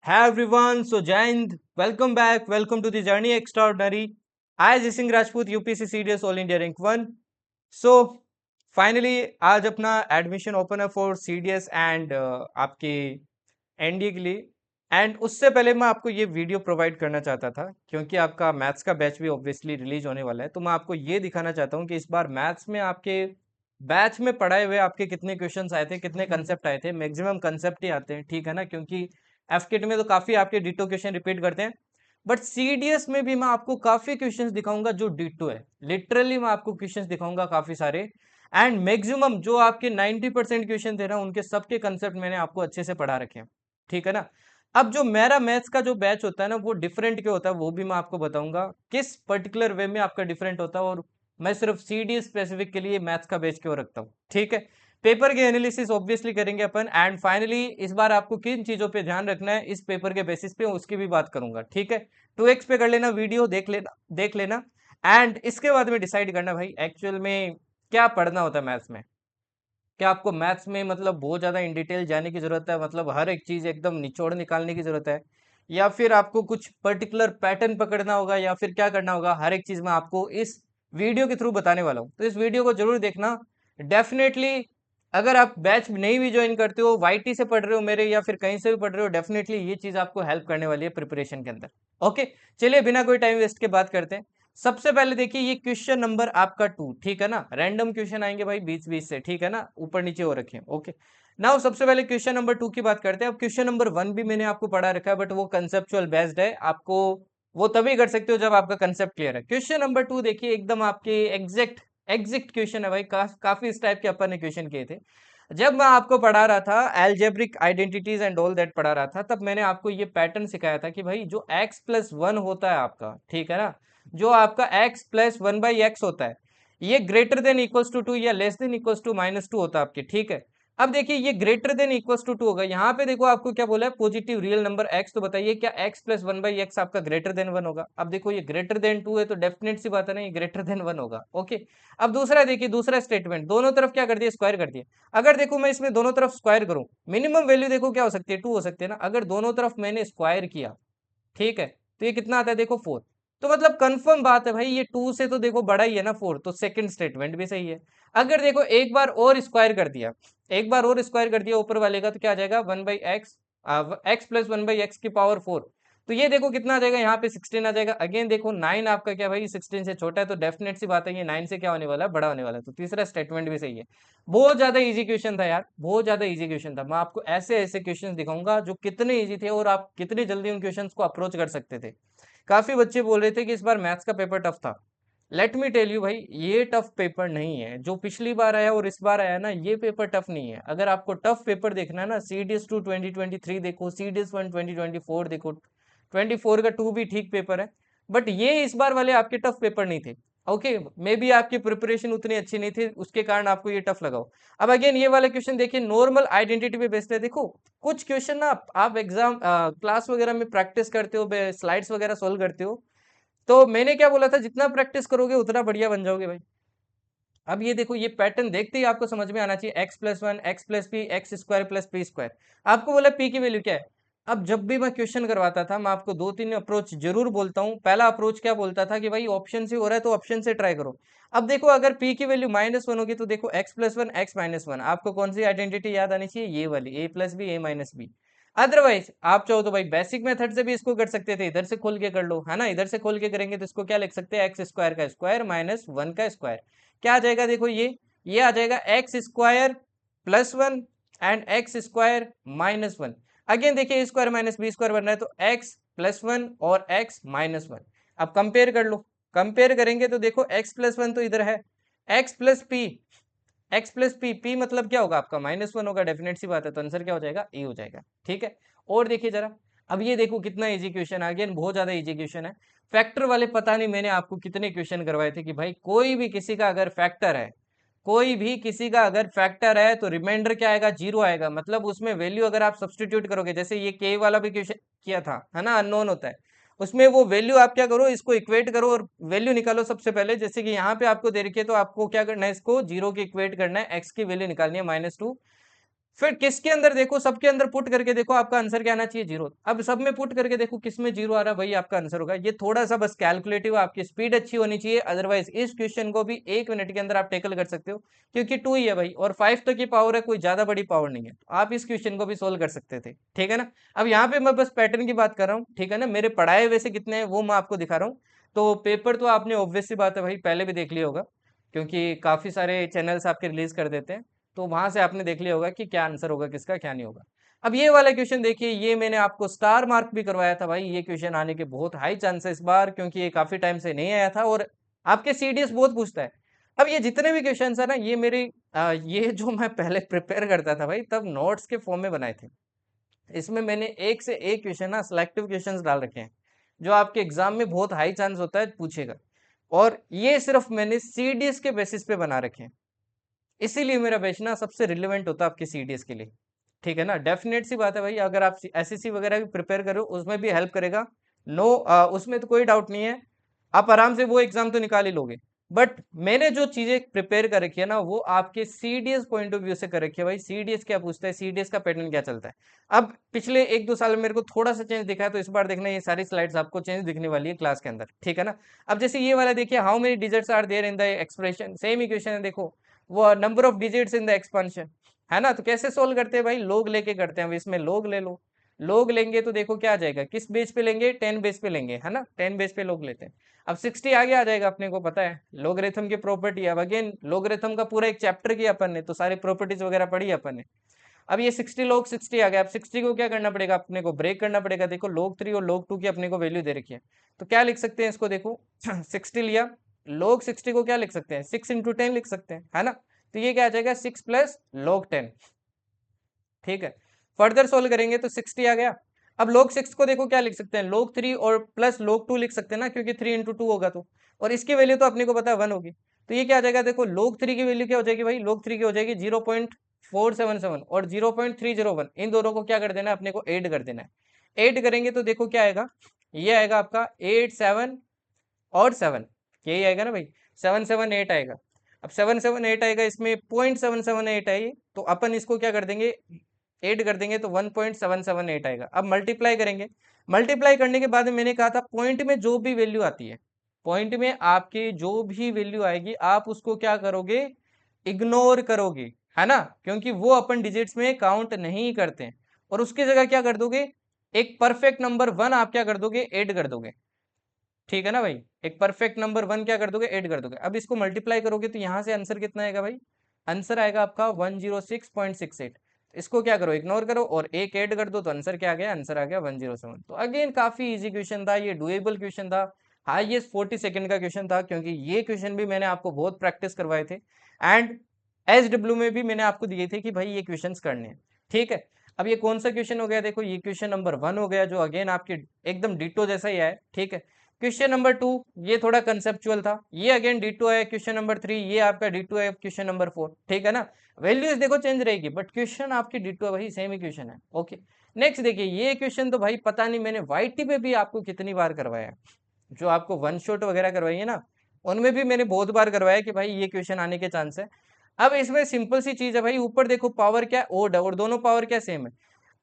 Hi everyone, so Jai Hind, welcome back, welcome to the Journey Extraordinary. I जी Singh Rajput UPSC CDS all India rank 1. So finally आज अपना admission open है for CDS and आपके NDA के लिए. And उससे पहले मैं आपको ये वीडियो प्रोवाइड करना चाहता था क्योंकि आपका मैथ्स का बैच भी ऑब्वियसली रिलीज होने वाला है, तो मैं आपको ये दिखाना चाहता हूँ कि इस बार मैथ्स में आपके बैच में पढ़ाए हुए आपके कितने क्वेश्चंस आए थे, कितने कंसेप्ट आए थे. मैक्सिमम कंसेप्ट ही आते हैं, ठीक है ना, क्योंकि एफकेट में तो काफी आपके डिटो क्वेश्चन रिपीट करते हैं. बट सीडीएस में भी मैं आपको काफी क्वेश्चंस दिखाऊंगा जो डिटो है. लिटरली मैं आपको क्वेश्चंस दिखाऊंगा काफी सारे. एंड मैक्सिमम जो आपके 90% क्वेश्चन थे ना, उनके सबके कंसेप्ट मैंने आपको अच्छे से पढ़ा रखे हैं, ठीक है ना. अब जो मेरा मैथ्स का जो बैच होता है ना, वो डिफरेंट क्यों होता है वो भी मैं आपको बताऊंगा, किस पर्टिकुलर वे में आपका डिफरेंट होता है. और मैं सिर्फ सीडीएस स्पेसिफिक के लिए मैथ्स का बैच क्यों रखता हूँ, ठीक है. पेपर के एनालिसिस ऑब्वियसली करेंगे अपन. एंड फाइनली इस बार आपको किन चीजों पे ध्यान रखना है इस पेपर के बेसिस पे, उसकी भी बात करूंगा, ठीक है. 2x पे कर लेना, वीडियो देख लेना. एंड इसके बाद में डिसाइड करना भाई एक्चुअल में क्या पढ़ना होता है मैथ्स में. क्या आपको मैथ्स में मतलब बहुत ज्यादा इन डिटेल जाने की जरूरत है, मतलब हर एक चीज एकदम निचोड़ निकालने की जरूरत है, या फिर आपको कुछ पर्टिकुलर पैटर्न पकड़ना होगा, या फिर क्या करना होगा. हर एक चीज मैं आपको इस वीडियो के थ्रू बताने वाला हूँ, तो इस वीडियो को जरूर देखना. डेफिनेटली अगर आप बैच नहीं भी ज्वाइन करते हो, वाईटी से पढ़ रहे हो मेरे, या फिर कहीं से भी पढ़ रहे हो, डेफिनेटली ये चीज आपको हेल्प करने वाली है प्रिपरेशन के अंदर. ओके, चलिए बिना कोई टाइम वेस्ट के बात करते हैं. सबसे पहले देखिए ये क्वेश्चन नंबर आपका 2, ठीक है ना. रैंडम क्वेश्चन आएंगे भाई बीच बीच से, ठीक है ना, ऊपर नीचे हो रखे हैं. ओके, नाउ सबसे पहले क्वेश्चन नंबर 2 की बात करते हैं. अब क्वेश्चन नंबर 1 भी मैंने आपको पढ़ा रखा है, बट वो कंसेप्चुअल बेस्ड है. आपको वो तभी कर सकते हो जब आपका कंसेप्ट क्लियर है. क्वेश्चन नंबर 2 देखिए, एकदम आपके एग्जैक्ट एग्जैक्ट क्वेश्चन है भाई. काफी इस टाइप के अपन ने क्वेश्चन किए थे. जब मैं आपको पढ़ा रहा था algebraic identities and all that पढ़ा रहा था, तब मैंने आपको ये पैटर्न सिखाया था कि भाई जो x+1 होता है आपका, ठीक है ना, जो आपका x+1/x होता है, ये ग्रेटर देन इक्वल्स टू 2 या लेस देन इक्वल्स टू -2 होता है आपके, ठीक है. अब देखिए ये ग्रेटर देन इक्वल्स टू 2 होगा. यहाँ पे देखो आपको क्या बोला है, पॉजिटिव रियल नंबर x. तो बताइए क्या x+1/x आपका ग्रेटर देन 1 होगा. अब देखो ये ग्रेटर देन 2 है, तो डेफिनेट सी बात है ना, ये ग्रेटर देन 1 होगा. ओके, अब दूसरा देखिए, दूसरा स्टेटमेंट, दोनों तरफ क्या कर दिया, स्क्वायर कर दिया. अगर देखो मैं इसमें दोनों तरफ स्क्वायर करूं, मिनिमम वैल्यू देखो क्या हो सकती है, 2 हो सकती है ना. अगर दोनों तरफ मैंने स्क्वायर किया, ठीक है, तो ये कितना आता है देखो, 4. तो मतलब कंफर्म बात है भाई, ये 2 से तो देखो बड़ा ही है ना 4, तो सेकंड स्टेटमेंट भी सही है. अगर देखो एक बार और स्क्वायर कर दिया, एक बार और स्क्वायर कर दिया ऊपर वाले का, तो क्या आ जाएगा 1/x, x+1/x की पावर 4. तो ये देखो कितना आ जाएगा, यहाँ पे 16 आ जाएगा. अगेन देखो 9 आपका क्या भाई 16 से छोटा है, तो डेफिनेट सी बात है ये 9 से क्या होने वाला है, बड़ा होने वाला है. तो तीसरा स्टेटमेंट भी सही है. बहुत ज्यादा इजी क्वेश्चन था यार, बहुत ज्यादा इजी क्वेश्चन था. मैं आपको ऐसे ऐसे क्वेश्चन दिखाऊंगा जो कितने इजी थे और आप कितनी जल्दी उन क्वेश्चंस को अप्रोच कर सकते थे. काफी बच्चे बोल रहे थे कि इस बार मैथ्स का पेपर टफ था. लेट मी टेल यू भाई, ये टफ पेपर नहीं है. जो पिछली बार आया और इस बार आया ना, ये पेपर टफ नहीं है. अगर आपको टफ पेपर देखना है ना, CDS 2 2023 देखो, CDS 1 2024 देखो. 24 का 2 भी ठीक पेपर है, बट ये इस बार वाले आपके टफ पेपर नहीं थे. ओके, मे बी आपकी प्रिपरेशन उतनी अच्छी नहीं थी, उसके कारण आपको ये टफ लगाओ. अब अगेन ये वाला क्वेश्चन देखिए, नॉर्मल आइडेंटिटी पे बेस्ड है. देखो कुछ क्वेश्चन ना आप एग्जाम क्लास वगैरह में प्रैक्टिस करते हो, स्लाइड्स वगैरह सोल्व करते हो, तो मैंने क्या बोला था, जितना प्रैक्टिस करोगे उतना बढ़िया बन जाओगे भाई. अब ये देखो, ये पैटर्न देखते ही आपको समझ में आना चाहिए, x+1 x+p x² + p². आपको बोला p की वैल्यू क्या है. अब जब भी मैं क्वेश्चन करवाता था, मैं आपको 2-3 अप्रोच जरूर बोलता हूँ. पहला अप्रोच क्या बोलता था कि भाई ऑप्शन से हो रहा है तो ऑप्शन से ट्राई करो. अब देखो अगर p की वैल्यू -1 होगी, तो देखो x+1 x-1, आपको कौन सी आइडेंटिटी याद आनी चाहिए, ये वाली a+b a-b. अदरवाइज आप चाहो तो भाई बेसिक मेथड से भी इसको कर सकते थे, इधर से खोल के कर लो, है ना. इधर से खोल के करेंगे तो इसको क्या लिख सकते हैं, x² का स्क्वायर -1 का स्क्वायर. क्या आ जाएगा देखो, ये आ जाएगा x² + 1 एंड x² - 1. अगेन देखिए a² - b² बन रहा है, तो x+1 और x-1. अब कंपेयर कर लो, कंपेयर करेंगे तो देखो x+1 तो इधर है, x+p, p मतलब क्या होगा आपका -1 होगा, डेफिनेट सी बात है. तो आंसर क्या हो जाएगा, ए हो जाएगा, ठीक है. और देखिए जरा, अब ये देखो कितना इजी क्वेश्चन है, अगेन बहुत ज्यादा इजी क्वेश्चन है. फैक्टर वाले पता नहीं मैंने आपको कितने क्वेश्चन करवाए थे कि भाई कोई भी किसी का अगर फैक्टर है, कोई भी किसी का अगर फैक्टर है, तो रिमाइंडर क्या आएगा, 0 आएगा. मतलब उसमें वैल्यू अगर आप सब्सटीट्यूट करोगे, जैसे ये के वाला भी क्वेश्चन किया था, है ना, अननोन होता है, उसमें वो वैल्यू आप क्या करो, इसको इक्वेट करो और वैल्यू निकालो सबसे पहले. जैसे कि यहाँ पे आपको दे रखी है, तो आपको क्या करना है, इसको 0 के इक्वेट करना है, एक्स की वैल्यू निकालनी है -2. फिर किसके अंदर देखो, सबके अंदर पुट करके देखो, आपका आंसर क्या आना चाहिए, 0। अब सब में पुट करके देखो किस में 0 आ रहा है, वही आपका आंसर होगा। ये थोड़ा सा बस कैलकुलेटिव, आपकी स्पीड अच्छी होनी चाहिए, अदरवाइज इस क्वेश्चन को भी 1 मिनट के अंदर आप टेकल कर सकते हो, क्योंकि 2 ही है भाई, और 5 तक की पावर है, कोई ज्यादा बड़ी पावर नहीं है। आप इस क्वेश्चन को भी सोल्व कर सकते थे, ठीक है ना। अब यहाँ पे मैं बस पैटर्न की बात कर रहा हूँ, ठीक है ना। मेरे पढ़ाए वैसे कितने हैं वो मैं आपको दिखा रहा हूँ। तो पेपर तो आपने ऑब्वियस सी बात है भाई पहले भी देख लिया होगा, क्योंकि काफी सारे चैनल्स आपके रिलीज कर देते हैं, तो वहां से आपने देख लिया होगा कि क्या आंसर होगा किसका, क्या नहीं होगा। अब ये वाला क्वेश्चन देखिए, ये मैंने आपको स्टार मार्क भी करवाया था भाई, ये क्वेश्चन आने के बहुत हाई चांसेस इस बार, क्योंकि ये काफी टाइम से नहीं आया था और आपके सीडीएस बहुत पूछता है। अब ये जितने भी क्वेश्चन है ना, ये मेरे ये जो मैं पहले प्रिपेयर करता था भाई, तब नोट्स के फॉर्म में बनाए थे। इसमें मैंने एक से एक क्वेश्चन ना सिलेक्टिव क्वेश्चंस डाल रखे हैं, जो आपके एग्जाम में बहुत हाई चांस होता है पूछेगा, और ये सिर्फ मैंने सीडीएस के बेसिस पे बना रखे हैं। इसीलिए मेरा बैच ना सबसे रिलेवेंट होता है आपके सीडीएस के लिए, ठीक है ना। डेफिनेट सी बात है भाई, अगर आप एसएससी वगैरह भी प्रिपेयर करो उसमें भी हेल्प करेगा, नो उसमें तो कोई डाउट नहीं है, आप आराम से वो एग्जाम तो निकाल ही लोगे। बट मैंने जो चीजें प्रिपेयर कर रखी है ना, वो आपके सीडीएस पॉइंट ऑफ व्यू से कर रखी है भाई। सीडीएस क्या पूछता है, सीडीएस का पैटर्न क्या चलता है। अब पिछले 1-2 साल में मेरे को थोड़ा सा चेंज दिखा है, तो इस बार देखना ये सारी स्लाइड्स आपको चेंज दिखने वाली है क्लास के अंदर, ठीक है ना। अब जैसे ये वाला देखिए, how many digits are there in the expression, same equation है देखो, वो number of digits in the expansion, है ना। तो कैसे सोल्व करते हैं भाई, लोग लेके करते हैं। अब इसमें लोग ले लो, लोग लेंगे तो देखो क्या आ जाएगा, किस बेस पे लेंगे, 10 बेस पे लेंगे, है ना, 10 बेस पे लोग लेते हैं। अब 60 आगे आ जाएगा, अपने को पता है लोगरिथम की प्रॉपर्टी। अब अगेन लोगरिथम का पूरा एक चैप्टर किया अपन ने, तो सारी प्रॉपर्टीज वगैरह पढ़ी अपन ने। अब ये 60 लोग 60 आ गया, अब 60 को क्या करना पड़ेगा, अपने को ब्रेक करना पड़ेगा। देखो log 3 और log 2 की अपने को वैल्यू दे रखी है, तो क्या लिख सकते हैं इसको, देखो 60 लिया, log 60 को क्या लिख सकते हैं, 6 × 10 लिख सकते हैं, है ना। तो ये क्या आ जाएगा, 6 + log 10, ठीक है। फर्दर सोल्व करेंगे तो 60 आ गया। अब log 6 को देखो क्या लिख सकते हैं, log 3 और प्लस log 2 लिख सकते हैं ना, क्योंकि 3 × 2 होगा तो, और इसकी वैल्यू तो अपने को पता है 1 होगी। तो ये क्या आ जाएगा, देखो log 3 की वैल्यू क्या हो जाएगी भाई, log 3 की हो जाएगी 0.477 और 0.301, इन दोनों को क्या कर देना है, अपने को ऐड कर देना है। ऐड करेंगे तो देखो क्या आएगा, ये आएगा आपका 8 7 और 7, यही आएगा ना भाई, 778 आएगा। अब 778 आएगा, इसमें 0.778 है ये, तो अपन इसको क्या कर देंगे, ऐड कर देंगे तो 1.778 आएगा। अब मल्टीप्लाई करेंगे, मल्टीप्लाई करने के बाद मैंने कहा था पॉइंट में जो भी वैल्यू आती है, पॉइंट में आपकी जो भी वैल्यू आएगी आप उसको क्या करोगे, इग्नोर करोगे, है ना, क्योंकि वो अपन डिजिट्स में काउंट नहीं करते हैं। और उसकी जगह क्या कर दोगे, एक परफेक्ट नंबर 1 आप क्या कर दोगे, ऐड कर दोगे, ठीक है ना भाई। एक परफेक्ट नंबर 1 क्या कर दोगे, ऐड कर दोगे। अब इसको मल्टीप्लाई करोगे तो यहाँ से आंसर कितना आएगा भाई, आंसर आएगा आपका 106.68। इसको क्या करो, इग्नोर करो और एक ऐड कर दो, तो आंसर क्या आ गया, आंसर आ गया 107। तो अगेन काफी इजी क्वेश्चन था, ये डुएबल क्वेश्चन था, हाईएस्ट 40 सेकंड का क्वेश्चन था, क्योंकि ये क्वेश्चन भी मैंने आपको बहुत प्रैक्टिस करवाए थे, एंड SW में भी मैंने आपको दिए थे कि भाई ये क्वेश्चंस करने हैं, ठीक है। अब ये कौन सा क्वेश्चन हो गया, देखो ये क्वेश्चन नंबर 1 हो गया, जो अगेन आपके एकदम डिटो जैसा ही है, ठीक है। क्वेश्चन नंबर 2 ये थोड़ा कंसेप्चुअल था, ये अगेन डिटो है। क्वेश्चन नंबर 3 ये आपका डिटो है क्वेश्चन नंबर 4, ठीक है ना। वैल्यूज देखो चेंज रहेगी, बट क्वेश्चन आपकी डिटो है भाई, सेम ही क्वेश्चन है, ओके। नेक्स्ट देखिए, ये क्वेश्चन तो भाई पता नहीं मैंने वाईटी पे भी आपको कितनी बार करवाया है, जो आपको वन शॉट वगैरह करवाई है ना, उनमें भी मैंने बहुत बार करवाया कि भाई ये क्वेश्चन आने के चांस है। अब इसमें सिंपल सी चीज है भाई, ऊपर देखो पावर क्या ओड है, और दोनों पावर क्या सेम है।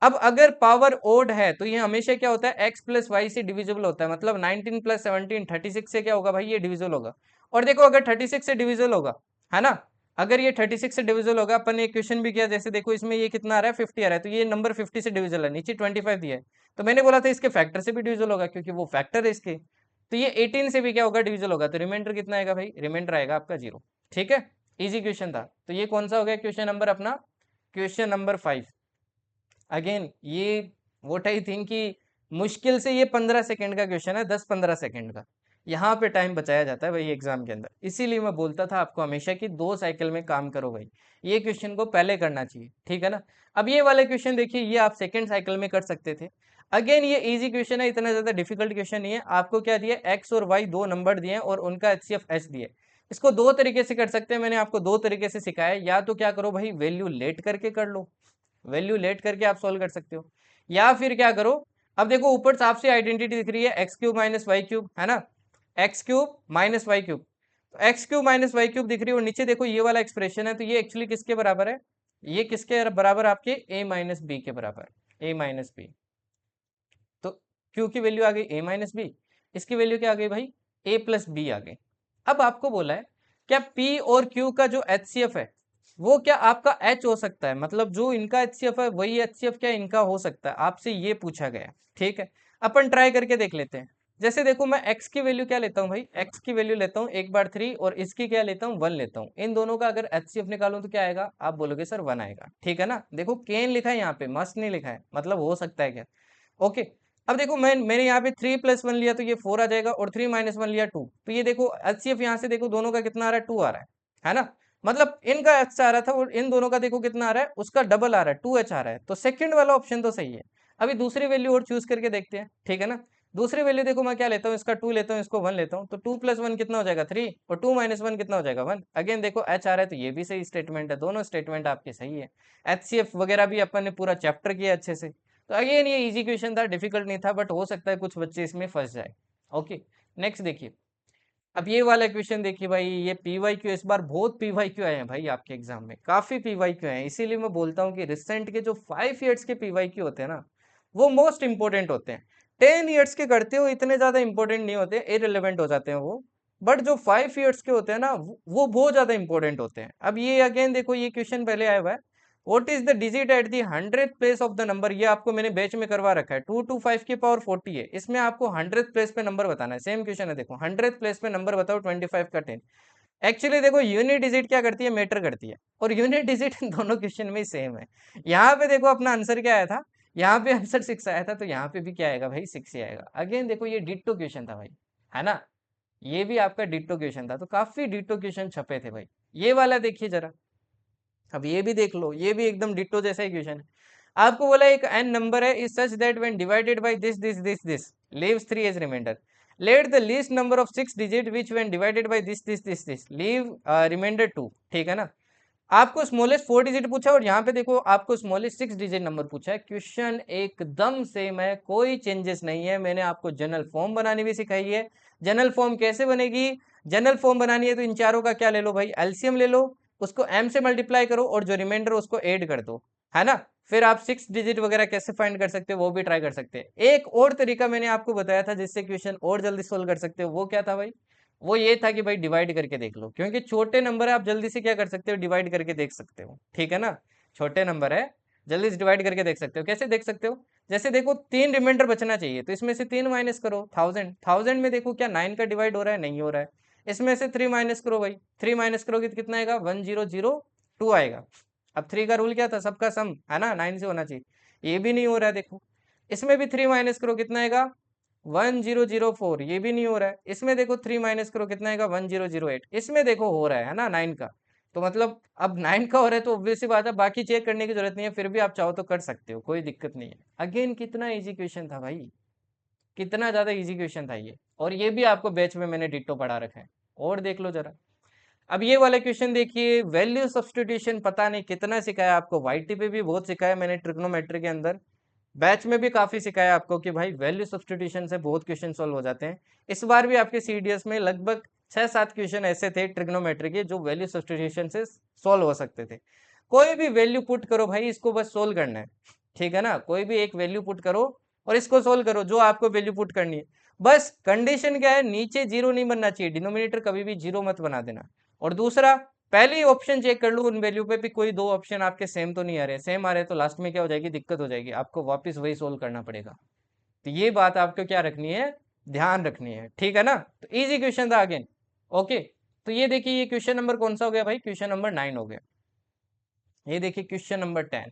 अब अगर पावर ओड है तो ये हमेशा क्या होता है, x + y से डिविजिबल होता है, मतलब 19 + 17 36 से क्या होगा भाई, ये डिविजिबल होगा। और देखो अगर 36 से डिविजिबल होगा, है ना, अगर ये 36 से डिविजिबल होगा, अपन ने एक क्वेश्चन भी किया, जैसे देखो इसमें ये कितना आ रहा है, 50 आ रहा है, तो ये नंबर 50 से डिविजिबल है, नीचे 25 दिया है, तो मैंने बोला था इसके फैक्टर से भी डिविजिबल होगा, क्योंकि वो फैक्टर है इसके। तो ये 18 से भी क्या होगा, डिविजिबल होगा, तो रिमाइंडर कितना आएगा भाई, रिमाइंडर आएगा आपका 0, ठीक है। इजी क्वेश्चन था, तो ये कौन सा हो गया क्वेश्चन नंबर अपना, क्वेश्चन नंबर 5। अगेन ये व्हाट आई थिंक कि मुश्किल से ये 15 सेकंड का क्वेश्चन है, 10-15 सेकंड का, यहाँ पे टाइम बचाया जाता है भाई एग्जाम के अंदर। इसीलिए मैं बोलता था आपको हमेशा कि 2 साइकिल में काम करो भाई, ये क्वेश्चन को पहले करना चाहिए, ठीक है ना। अब ये वाले क्वेश्चन देखिए, ये आप सेकंड साइकिल में कर सकते थे। अगेन ये इजी क्वेश्चन है, इतना ज्यादा डिफिकल्ट क्वेश्चन नहीं है। आपको क्या दिया, एक्स और वाई दो नंबर दिए और उनका HCF H दिए। इसको दो तरीके से कर सकते हैं, मैंने आपको दो तरीके से सिखाया, या तो क्या करो भाई, वैल्यू लेट करके कर लो, वैल्यू लेट करके आप सॉल्व कर सकते हो, या फिर क्या करो, अब देखो ऊपर साफ से आइडेंटिटी दिख रही है, x³ - y³ है ना, x³ - y³, तो x³ - y³ दिख रही है, और नीचे देखो ये वाला एक्सप्रेशन है, तो ये एक्चुअली किसके बराबर है, ये किसके बराबर, आपके a माइनस बी के बराबर, a माइनस बी। तो q की वैल्यू आ गई a माइनस बी, इसकी वैल्यू क्या आ गई भाई, a प्लस बी आ गई। अब आपको बोला है क्या p और q का जो HCF है वो क्या आपका H हो सकता है, मतलब जो इनका HCF है वही HCF क्या इनका हो सकता है, आपसे ये पूछा गया। ठीक है, अपन ट्राई करके देख लेते हैं। जैसे देखो मैं x की वैल्यू क्या लेता हूँ भाई, x की वैल्यू लेता हूँ एक बार 3 और इसकी क्या लेता हूँ 1 लेता हूँ। इन दोनों का अगर HCF निकालूं तो क्या आएगा, आप बोलोगे सर 1 आएगा। ठीक है ना, देखो केन लिखा है यहाँ पे, मस्ट नहीं लिखा है, मतलब हो सकता है क्या। ओके, अब देखो मैंने यहाँ पे 3 प्लस 1 लिया तो ये 4 आ जाएगा, और 3 माइनस 1 लिया 2, तो ये देखो HCF यहाँ से देखो दोनों का कितना आ रहा है, 2 आ रहा है ना। मतलब इनका H आ रहा था और इन दोनों का देखो कितना आ रहा है, उसका डबल आ रहा है, 2H आ रहा है, तो सेकंड वाला ऑप्शन तो सही है। अभी दूसरी वैल्यू और चूज करके देखते हैं, ठीक है ना। दूसरी वैल्यू देखो मैं क्या लेता हूँ, इसका 2 लेता हूँ, इसको 1 लेता हूँ, तो 2 प्लस 1 कितना हो जाएगा 3, और 2 माइनस 1 कितना हो जाएगा 1। अगेन देखो H आ रहा है तो ये भी सही स्टेटमेंट है, दोनों स्टेटमेंट आपके सही है। HCF वगैरह भी अपन ने पूरा चैप्टर किया अच्छे से। तो अगेन ये इजी क्वेश्चन था, डिफिकल्ट नहीं था, बट हो सकता है कुछ बच्चे इसमें फंस जाए। ओके, नेक्स्ट देखिए। अब ये वाला क्वेश्चन देखिए भाई, ये PYQ इस बार बहुत PYQ आए हैं भाई आपके एग्जाम में, काफी PYQ आए हैं, इसीलिए मैं बोलता हूँ कि रिसेंट के जो 5 ईयर्स के PYQ होते हैं ना वो मोस्ट इंपोर्टेंट होते हैं। 10 ईयर्स के करते हो इतने ज्यादा इंपॉर्टेंट नहीं होते, इररिलेवेंट हो जाते हैं वो। बट जो 5 ईयर्स के होते हैं ना वो बहुत ज्यादा इंपॉर्टेंट होते हैं। अब ये अगेन देखो, ये क्वेश्चन पहले आया हुआ है, what is the digit at the 100th place of the number. ये आपको मैंने बैच में करवा रखा है, 2 to 5 की पावर 40 है, इसमें आपको 100th प्लेस पे नंबर बताना है। सेम क्वेश्चन है, देखो 100th प्लेस पे नंबर बताओ 25 का 10। एक्चुअली देखो यूनिट डिजिट क्या करती है, मैटर करती है, और यूनिट डिजिट दोनों क्वेश्चन में सेम है। यहाँ पे देखो अपना आंसर क्या आया था, यहाँ पे आंसर 6 आया था, तो यहाँ पे भी क्या आएगा भाई 6 ही आएगा। अगेन देखो ये डिट्टो क्वेश्चन था भाई, है ना, ये भी आपका डिट्टो क्वेश्चन था, तो काफी डिट्टो क्वेश्चन छपे थे भाई। ये वाला देखिए जरा, अब ये भी देख लो, ये भी एकदम डिट्टो जैसा ही क्वेश्चन है। आपको बोला एक एन नंबर है is such that when divided by this leaves 3 as remainder. Let the least number of 6 digit which when divided by this leave remainder 2। ठीक है ना, आपको स्मॉलेस्ट 4 डिजिट पूछा और यहाँ पे देखो आपको स्मॉलेस्ट 6 डिजिट नंबर पूछा है। क्वेश्चन एकदम सेम है, कोई चेंजेस नहीं है। मैंने आपको जनरल फॉर्म बनानी भी सिखाई है। जनरल फॉर्म कैसे बनेगी, जनरल फॉर्म बनानी है तो इन चारों का क्या ले लो भाई, एलसीएम ले लो, उसको m से मल्टीप्लाई करो और जो रिमाइंडर उसको ऐड कर दो, है ना। फिर आप 6 डिजिट वगैरह कैसे फाइंड कर सकते हो वो भी ट्राई कर सकते हैं। एक और तरीका मैंने आपको बताया था जिससे क्वेश्चन और जल्दी सोल्व कर सकते हो, वो क्या था भाई, वो ये था कि भाई डिवाइड करके देख लो, क्योंकि छोटे नंबर है, आप जल्दी से क्या कर सकते हो, डिवाइड करके देख सकते हो। ठीक है ना, छोटे नंबर है, जल्दी से डिवाइड करके देख सकते हो। कैसे देख सकते हो, जैसे देखो 3 रिमाइंडर बचना चाहिए तो इसमें से 3 माइनस करो, 1000 में देखो क्या 9 का डिवाइड हो रहा है, नहीं हो रहा है। इसमें से 3 माइनस करो भाई, 3 माइनस करोगे तो कितना आएगा, 1002 आएगा। अब 3 का रूल क्या था, सबका सम है ना 9 से होना चाहिए, ये भी नहीं हो रहा है देखो। इसमें भी 3 माइनस करो कितना आएगा, 1004, ये भी नहीं हो रहा है। इसमें देखो 3 माइनस करो कितना आएगा, 1008। इसमें देखो हो रहा है ना 9 का, तो मतलब अब 9 का हो रहा है तो ऑब्वियसली बात है, बाकी चेक करने की जरूरत नहीं है, फिर भी आप चाहो तो कर सकते हो, कोई दिक्कत नहीं है। अगेन कितना इजी क्वेश्चन था भाई, कितना ज्यादा इजी क्वेश्चन था ये, और ये भी आपको बैच में मैंने डिट्टो पढ़ा रखा है, और देख लो जरा। अब ये वाला क्वेश्चन देखिए, वैल्यू सब्स्टिट्यूशन पता नहीं कितना सिखाया आपको, वाईटी पे भी बहुत सिखाया मैंने, ट्रिग्नोमेट्री के अंदर बैच में भी काफी सिखाया आपको कि भाई वैल्यू सब्स्टिट्यूशन से बहुत क्वेश्चन सॉल्व हो जाते हैं। इस बार भी आपके सीडीएस में लगभग 6-7 क्वेश्चन ऐसे थे ट्रिग्नोमेट्री के जो वैल्यू सब्स्टिट्यूशन से सॉल्व हो सकते थे। कोई भी वैल्यू पुट करो भाई, इसको बस सोल्व करना है। ठीक है ना, कोई भी एक वैल्यू पुट करो और इसको सोल्व करो, जो आपको वैल्यू पुट करनी है। बस कंडीशन क्या है, नीचे जीरो नहीं बनना चाहिए, डिनोमिनेटर कभी भी जीरो मत बना देना। और दूसरा, पहले ही ऑप्शन चेक कर लो उन वैल्यू पे भी कोई दो ऑप्शन आपके सेम तो नहीं आ रहे, सेम आ रहे तो लास्ट में क्या हो जाएगी, दिक्कत हो जाएगी, आपको वापस वही सोल्व करना पड़ेगा। तो ये बात आपको क्या रखनी है, ध्यान रखनी है। ठीक है ना, तो इजी क्वेश्चन था अगेन। ओके, तो ये देखिए ये क्वेश्चन नंबर कौन सा हो गया भाई, क्वेश्चन नंबर 9 हो गया। ये देखिए क्वेश्चन नंबर 10।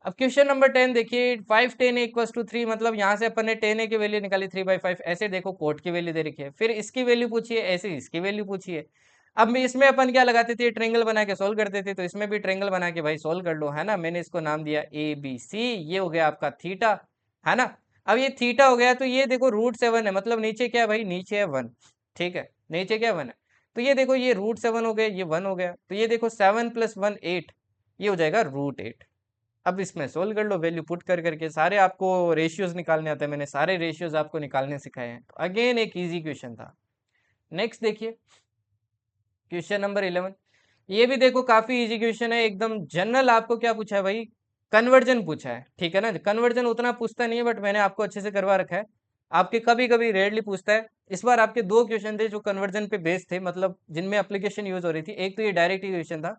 अब क्वेश्चन नंबर 10 देखिए, 5 10 इक्वल्स टू 3, मतलब यहाँ से अपन ने 10 की वैल्यू निकाली 3/5, ऐसे देखो कोट की वैल्यू दे रखी है, फिर इसकी वैल्यू पूछी है, ऐसे इसकी वैल्यू पूछी है। अब इसमें अपन क्या लगाते थे, ट्रेंगल बना के सोल्व करते थे, तो इसमें भी ट्रेंगल बना के भाई सोल्व कर लो, है ना। मैंने इसको नाम दिया ABC, ये हो गया आपका थीटा, है ना। अब ये थीटा हो गया तो ये देखो √7 है, मतलब नीचे क्या है भाई, नीचे है 1। ठीक है, नीचे क्या 1 है, तो ये देखो ये √7 हो गया, ये 1 हो गया, तो ये देखो 7 + 1 8, ये हो जाएगा √8। अब इसमें सोल्व कर लो, वैल्यू पुट कर करके, सारे आपको रेशियोज निकालने आते हैं, मैंने सारे रेशियोज आपको निकालने सिखाए हैं। तो अगेन एक इजी क्वेश्चन था। नेक्स्ट देखिए क्वेश्चन नंबर 11। ये भी देखो काफी इजी क्वेश्चन है एकदम जनरल। आपको क्या पूछा है भाई, कन्वर्जन पूछा है, ठीक है ना। कन्वर्जन उतना पूछता नहीं है बट मैंने आपको अच्छे से करवा रखा है। आपके कभी कभी रेयरली पूछता है। इस बार आपके दो क्वेश्चन थे जो कन्वर्जन पे बेस्ड थे, मतलब जिनमें एप्लीकेशन यूज हो रही थी। एक तो ये डायरेक्ट क्वेश्चन था।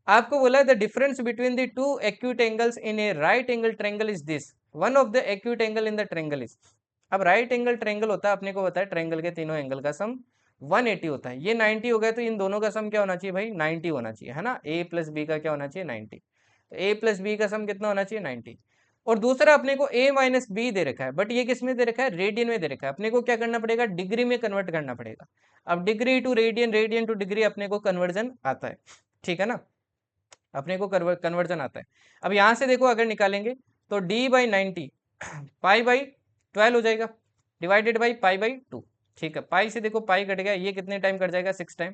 आपको बोला है the difference between the two acute angles in A right angle triangle is this, one of the acute angle in the triangle is. अब राइट एंगल ट्रायंगल होता है, अपने को पता है ट्रायंगल के तीनों एंगल का सम 180 होता है। ये 90 हो गया तो इन दोनों का सम क्या होना चाहिए भाई, 90 होना चाहिए, है ना। ए प्लस बी का क्या होना चाहिए, 90। तो ए प्लस बी का सम कितना होना चाहिए, 90। और दूसरा अपने को a माइनस बी दे रखा है, बट ये किस में दे रखा है, रेडियन में दे रखा है। अपने को क्या करना पड़ेगा, डिग्री में कन्वर्ट करना पड़ेगा। अब degree to radian, radian to degree अपने को कन्वर्जन आता है, ठीक है ना। अपने को कन्वर्जन आता है। अब यहाँ से देखो अगर निकालेंगे तो d बाई 90 पाई बाई 12 हो जाएगा, डिवाइडेड बाई पाई बाई 2, ठीक है। पाई से देखो पाई कट गया, ये कितने टाइम कट जाएगा, 6 टाइम।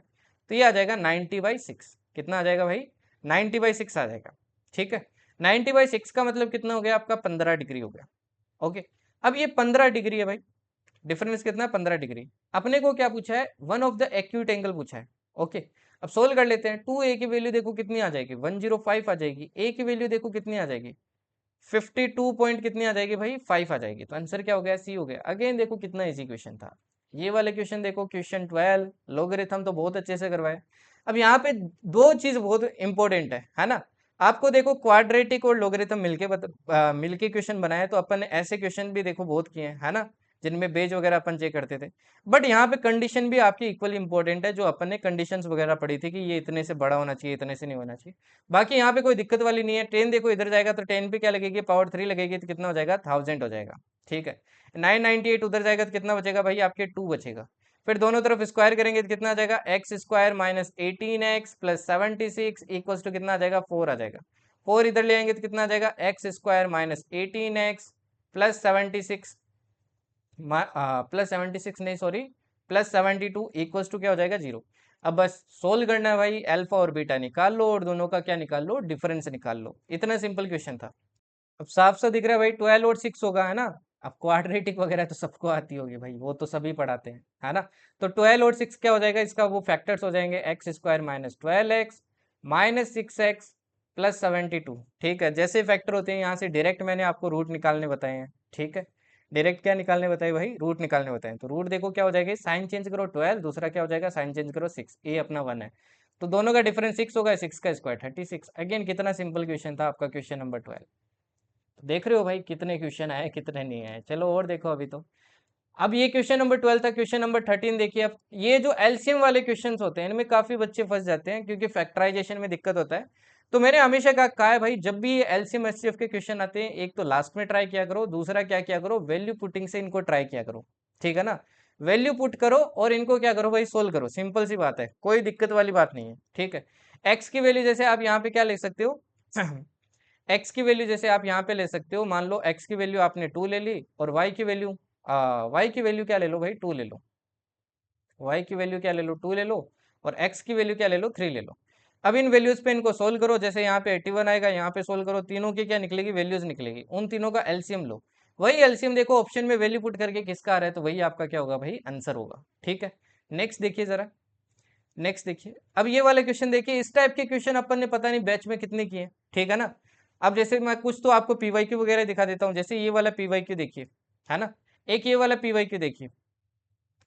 तो ये आ जाएगा 90/6। कितना आ जाएगा भाई, 90/6 आ जाएगा, ठीक है। 90/6 का मतलब कितना हो गया आपका, 15 डिग्री हो गया। ओके, अब ये 15 डिग्री है भाई, डिफरेंस कितना है, 15 डिग्री। अपने को क्या पूछा है, one of the acute angle पूछा है। ओके, अब सोल्व कर लेते हैं। 2a की वैल्यू देखो कितनी आ जाएगी, 105 आ जाएगी। a की वैल्यू देखो कितनी आ जाएगी, 52 पॉइंट कितनी आ जाएगी भाई, 5 आ जाएगी। तो आंसर क्या हो गया, सी हो गया। अगेन देखो कितना इजी क्वेश्चन था ये वाले क्वेश्चन। देखो क्वेश्चन 12 लोगरिथम तो बहुत अच्छे से करवाए। अब यहाँ पे दो चीज बहुत इंपॉर्टेंट है ना। आपको देखो क्वाड्रेटिक और लोगरिथम मिलके क्वेश्चन बनाए, तो अपन ने ऐसे क्वेश्चन भी देखो बहुत किए हैं, है ना, जिनमें बेज वगैरह अपन चेक करते थे। बट यहाँ पे कंडीशन भी आपकी इक्वली इंपॉर्टेंट है, जो अपन ने कंडीशंस वगैरह पढ़ी थी कि ये इतने से बड़ा होना चाहिए, इतने से नहीं होना चाहिए। बाकी यहाँ पे कोई दिक्कत वाली नहीं है। 10 देखो इधर जाएगा तो 10 पे क्या लगेगी, पावर 3 लगेगी, तो कितना हो जाएगा, 1000 हो जाएगा, ठीक है। 998 उधर जाएगा तो कितना बचेगा भाई, आपके 2 बचेगा। फिर दोनों तरफ स्क्वायर करेंगे तो कितना आ जाएगा, x square minus 18x plus 76 equal to कितना आ जाएगा, 4 आ जाएगा। 4 इधर ले आएंगे तो कितना आ जाएगा, x square minus 18x plus 76 plus 76 नहीं सॉरी, प्लस 72 इक्वल्स टू क्या हो जाएगा, 0। अब बस सोल्व करना है भाई, अल्फा और बीटा निकाल लो और दोनों का क्या निकाल लो, डिफरेंस निकाल लो। इतना सिंपल क्वेश्चन था। अब साफ सा दिख रहा है भाई, 12 और 6 होगा, है ना। अब क्वाड्रेटिक वगैरह तो सबको आती होगी भाई, वो तो सभी पढ़ाते हैं, है ना। तो 12 और 6 क्या हो जाएगा, इसका वो फैक्टर्स हो जाएंगे, x square minus 12x minus 6x plus 72, ठीक है। जैसे फैक्टर होते हैं यहाँ से डायरेक्ट मैंने आपको रूट निकालने बताए हैं, ठीक है। डायरेक्ट क्या निकालने बताए भाई, रूट निकालने बताए। तो रूट देखो क्या हो जाएगा, साइन चेंज करो 12, दूसरा क्या हो जाएगा, साइन चेंज करो 6, ए अपना 1 है। तो दोनों का डिफरेंस 6 होगा, 6 का स्क्वायर 36। अगेन कितना सिंपल क्वेश्चन था आपका क्वेश्चन नंबर 12। देख रहे हो भाई कितने क्वेश्चन आए कितने नहीं आए। चलो और देखो अभी तो। अब ये क्वेश्चन नंबर 12 था। क्वेश्चन नंबर 13 देखिए। अब ये जो एलसीएम वाले क्वेश्चंस होते हैं इनमें काफी बच्चे फंस जाते हैं, क्योंकि फैक्टराइजेशन में दिक्कत होता है। तो मैंने हमेशा कहा है भाई, जब भी ये एलसीएम एचसीएफ के क्वेश्चन आते हैं, एक तो लास्ट में ट्राई किया करो, दूसरा क्या किया करो, वैल्यू पुटिंग से इनको ट्राई किया करो, ठीक है ना। वैल्यू पुट करो और इनको क्या करो भाई, सोल्व करो। सिंपल सी बात है, कोई दिक्कत वाली बात नहीं है, ठीक है। एक्स की वैल्यू जैसे आप यहाँ पे क्या ले सकते हो एक्स की वैल्यू जैसे आप यहाँ पे ले सकते हो, मान लो एक्स की वैल्यू आपने 2 ले ली, और वाई की वैल्यू क्या ले लो भाई, 2 ले लो। वाई की वैल्यू क्या ले लो, 2 ले लो। और एक्स की वैल्यू क्या ले लो, 3 ले लो। अब इन वैल्यूज पे इनको सोल्व करो। जैसे यहाँ पे 81 आएगा, यहाँ पे सोल्व करो, तीनों की क्या निकलेगी, वैल्यूज निकलेगी। उन तीनों का एलसीएम लो। वही एलसीएम देखो ऑप्शन में वैल्यू पुट करके किसका आ रहा है, तो वही आपका क्या होगा भाई, आंसर होगा, ठीक है। नेक्स्ट देखिए जरा, नेक्स्ट देखिए। अब ये वाले क्वेश्चन देखिए। इस टाइप के क्वेश्चन अपन ने पता नहीं बैच में कितने किए, ठीक है ना। अब जैसे मैं कुछ तो आपको पीवाईक्यू वगैरह दिखा देता हूँ। जैसे ये वाला पीवाईक्यू देखिए, है ना। एक ये वाला पीवाईक्यू देखिए।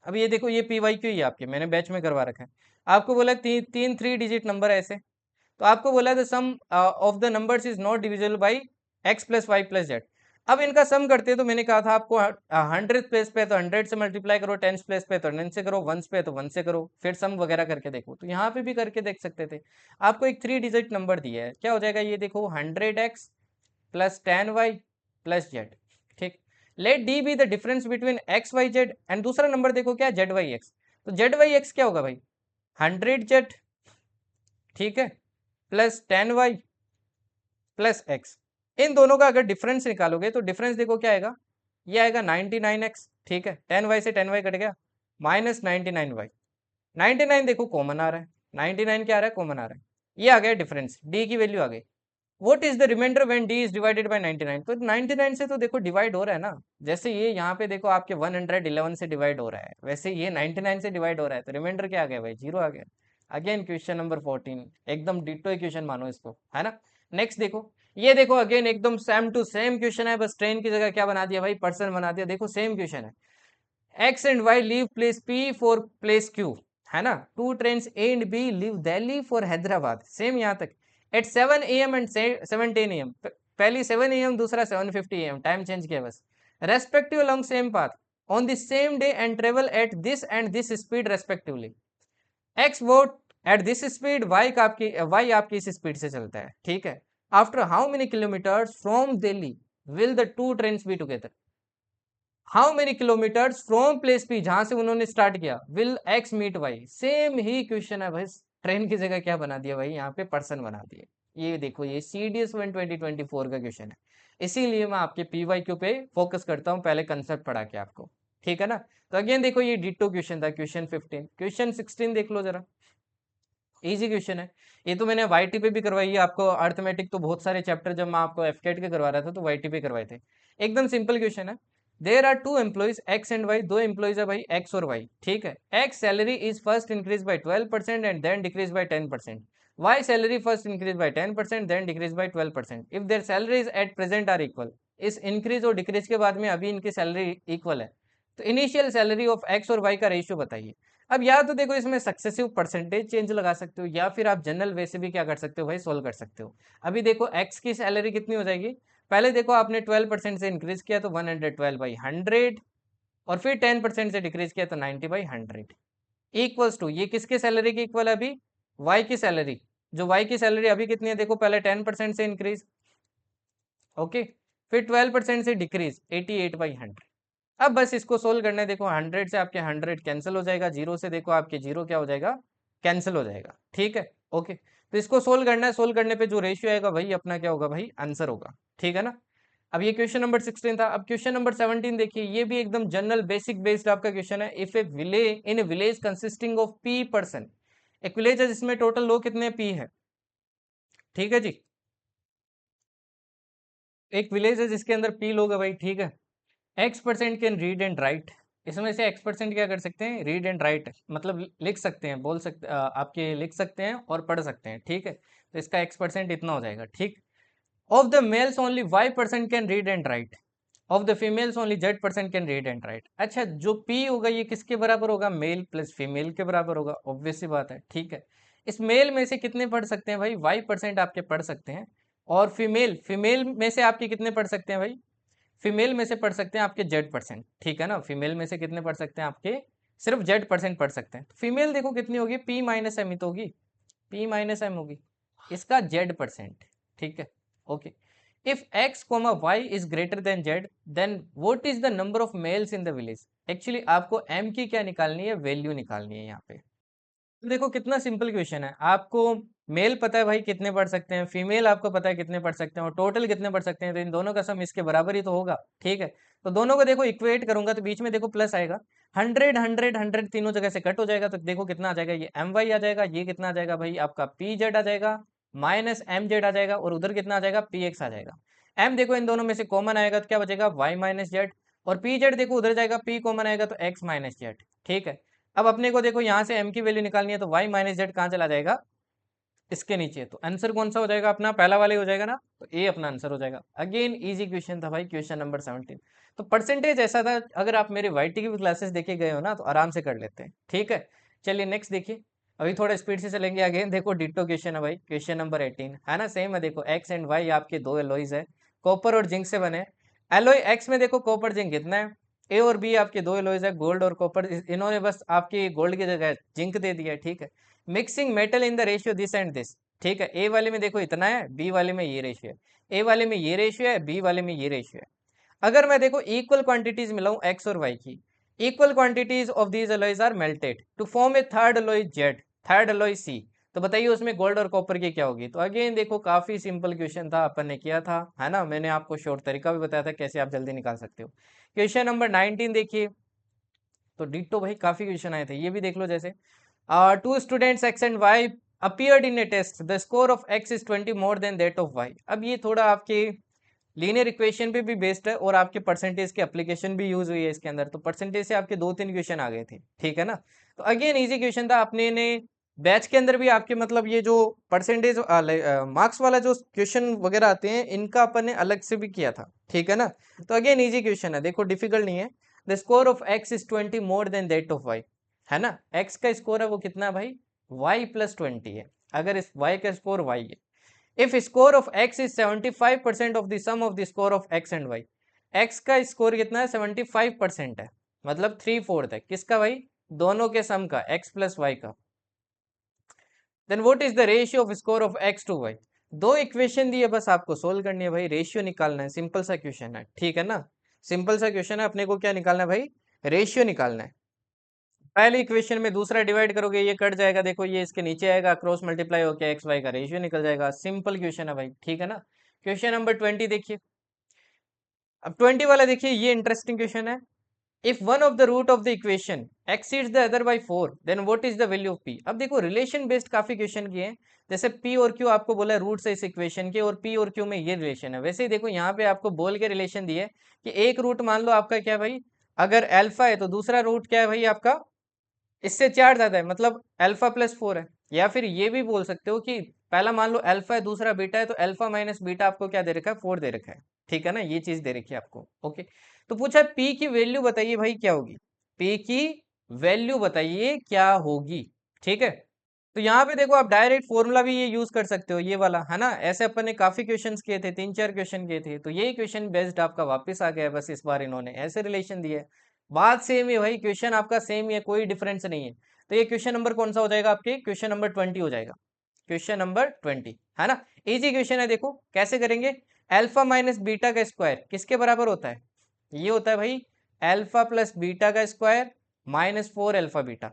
अब ये देखो, ये पीवाईक्यू ही आपके मैंने बैच में करवा रखा है। आपको बोला तीन 3 डिजिट नंबर है ऐसे। तो आपको बोला the sum of the numbers is not divisible by x plus y plus z. अब इनका सम करते हैं तो मैंने कहा था आपको 100 प्लेस पे तो 100 से मल्टीप्लाई करो, 10 प्लेस पे तो 10 से करो, 1 पे तो 1 से करो, फिर सम वगैरह करके देखो। तो यहाँ पे भी करके देख सकते थे। आपको एक 3 डिजिट नंबर दिया है, क्या हो जाएगा ये देखो, 100x plus 10y plus z, ठीक। Let d be the difference between x Y z, and दूसरा नंबर देखो क्या, जेड वाई एक्स। तो जेड वाई एक्स क्या होगा भाई, 100z, ठीक है, प्लस 10y प्लस एक्स। इन दोनों का अगर डिफरेंस निकालोगे तो डिफरेंस देखो क्या आएगा, ये आएगा 99x, ठीक है। 10y से 10y कट गया, माइनस 99y। 99 देखो कॉमन आ रहा है, 99 क्या आ रहा है, कॉमन आ रहा है। ये आ गया डिफरेंस, डी की वैल्यू आ गई। What is the remainder when D is divided by 99। तो 99 से तो देखो डिवाइड हो रहा है ना। जैसे ये यहाँ पे देखो आपके 111 से डिवाइड हो रहा है, वैसे ये 99 से डिवाइड हो रहा है, तो रिमाइंडर क्या आ गया भाई, 0 आ गया। अगेन क्वेश्चन नंबर 14, एकदम डिट्टो क्वेश्चन मानो इसको, है ना। नेक्स्ट देखो, ये देखो अगेन एकदम सेम टू सेम क्वेश्चन है, बस ट्रेन की जगह क्या बना दिया भाई, पर्सन बना दिया। देखो सेम क्वेश्चन है, x and y leave place P for place Q, है ना। Two train A and B leave Delhi for Hyderabad, same यहाँ तक। एट 7 AM एंड 7:10 AM, पहली 7 AM, दूसरा 7:50 AM, टाइम चेंज किया बस। Respective along same path on the same day and travel at this and this speed respectively. X vote at this speed, y आपकी इस speed से चलता है, ठीक है। After how many kilometres from Delhi will the two train be together. How many kilometres from place P, जहां से उन्होंने स्टार्ट किया, will x meet y. Same ही क्वेश्चन है भाई, ट्रेन की जगह क्या बना दिया भाई, यहाँ पे पर्सन बना दिए। ये देखो ये CDS 1 2024 का क्वेश्चन है, इसीलिए मैं आपके PYQ पे फोकस करता हूँ, पहले कंसेप्ट पढ़ा के आपको, ठीक है ना। तो अगेन देखो ये डिट्टो क्वेश्चन था, क्वेश्चन 15। क्वेश्चन 16 देख लो जरा, इजी क्वेश्चन है। ये तो मैंने वाईटी पे भी करवाई है आपको, अर्थमेटिक तो बहुत सारे चैप्टर जब मैं आपको FCAT के करवा रहा था तो वाईटी पे करवाए थे। एकदम सिंपल क्वेश्चन है। There are two employees x and y, दो एम्प्लॉइज है भाई एक्स और वाई, ठीक है। X salary is first increase by 12% and then decrease by 10%। Y salary first increase by 10% then decrease by 12%। If their salaries at present are equal, इस increase और decrease के बाद में अभी इनकी सैलरी इक्वल है, तो इनिशियल सैलरी ऑफ एक्स और वाई का रेशियो बताइए। अब या तो देखो इसमें सक्सेसिव परसेंटेज चेंज लगा सकते हो, या फिर आप जनरल वे से भी क्या कर सकते हो भाई, सोल्व कर सकते हो। अभी देखो एक्स की सैलरी कितनी हो जाएगी, पहले देखो आपने 12% से इंक्रीज किया तो 112/100, और फिर 10% से डिक्रीज किया तो 90/100, इक्वल्स टू, ये किसके सैलरी की इक्वल है अभी, वाई की सैलरी। जो वाई की सैलरी अभी कितनी है, देखो पहले 10% से इंक्रीज, ओके, फिर 12% से डिक्रीज, 88/100। अब बस इसको सोल्व करना है। देखो 100 से आपके 100 कैंसिल हो जाएगा, जीरो से देखो आपके जीरो क्या हो जाएगा, कैंसिल हो जाएगा, ठीक है, ओके। तो इसको सोल्व करना है, सोल्व करने पे जो रेशियो आएगा वही अपना क्या होगा भाई, आंसर होगा, ठीक है ना। अब ये क्वेश्चन नंबर 16 था। अब क्वेश्चन नंबर 17 देखिए, ये भी एकदम जनरल बेसिक बेस्ड आपका क्वेश्चन है। If A village, in A village consisting of P person, एक विलेज है जिसमें टोटल लोग कितने P है, ठीक है जी। एक विलेज है जिसके अंदर P लोग है भाई, ठीक है। X% can read and right, इसमें से X% क्या कर सकते हैं, रीड एंड राइट, मतलब लिख सकते हैं, बोल सकते आपके लिख सकते हैं और पढ़ सकते हैं, ठीक है। तो इसका X% इतना हो जाएगा, ठीक। Of the mails only Y% can read and right, of the females only Z% can read and right. अच्छा जो P होगा ये किसके बराबर होगा, मेल प्लस फीमेल के बराबर होगा, ऑब्वियस सी बात है, ठीक है। इस मेल में से कितने पढ़ सकते हैं भाई, Y% आपके पढ़ सकते हैं, और फीमेल, फीमेल में से आपके कितने पढ़ सकते हैं भाई, फीमेल में से पढ़ सकते हैं आपके Z%, ठीक है ना। फीमेल में से कितने पढ़ सकते हैं आपके, सिर्फ Z% पढ़ सकते हैं। तो फीमेल देखो कितनी होगी, P-M ही तो होगी, P-M होगी, इसका Z%, ठीक है, okay. If X, Y is greater than Z, then what is the number of males in the village. Actually आपको M की क्या निकालनी है, वैल्यू निकालनी है यहाँ पे। देखो कितना सिंपल क्वेश्चन है, आपको मेल पता है भाई कितने पढ़ सकते हैं, फीमेल आपको पता है कितने पढ़ सकते हैं, और टोटल कितने पढ़ सकते हैं, तो इन दोनों का सम इसके बराबर ही तो होगा, ठीक है। तो दोनों को देखो इक्वेट करूंगा तो बीच में देखो प्लस आएगा, 100 तीनों जगह से कट हो जाएगा, तो देखो कितना आ जाएगा, ये MY आ जाएगा, ये कितना आ जाएगा भाई आपका PZ आ जाएगा, माइनस MZ आ जाएगा, और उधर कितना आ जाएगा, PX आ जाएगा। M देखो इन दोनों में से कॉमन आएगा तो क्या बचेगा, Y-Z, और PZ देखो उधर जाएगा, P कॉमन आएगा तो X-Z, ठीक है। अब अपने को देखो यहाँ से M की वैल्यू निकालनी है, तो Y-Z कहाँ चला जाएगा, इसके नीचे। तो आंसर कौन सा हो जाएगा अपना, पहला वाला ही हो जाएगा ना, तो ए अपना आंसर हो जाएगा। अगेन इजी क्वेश्चन था भाई, क्वेश्चन नंबर 17। तो परसेंटेज ऐसा था, अगर आप मेरे वाईटी की भी क्लासेस देखे गए हो ना तो आराम से कर लेते हैं, ठीक है। चलिए नेक्स्ट देखिए, अभी थोड़ा स्पीड से चलेंगे। अगेन देखो डिट्टो क्वेश्चन है भाई, क्वेश्चन नंबर 18 है ना, सेम है। देखो एक्स एंड वाई आपके दो एलॉयज है, कॉपर और जिंक से बने। एलॉय एक्स में देखो कॉपर जिंक कितना है, ए और बी आपके दो एलॉयज है, गोल्ड और कॉपर, इन्होंने बस आपकी गोल्ड की जगह जिंक दे दिया है, ठीक है। Mixing metal in the ratio this and this, ठीक है। ए वाले में देखो इतना है, बी वाले में ये रेशियो है, ए वाले में ये रेशियो है, बी वाले में ये रेशियो है। अगर मैं देखो इक्वल क्वांटिटीज मिलाऊं एक्स और वाई की, equal quantities of these alloys are melted to form a third alloy Z, third alloy C, तो बताइए उसमें गोल्ड और कॉपर की क्या होगी। तो अगेन देखो काफी सिंपल क्वेश्चन था, अपन ने किया था, है ना। मैंने आपको शॉर्ट तरीका भी बताया था कैसे आप जल्दी निकाल सकते हो। क्वेश्चन नंबर 19 देखिए, तो डिट्टो भाई काफी क्वेश्चन आए थे, ये भी देख लो। जैसे two students x and y appeared in a test, the score of x is 20 more than that of y। अब ये थोड़ा आपके लीनियर इक्वेशन पे भी बेस्ड है, और आपके परसेंटेज की एप्लीकेशन भी यूज हुई है इसके अंदर, तो परसेंटेज से आपके 2-3 क्वेश्चन आ गए थे, ठीक है ना। तो अगेन इजी क्वेश्चन था, अपने ने बैच के अंदर भी आपके मतलब ये जो परसेंटेज मार्क्स वाला जो क्वेश्चन वगैरह आते हैं इनका अपन ने अलग से भी किया था, ठीक है ना। तो अगेन इजी क्वेश्चन है, देखो डिफिकल्ट नहीं है। The score of x is 20 more than that of y, है ना। x का स्कोर है वो कितना है भाई, y प्लस 20 है, अगर इस y का स्कोर y है। If score of x is 75% of the sum of the score of x and y, x का स्कोर कितना है 75% है, मतलब 3/4 है किसका भाई, दोनों के सम का, x प्लस y का। Then what is the ratio of score of x to y। दो इक्वेशन दी है, बस आपको सोल्व करनी है भाई, रेशियो निकालना है, सिंपल सा क्वेश्चन है, ठीक है ना। सिंपल सा क्वेश्चन है, अपने को क्या निकालना है भाई, रेशियो निकालना है। पहले इक्वेशन में दूसरा डिवाइड करोगे ये कट जाएगा, देखो ये इसके नीचे आएगा, क्रॉस मल्टीप्लाई होकर एक्स वाई का रेशियो निकल जाएगा, सिंपल क्वेश्चन है भाई, ठीक है ना। क्वेश्चन नंबर 20 देखिए। अब 20 वाला देखिए, ये इंटरेस्टिंग क्वेश्चन है। If one of the root of the equation exceeds the other by 4 then what is the value of p। अब देखो रिलेशन बेस्ड काफी क्वेश्चन किए हैं, जैसे p और q आपको बोला है रूट है इस इक्वेशन के, और p और q में ये रिलेशन है। वैसे ही देखो यहाँ पे आपको बोल के रिलेशन दिए कि एक रूट मान लो आपका क्या है भाई, अगर अल्फा है तो दूसरा रूट क्या है भाई आपका, इससे 4 ज्यादा है, मतलब अल्फा प्लस 4 है। या फिर ये भी बोल सकते हो कि पहला मान लो अल्फा है दूसरा बीटा है, तो अल्फा माइनस बीटा आपको क्या दे रखा है, 4 दे रखा है, ठीक है ना, ये चीज दे रखी है आपको। ओके, तो पूछा पी की वैल्यू बताइए भाई क्या होगी, पी की वैल्यू बताइए क्या होगी, ठीक है। तो यहाँ पे देखो आप डायरेक्ट फॉर्मूला भी ये यूज कर सकते हो, ये वाला है ना, ऐसे अपन ने काफी क्वेश्चंस किए थे, 3-4 क्वेश्चन किए थे, तो यही क्वेश्चन बेस्ड आपका वापस आ गया है, बस इस बार इन्होंने ऐसे रिलेशन दिया है। बात सेम है भाई, क्वेश्चन आपका सेम ही है, कोई डिफरेंस नहीं है। तो ये क्वेश्चन नंबर कौन सा हो जाएगा आपके, क्वेश्चन नंबर 20 हो जाएगा, क्वेश्चन नंबर 20, है ना। इजी क्वेश्चन है, देखो कैसे करेंगे। अल्फा माइनस बीटा का स्क्वायर किसके बराबर होता है, ये होता है भाई अल्फा प्लस बीटा का स्क्वायर माइनस 4 अल्फा बीटा।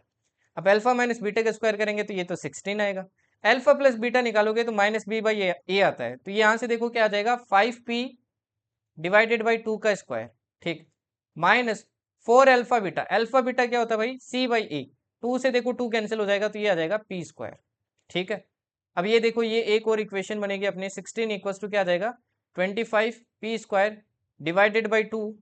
अब अल्फा माइनस बीटा का स्क्वायर करेंगे तो ये तो 16 आएगा, अल्फा प्लस बीटा निकालोगे तो माइनस बी बाई ए आता है, तो यहाँ से देखो क्या आ जाएगा 5p डिवाइडेड बाई 2 का स्क्वायर, ठीक, माइनस 4 अल्फा बीटा क्या होता है भाई, c बाई ए, 2 से देखो 2 कैंसिल हो जाएगा, तो ये आ जाएगा p स्क्वायर, ठीक है। अब ये देखो ये एक और इक्वेशन बनेगी अपने, 16 इक्वल्स टू क्या आ जाएगा 25p square divided by 2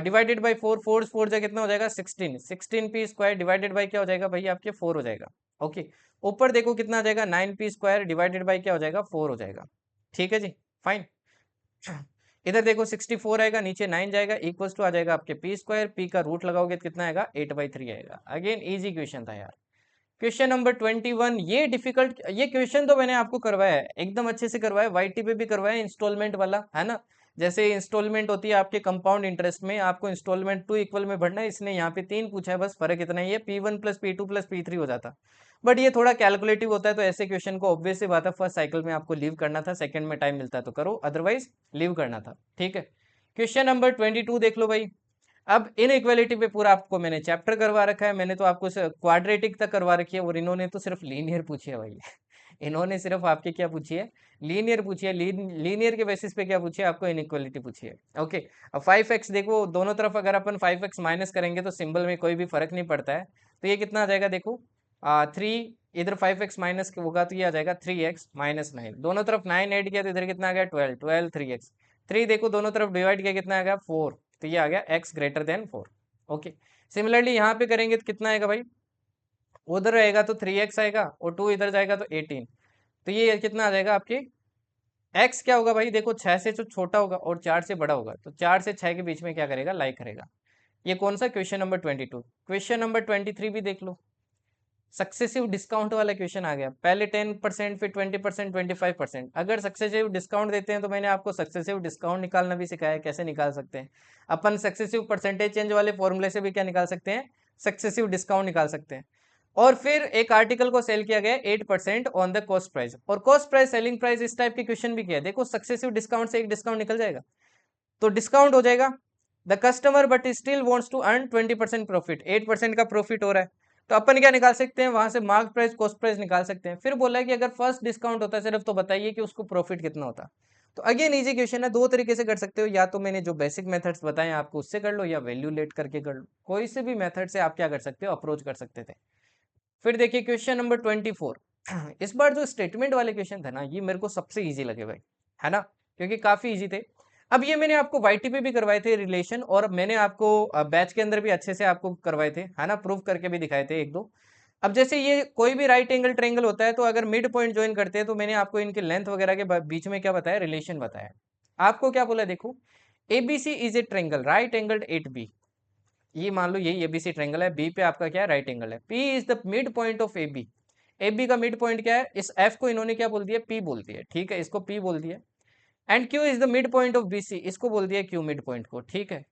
divided by 4, 4 जा कितना हो जाएगा 16, 16p स्क्वायर डिवाइडेड बाई क्या हो जाएगा भाई आपके 4 हो जाएगा। ओके, ऊपर देखो कितना आ जाएगा 9p स्क्वायर डिवाइडेड बाई क्या हो जाएगा 4 हो जाएगा, ठीक है जी, फाइन। इधर देखो 64 आएगा, नीचे 9 जाएगा, इक्वल्स टू आ जाएगा आपके पी स्क्वायर, पी का रूट लगाओगे तो कितना आएगा 8/3 आएगा। अगेन इजी क्वेश्चन था यार। क्वेश्चन नंबर 21, ये डिफिकल्ट, ये क्वेश्चन तो मैंने आपको करवाया है, एकदम अच्छे से करवाया, वाईटी पे भी करवाया, इंस्टॉलमेंट वाला, है ना। जैसे इंस्टॉलमेंट होती है आपके कंपाउंड इंटरेस्ट में, आपको इंस्टॉलमेंट 2 इक्वल में भरना है, इसने यहाँ पे 3 पूछा है, बस फर्क इतना ही है, P1 plus P2 plus P3 हो जाता। बट ये थोड़ा कैलकुलेटिव होता है, तो ऐसे क्वेश्चन को ऑब्वियस सी बात है फर्स्ट साइकिल में आपको लीव करना था, सेकंड में टाइम मिलता है तो करो, अदरवाइज लीव करना था, ठीक है। क्वेश्चन नंबर 22 देख लो भाई। अब इन इक्वेलिटी पे पूरा आपको मैंने चैप्टर करवा रखा है, मैंने तो आपको क्वाड्रेटिक तक करवा रखी है, और इन्होंने तो सिर्फ लीनियर पूछी है भाई। इन्होंने सिर्फ आपके क्या पूछी है, लीनियर पूछी है, लीनियर के बेसिस पे क्या पूछी है आपको, इनइक्वालिटी पूछी है। ओके, अब 5x देखो दोनों तरफ अगर अपन 5x माइनस करेंगे तो सिंबल में कोई भी फर्क नहीं पड़ता है, तो ये कितना आ जाएगा देखो 3, इधर 5x माइनस होगा तो ये आ जाएगा 3x माइनस 9, दोनों तरफ 9 ऐड किया तो इधर कितना आ गया 12, 12 3x, 3 देखो दोनों तरफ डिवाइड किया कितना आ गया 4, तो ये आ गया x greater than 4। Okay, similarly यहाँ पे करेंगे तो कितना आएगा भाई, उधर रहेगा तो 3x आएगा, और 2 इधर जाएगा तो 18, तो ये कितना आ जाएगा आपकी x क्या होगा भाई, देखो 6 से जो छोटा होगा और 4 से बड़ा होगा, तो 4 से 6 के बीच में क्या करेगा, लाई करेगा। ये कौन सा, क्वेश्चन नंबर 22। क्वेश्चन नंबर 23 भी देख लो, सक्सेसिव डिस्काउंट वाला क्वेश्चन आ गया, पहले 10% फिर 20% 25%, अगर सक्सेसिव डिस्काउंट देते हैं तो मैंने आपको सक्सेसिव डिस्काउंट निकालना भी सिखाया, कैसे निकाल सकते हैं अपन, सक्सेसिव परसेंटेज चेंज वाले फॉर्मूले से भी क्या निकाल सकते हैं, सक्सेसिव डिस्काउंट निकाल सकते हैं। और फिर एक आर्टिकल को सेल किया गया 8% ऑन द कॉस्ट प्राइस, और कॉस्ट प्राइस सेलिंग प्राइस, इस टाइप के क्वेश्चन भी किया, देखो सक्सेसिव डिस्काउंट से एक डिस्काउंट निकल जाएगा, तो डिस्काउंट हो जाएगा the customer but still wants to earn 20% profit, 8% का प्रॉफिट हो रहा है, तो अपन क्या निकाल सकते हैं वहां से, मार्क प्राइस कॉस्ट प्राइस निकाल सकते हैं। फिर बोला है कि अगर फर्स्ट डिस्काउंट होता है सिर्फ तो बताइए कि उसको प्रॉफिट कितना होता। तो अगेन इजी क्वेश्चन है, दो तरीके से कर सकते हो, या तो मैंने जो बेसिक मेथड्स बताए आपको उससे कर लो, या वैल्यू लेट करके कर लो, कोई से भी मेथड से आप क्या कर सकते हो, अप्रोच कर सकते थे। फिर देखिए क्वेश्चन नंबर 24। इस बार जो स्टेटमेंट वाले क्वेश्चन थे ना, ये मेरे को सबसे इजी लगे भाई, है ना, क्योंकि काफी इजी थे। अब ये मैंने आपको वाईटी पे भी करवाए थे रिलेशन, और मैंने आपको बैच के अंदर भी अच्छे से आपको करवाए थे, है ना, प्रूफ करके भी दिखाए थे एक दो। अब जैसे ये कोई भी राइट एंगल ट्रायंगल होता है तो अगर मिड पॉइंट ज्वाइन करते हैं तो मैंने आपको इनके लेंथ वगैरह के बीच में क्या बताया, रिलेशन बताया। आपको क्या बोला, देखो ABC is a triangle right angled at B. ये मान लो यही एबीसी ट्रायंगल है, बी पे आपका क्या है, राइट एंगल है। P is the mid point of A B. A B का मिड पॉइंट क्या है, इस एफ को इन्होंने क्या बोल दिया, पी बोल दिया, ठीक है, इसको पी बोल दिया। And Q is the mid point of B C, इसको बोल दिया क्यू मिड पॉइंट को, ठीक है।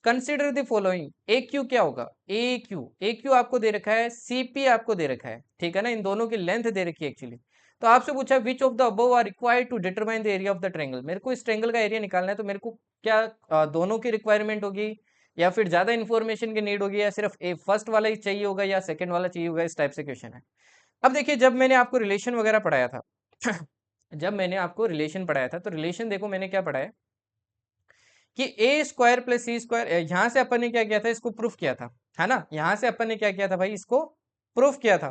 Consider the following, A Q क्या होगा, ए क्यू आपको दे रखा है, सी पी आपको दे रखा है, ठीक है ना, इन दोनों की लेंथ दे रखी है एक्चुअली। तो आपसे पूछा which of the above are required to determine the area of the triangle. मेरे को इस ट्रायंगल का एरिया निकालना है, तो मेरे को क्या दोनों की रिक्वायरमेंट होगी, या फिर ज्यादा इन्फॉर्मेशन की नीड होगी, या सिर्फ ए फर्स्ट वाला ही चाहिए होगा, या सेकंड वाला चाहिए होगा, इस टाइप से क्वेश्चन है। अब देखिए जब मैंने आपको रिलेशन वगैरह पढ़ाया था जब मैंने आपको रिलेशन पढ़ाया था, तो रिलेशन देखो मैंने क्या पढ़ाया कि ए स्क्वायर प्लस सी स्क्वायर, यहां से अपन ने क्या किया था, इसको प्रूफ किया था, है ना। यहां से अपन ने क्या किया था भाई, इसको प्रूफ किया था।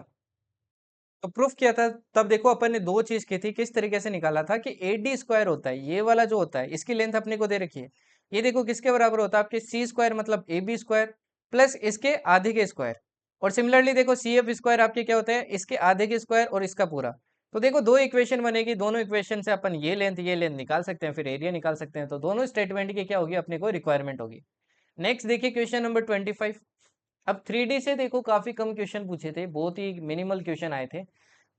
तो प्रूफ किया था, तब देखो अपन ने दो चीज की थी, किस तरीके से निकाला था कि ए डी स्क्वायर होता है, ये वाला जो होता है इसकी लेंथ अपने को दे रखी है, ये देखो किसके बराबर होता है, आपके सी स्क्वायर मतलब ए बी स्क्वायर प्लस इसके आधे के स्क्वायर। और सिमिलरली देखो सी एफ स्क्वायर आपके क्या होते हैं, इसके आधे के स्क्वायर और इसका पूरा। तो देखो दो इक्वेशन बनेगी, दोनों इक्वेशन से अपन ये लेंथ निकाल सकते हैं, फिर एरिया निकाल सकते हैं। तो दोनों स्टेटमेंट की क्या होगी, अपने को रिक्वायरमेंट होगी। नेक्स्ट देखिए क्वेश्चन नंबर 25। अब 3D से देखो काफी कम क्वेश्चन पूछे थे, बहुत ही मिनिमल क्वेश्चन आए थे।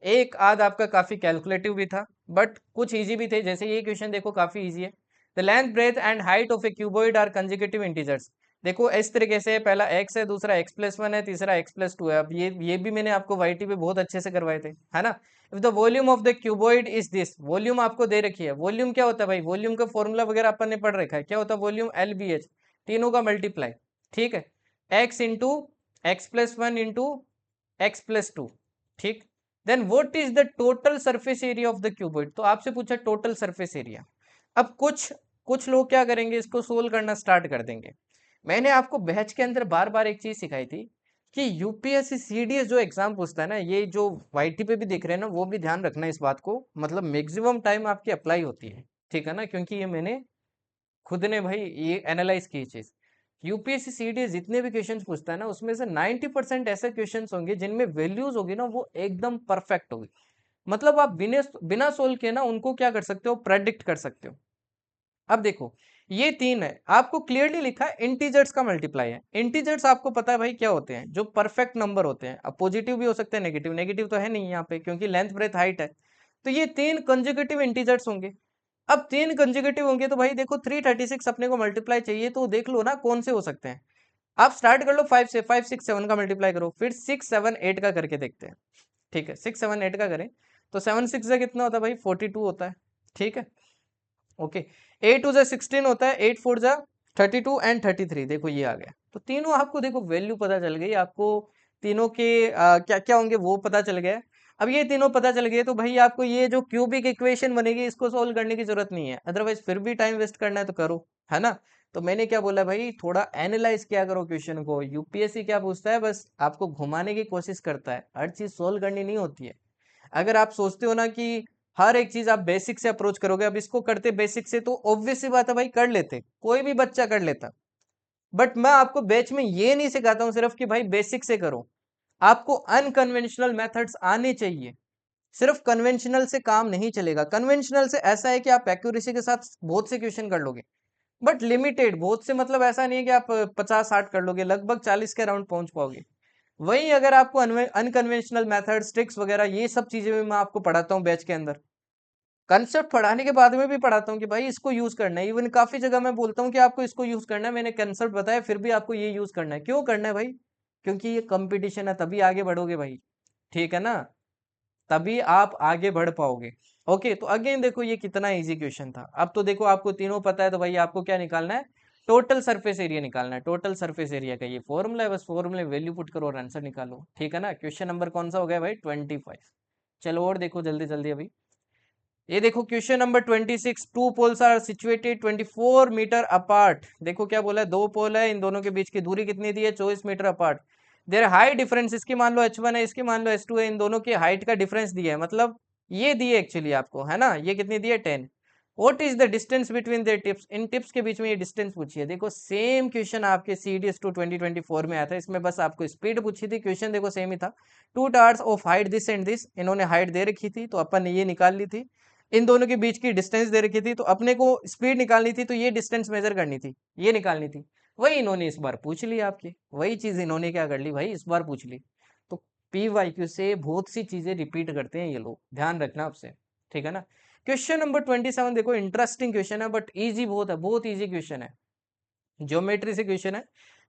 एक आध आपका काफी कैलकुलेटिव भी था, बट कुछ इजी भी थे। जैसे ये क्वेश्चन देखो काफी इजी है। The length breadth and height of a cuboid are consecutive integers. देखो इस तरीके से, पहला x है, दूसरा x+1 है, तीसरा x+2 है। अब ये भी मैंने आपको वाईटी पे बहुत अच्छे से करवाए थे, है ना। If the volume of the cuboid is this, volume आपको दे रखी है। वॉल्यूम क्या होता है भाई, वॉल्यूम का फॉर्मूला वगैरह अपन ने पढ़ रखा है, क्या होता है वॉल्यूम, LBH, तीनों का मल्टीप्लाई, ठीक है। x into x+1 into x+2, ठीक। Then what is the total surface area of the cuboid. तो आपसे पूछा टोटल सरफेस एरिया। अब कुछ कुछ लोग क्या करेंगे, इसको सोल्व करना स्टार्ट कर देंगे। मैंने आपको बैच के अंदर बार बार एक चीज सिखाई थी कि यूपीएससी सीडीएस जो एग्जाम पूछता है ना, ये जो वाईटी पे भी देख रहे हैं ना, वो भी ध्यान रखना इस बात को, मतलब मैक्सिमम टाइम आपकी अप्लाई होती है, ठीक है ना, क्योंकि ये मैंने खुद ने भाई ये एनालाइज की चीज। यूपीएससी सीडीएस जितने भी क्वेश्चंस पूछता है ना, उसमें से 90% ऐसे क्वेश्चंस होंगे जिनमें वैल्यूज होगी ना, वो एकदम परफेक्ट होगी। मतलब आप बिना बिना सोल्व के ना उनको क्या कर सकते हो, प्रेडिक्ट कर सकते हो। अब देखो ये तीन है, आपको क्लियरली लिखा है इंटीजर्स का मल्टीप्लाई है। इंटीजर्स आपको पता है भाई क्या होते हैं, जो परफेक्ट नंबर होते हैं। अब पॉजिटिव भी हो सकते हैं, नेगेटिव, नेगेटिव तो है नहीं यहाँ पे, क्योंकि लेंथ ब्रेथ हाइट है। तो ये तीन कंजुगेटिव इंटीजर्स होंगे। अब तीन कंजुगेटिव होंगे तो भाई देखो 336 अपने को मल्टीप्लाई चाहिए, तो देख लो ना कौन से हो सकते हैं। आप स्टार्ट कर लो 5 से, 5 6 7 का मल्टीप्लाई करो, फिर 6 7 8 का करके देखते हैं, ठीक है। 6 7 8 का करें तो 7 6 से कितना होता है भाई, 42 होता है, ठीक है, ओके। 8 2 जा 16 होता है, 8 4 जा 32 एंड 33, देखो ये आ गया। तो तीनों आपको देखो वैल्यू पता चल गई आपको, तीनों के क्या क्या होंगे वो पता चल गया। अब ये तीनों पता चल गए तो भाई आपको ये जो क्यूबिक इक्वेशन बनेगी इसको सोल्व करने की जरूरत नहीं है, अदरवाइज फिर भी टाइम वेस्ट करना है तो करो, है ना। तो मैंने क्या बोला भाई, थोड़ा एनालाइज किया करो क्वेश्चन को। यूपीएससी क्या पूछता है, बस आपको घुमाने की कोशिश करता है, हर चीज सोल्व करनी नहीं होती है। अगर आप सोचते हो ना कि हर एक चीज आप बेसिक से अप्रोच करोगे, अब इसको करते बेसिक से तो ऑब्वियस सी बात है भाई, कर लेते, कोई भी बच्चा कर लेता। बट मैं आपको बैच में ये नहीं सिखाता हूं सिर्फ कि भाई बेसिक से करो, आपको अनकन्वेंशनल मेथड्स आने चाहिए। सिर्फ कन्वेंशनल से काम नहीं चलेगा। कन्वेंशनल से ऐसा है कि आप एक्यूरेसी के साथ बहुत से क्वेश्चन कर लोगे, बट लिमिटेड, बहुत से मतलब ऐसा नहीं है कि आप 50 60 कर लोगे, लगभग 40 के अराउंड पहुंच पाओगे। वही अगर आपको अनकन्वेंशनल मेथड्स, ट्रिक्स वगैरह, ये सब चीजें भी मैं आपको पढ़ाता हूँ बैच के अंदर। कंसेप्ट पढ़ाने के बाद में भी पढ़ाता हूँ कि भाई इसको यूज करना है। इवन काफी जगह मैं बोलता हूँ कि आपको इसको यूज करना है, मैंने कंसेप्ट बताया फिर भी आपको ये यूज करना है। क्यों करना है भाई, क्योंकि ये कंपटीशन है, तभी आगे बढ़ोगे भाई, ठीक है ना, तभी आप आगे बढ़ पाओगे। ओके, तो अगेन देखो ये कितना इजी क्वेश्चन था। अब तो देखो आपको तीनों पता है, तो भाई आपको क्या निकालना है, टोटल सरफेस एरिया निकालना है। टोटल सरफेस एरिया का ये फॉर्मूला है, बस फॉर्मूले वैल्यू पुट करो और आंसर निकालो, ठीक है ना। क्वेश्चन नंबर कौन सा हो गया भाई, 25। चलो और देखो जल्दी जल्दी अभी। ये देखो question number 26, two poles are situated 24 metre apart. देखो क्या बोला है, दो पोल है, इन दोनों के बीच की दूरी कितनी दी है, 24 metre apart. Their height difference, इसकी मान लो h1 है, इसकी मान लो h2 है, इन दोनों की हाइट का डिफरेंस दिया है, मतलब ये दिए एक्चुअली आपको, है ना, ये कितनी दी है 10। What is the distance between the tips, in tips के बीच में ये डिस्टेंस पूछी है। देखो सेम क्वेश्चन आपके CDS 2024 में आया था, इसमें बस आपको स्पीड पूछी थी, क्वेश्चन देखो सेम ही था। 2 towers of height this and this, इन्होंने हाइट दे रखी थी तो अपन ने ये निकाल ली थी। इन दोनों के बीच की डिस्टेंस दे रखी थी तो अपने को स्पीड निकालनी थी, तो ये डिस्टेंस मेजर करनी थी, ये निकालनी थी। वही इन्होंने इस बार पूछ ली आपकी, वही चीज इन्होंने क्या कर ली भाई, इस बार पूछ ली। तो PYQ से बहुत सी चीजें रिपीट करते हैं ये लोग, ध्यान रखना आपसे, ठीक है ना। क्वेश्चन नंबर 27 देखो, इंटरेस्टिंग क्वेश्चन है बट इजी बहुत है, बहुत इजी क्वेश्चन है। ज्योमेट्री से क्वेश्चन है।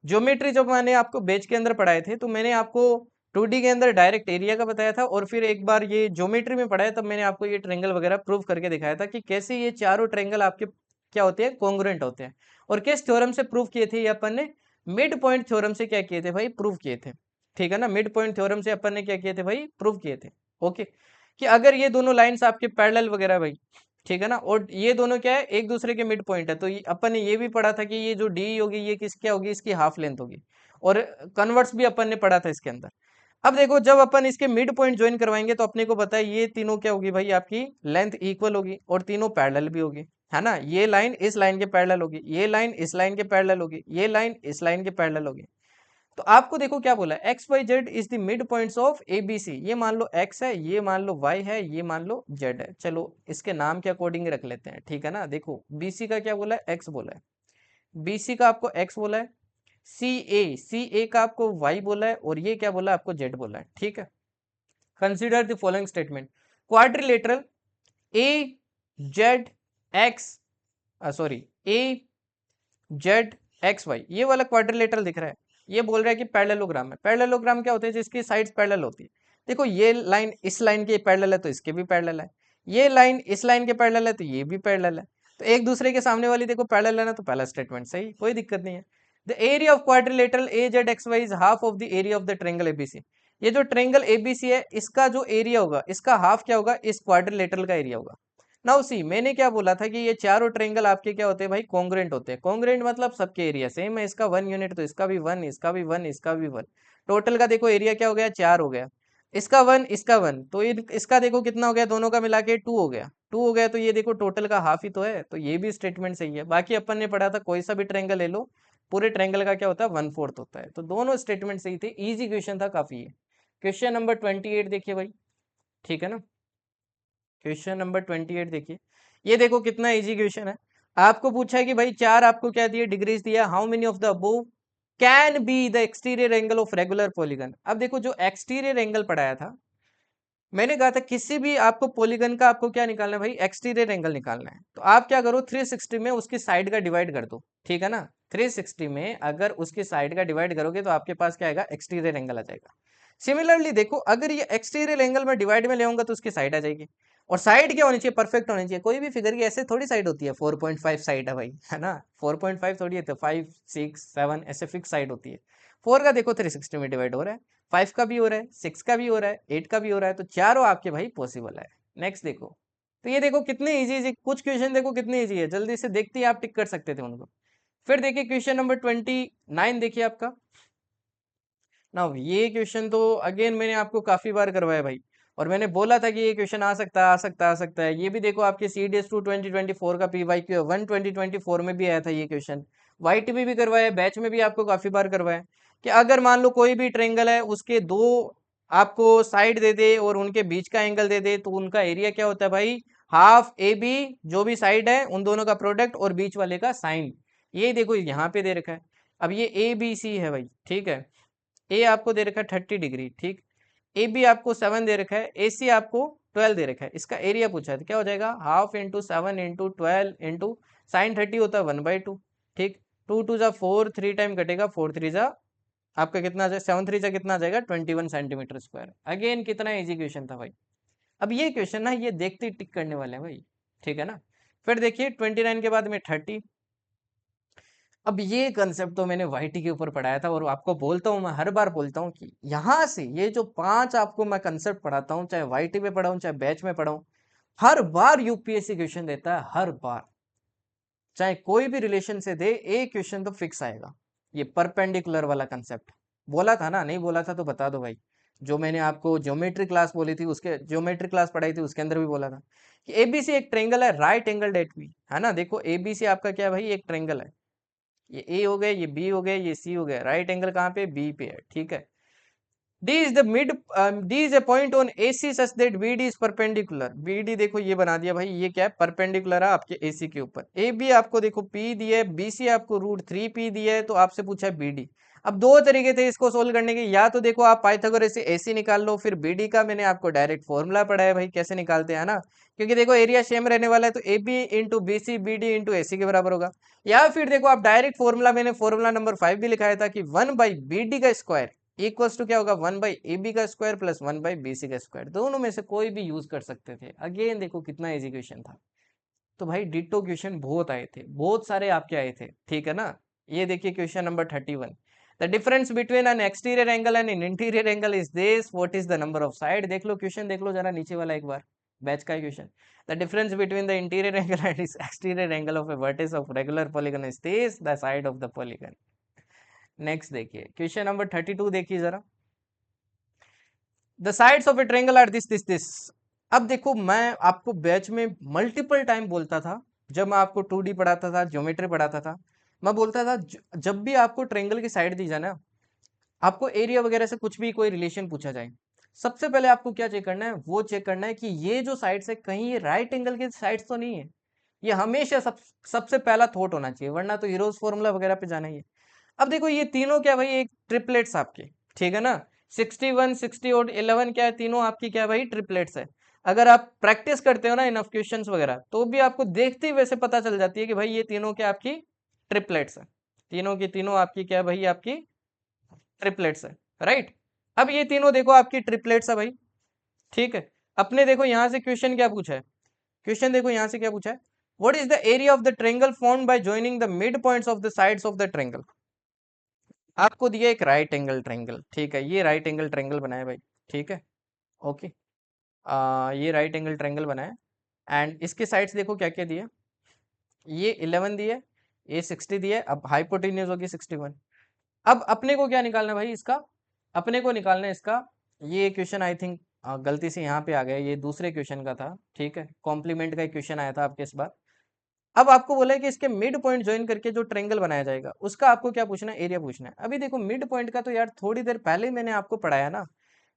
ज्योमेट्री जब मैंने आपको बेच के अंदर पढ़ाए थे तो मैंने आपको 2D के अंदर डायरेक्ट एरिया का बताया था, और फिर एक बार ये ज्योमेट्री में पढ़ाया तब मैंने आपको ये ट्रेंगल वगैरह प्रूव करके दिखाया था कि कैसे ये चारों ट्रेंगल आपके क्या होते हैं, कॉन्ग्रुएंट होते हैं। और किस थ्योरम से प्रूव किए थे ये अपन ने, मिड पॉइंट थ्योरम से क्या किए थे भाई, प्रूव किए थे, ठीक है ना। मिड पॉइंट थ्योरम से अपन ने क्या किए थे भाई, प्रूव किए थे। ओके, कि अगर ये दोनों लाइंस आपके पैरेलल वगैरह भाई, ठीक है ना, और ये दोनों क्या है, एक दूसरे के मिड पॉइंट है, तो अपन ने ये भी पढ़ा था कि ये जो डी होगी ये किस क्या होगी, इसकी हाफ लेंथ होगी। और कन्वर्ट्स भी अपन ने पढ़ा था इसके अंदर। अब देखो जब अपन इसके मिड पॉइंट ज्वाइन करवाएंगे तो अपने को पता है ये तीनों क्या होगी भाई, आपकी लेंथ इक्वल होगी और तीनों पैरेलल भी होगी, है ना। ये लाइन इस लाइन के पैरेलल होगी, ये लाइन इस लाइन के पैरेलल होगी, ये लाइन इस लाइन के पैरेलल होगी। तो आपको देखो क्या बोला, X Y Z is the mid points of ABC। ये मान लो x है, ये मान लो y है, ये मान लो z है। चलो इसके नाम के अकॉर्डिंग रख लेते हैं, ठीक है ना। देखो BC का क्या बोला है, x बोला है, BC का आपको x बोला है, CA का आपको y बोला है, और ये क्या बोला है, आपको z बोला है, ठीक है। Consider the following statement, quadrilateral AZX sorry AZXY, ये वाला क्वाड्रिलेटरल दिख रहा है, ये बोल रहा है कि पैरेललोग्राम है। पैरेललोग्राम क्या होते हैं, जिसकी साइड्स पैरेलल होती है। देखो ये लाइन इस लाइन के पैरेलल है तो इसके भी पैरेलल है, ये लाइन इस लाइन के पैरेलल है तो ये भी पैरेलल है, तो एक दूसरे के सामने वाली देखो पैरेलल है ना, तो पहला स्टेटमेंट सही, कोई दिक्कत नहीं है। The area of quadrilateral AZXY is half of the area of the triangle ABC। ये जो ट्रायंगल ABC है इसका जो एरिया होगा, इसका हाफ क्या होगा, इस क्वाड्रिलेटरल का एरिया होगा। नाउ सी, मैंने क्या बोला था कि ये चारों ट्रायंगल आपके क्या होते हैं भाई, कॉन्ग्रुएंट होते हैं। कॉन्ग्रुएंट मतलब सबके एरिया सेम है, इसका 1 यूनिट तो इसका भी 1, इसका भी 1, इसका भी 1। टोटल का देखो एरिया क्या हो गया, 4 हो गया। इसका 1, इसका 1, तो इसका देखो कितना हो गया, दोनों का मिला के 2 हो गया। 2 हो गया तो ये देखो टोटल का हाफ ही तो है, तो ये भी स्टेटमेंट सही है। बाकी अपन ने पढ़ा था कोई सा भी ट्रायंगल ले लो, पूरे ट्रायंगल का क्या होता है, 1/4 होता है। तो दोनों स्टेटमेंट सही थे, इजी क्वेश्चन था काफी है। क्वेश्चन नंबर 28 देखिए भाई, ठीक है ना। क्वेश्चन नंबर 28 देखिए, ये देखो कितना इजी क्वेश्चन है। आपको पूछा है कि भाई चार आपको क्या दिए, डिग्रीज दिया, how many of the above can be the exterior angle of regular polygon. अब देखो जो एक्सटीरियर एंगल पढ़ाया था, मैंने कहा था किसी भी आपको पॉलीगन का आपको क्या निकालना है भाई, एक्सटीरियर एंगल निकालना है। तो आप क्या करो, 360 में उसकी साइड का डिवाइड कर दो, ठीक है ना। 360 में अगर उसकी साइड का डिवाइड करोगे तो आपके पास क्या आएगा, एक्सटीरियर एंगल आ जाएगा। सिमिलरली देखो अगर ये एक्सटीरियर एंगल में डिवाइड में ले तो उसकी साइड आ जाएगी। और साइड क्या होनी चाहिए, परफेक्ट होनी चाहिए। कोई भी फिगर की ऐसे थोड़ी साइड होती है, 4.5 साइड है भाई, है ना। 4.5 थोड़ी है, तो 5, 6, 7 ऐसे फिक्स साइड होती है। 4 का देखो 360 में डिवाइड हो रहा है, 5 का भी हो रहा है, 6 का भी हो रहा है, 8 का भी हो रहा है, तो चारों आपके भाई पॉसिबल है। नेक्स्ट देखो, तो ये देखो कितने इजी इजी कुछ क्वेश्चन देखो कितने इजी है, जल्दी से देखते ही आप टिक कर सकते थे उनको। फिर देखिए क्वेश्चन नंबर 29 देखिए आपका। ना ये क्वेश्चन तो अगेन मैंने आपको काफी बार करवाया भाई, और मैंने बोला था कि ये क्वेश्चन आ सकता है, आ सकता है, आ सकता है। ये भी देखो आपके CDS 2 2024 का PYQ 1 2024 में भी आया था ये क्वेश्चन। YTB भी करवाया, बैच में भी आपको काफी बार करवाया कि अगर मान लो कोई भी ट्रेंगल है, उसके दो आपको साइड दे दे और उनके बीच का एंगल दे दे, तो उनका एरिया क्या होता है भाई, हाफ AB, जो भी साइड है उन दोनों का प्रोडक्ट और बीच वाले का साइन। ये देखो यहाँ पे दे रखा है। अब ये ABC है भाई, ठीक है। ए आपको दे रखा है 30 डिग्री, ठीक। ए बी आपको 7 दे रखा है, ए सी आपको 12 दे रखा है। इसका एरिया पूछा है तो क्या हो जाएगा, half into 7 into 12 into sine 30 होता है 1/2, ठीक। 2 2 जा 4, 3 टाइम कटेगा, 4 3 जा आपका कितना आ जाएगा, 7 3 जा कितना आ जाएगा, 21 सेंटीमीटर स्क्वायर। अगेन कितना इजी क्वेश्चन था भाई। अब ये क्वेश्चन ना ये देखते ही टिक करने वाले हैं भाई, ठीक है ना। फिर देखिए 29 के बाद में 30। अब ये कंसेप्ट तो मैंने YT के ऊपर पढ़ाया था, और आपको बोलता हूँ, मैं हर बार बोलता हूँ कि यहाँ से ये जो 5 आपको मैं कंसेप्ट पढ़ाता हूँ, चाहे YT में पढ़ाऊँ चाहे बैच में पढ़ाऊँ, हर बार UPSC क्वेश्चन देता है, हर बार। चाहे कोई भी रिलेशन से दे, एक क्वेश्चन तो फिक्स आएगा। ये परपेंडिकुलर वाला कंसेप्ट बोला था ना, नहीं बोला था तो बता दो भाई। जो मैंने आपको ज्योमेट्री क्लास बोली थी, उसके ज्योमेट्री क्लास पढ़ाई थी उसके अंदर भी बोला था कि एबीसी एक ट्रेंगल है, राइट एंगल एट बी, है ना। देखो एबीसी आपका क्या है भाई, एक ट्रेंगल है। ये ए हो गया, ये बी हो गया, ये सी हो गया, राइट एंगल कहाँ पे, बी पे है, ठीक है। D is the mid D is a point on AC such that BD is perpendicular। BD देखो ये बना दिया भाई, ये क्या है, परपेंडिकुलर है आपके AC के ऊपर। AB आपको देखो P दिया है, BC आपको √3P दिया है, तो आपसे पूछा है BD। अब दो तरीके थे इसको सोल्व करने के, या तो देखो आप पाइथागोरस से AC निकाल लो, फिर BD का मैंने आपको डायरेक्ट फॉर्मूला पढ़ाया भाई कैसे निकालते हैं ना, क्योंकि देखो एरिया सेम रहने वाला है, तो AB into BC BD into AC के बराबर होगा। या फिर देखो आप डायरेक्ट फॉर्मूला, मैंने फॉर्मूला नंबर 5 भी लिखाया था कि 1/BD का स्क्वायर इक्वल्स टू क्या होगा, 1/AB का स्क्वायर प्लस 1/BC का स्क्वायर। दोनों में से कोई भी यूज कर सकते थे। अगेन देखो कितना इजी क्वेश्चन था। तो भाई डिट्टो क्वेश्चन बहुत आए थे, बहुत सारे आपके आए थे, ठीक है ना। ये देखिए question number 31, the difference between an exterior angle and an interior angle is this, what is the number of side. देख लो क्वेश्चन, देख लो जरा नीचे वाला एक बार, बैच का question. The difference between the interior angle and exterior angle of a vertex of regular polygon is this, the side of the polygon. Next देखिए क्वेश्चन नंबर 32, देखिए जरा, the sides of A triangle are this. अब देखो मैं आपको batch में multiple time बोलता था, जब मैं आपको 2D पढ़ाता था, ज्योमेट्री पढ़ाता था, मैं बोलता था जब भी आपको ट्रायंगल की साइड दी जाए ना, आपको एरिया वगैरह से कुछ भी कोई रिलेशन पूछा जाए, सबसे पहले आपको क्या चेक करना है, वो चेक करना है कि ये जो साइड्स है कहीं ये राइट एंगल की साइड्स तो नहीं है। ये हमेशा सबसे पहला थॉट होना चाहिए, वरना तो हीरोज फॉर्मूला वगैरह पे जाना ही है। अब देखो ये तीनों क्या भाई, एक ट्रिपलेट्स आपके, ठीक है ना। 61 60 और 11 क्या है, तीनों आपकी क्या भाई, ट्रिपलेट्स है। अगर आप प्रैक्टिस करते हो ना इनफ क्वेश्चंस वगैरह, तो भी आपको देखते ही वैसे पता चल जाती है कि भाई ये तीनों क्या आपकी ट्रिपलेट्स है। तीनों की तीनों आपकी क्या भाई, आपकी ट्रिपलेट्स है, राइट। अब ये तीनों देखो आपकी ट्रिपलेट्स है भाई, ठीक है। अपने देखो यहाँ से क्वेश्चन क्या पूछा है, क्वेश्चन देखो यहाँ से क्या पूछा है, what is the area of the triangle formed by joining the mid points of the sides of the triangle. आपको दिया एक राइट एंगल ट्रायंगल, ठीक है, ये राइट एंगल ट्रायंगल बनाया भाई, ठीक है, ओके। ये राइट एंगल ट्रायंगल बनाया, एंड इसके साइड्स देखो क्या क्या दिया, ये 11 दिए, ये 60 दिए, अब हाइपोटेन्यूज होगी 61। अब अपने को क्या निकालना है भाई इसका, अपने को निकालना है इसका, ये क्वेश्चन आई थिंक गलती से यहाँ पे आ गया, ये दूसरे क्वेश्चन का था, ठीक है, कॉम्प्लीमेंट का एक क्वेश्चन आया था आपके इस बार। अब आपको बोला है कि इसके मिड पॉइंट ज्वाइन करके जो ट्रायंगल बनाया जाएगा, उसका आपको क्या पूछना है, एरिया पूछना है। अभी देखो मिड पॉइंट का तो यार थोड़ी देर पहले ही मैंने आपको पढ़ाया ना,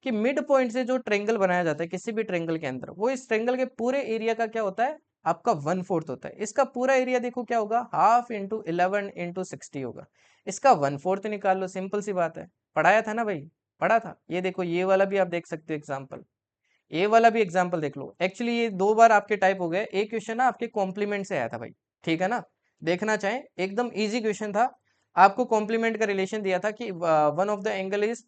कि मिड पॉइंट से जो ट्रायंगल बनाया जाता है किसी भी ट्रायंगल के अंदर, वो इस ट्रायंगल के पूरे एरिया का क्या होता है, आपका 1/4 होता है। इसका पूरा एरिया देखो क्या होगा, हाफ इंटू 11 इंटू 60 होगा। इसका 1/4 निकाल लो, सिंपल सी बात है, पढ़ाया था ना भाई, पढ़ा था। ये देखो ये वाला भी आप देख सकते हो एग्जाम्पल, ए वाला भी एग्जाम्पल देख लो। एक्चुअली ये दो बार आपके टाइप हो गए, एक क्वेश्चन ना आपके कॉम्प्लीमेंट से आया था भाई, ठीक है ना। देखना चाहें एकदम इजी क्वेश्चन था, आपको कॉम्प्लीमेंट का रिलेशन दिया था कि one of the angle is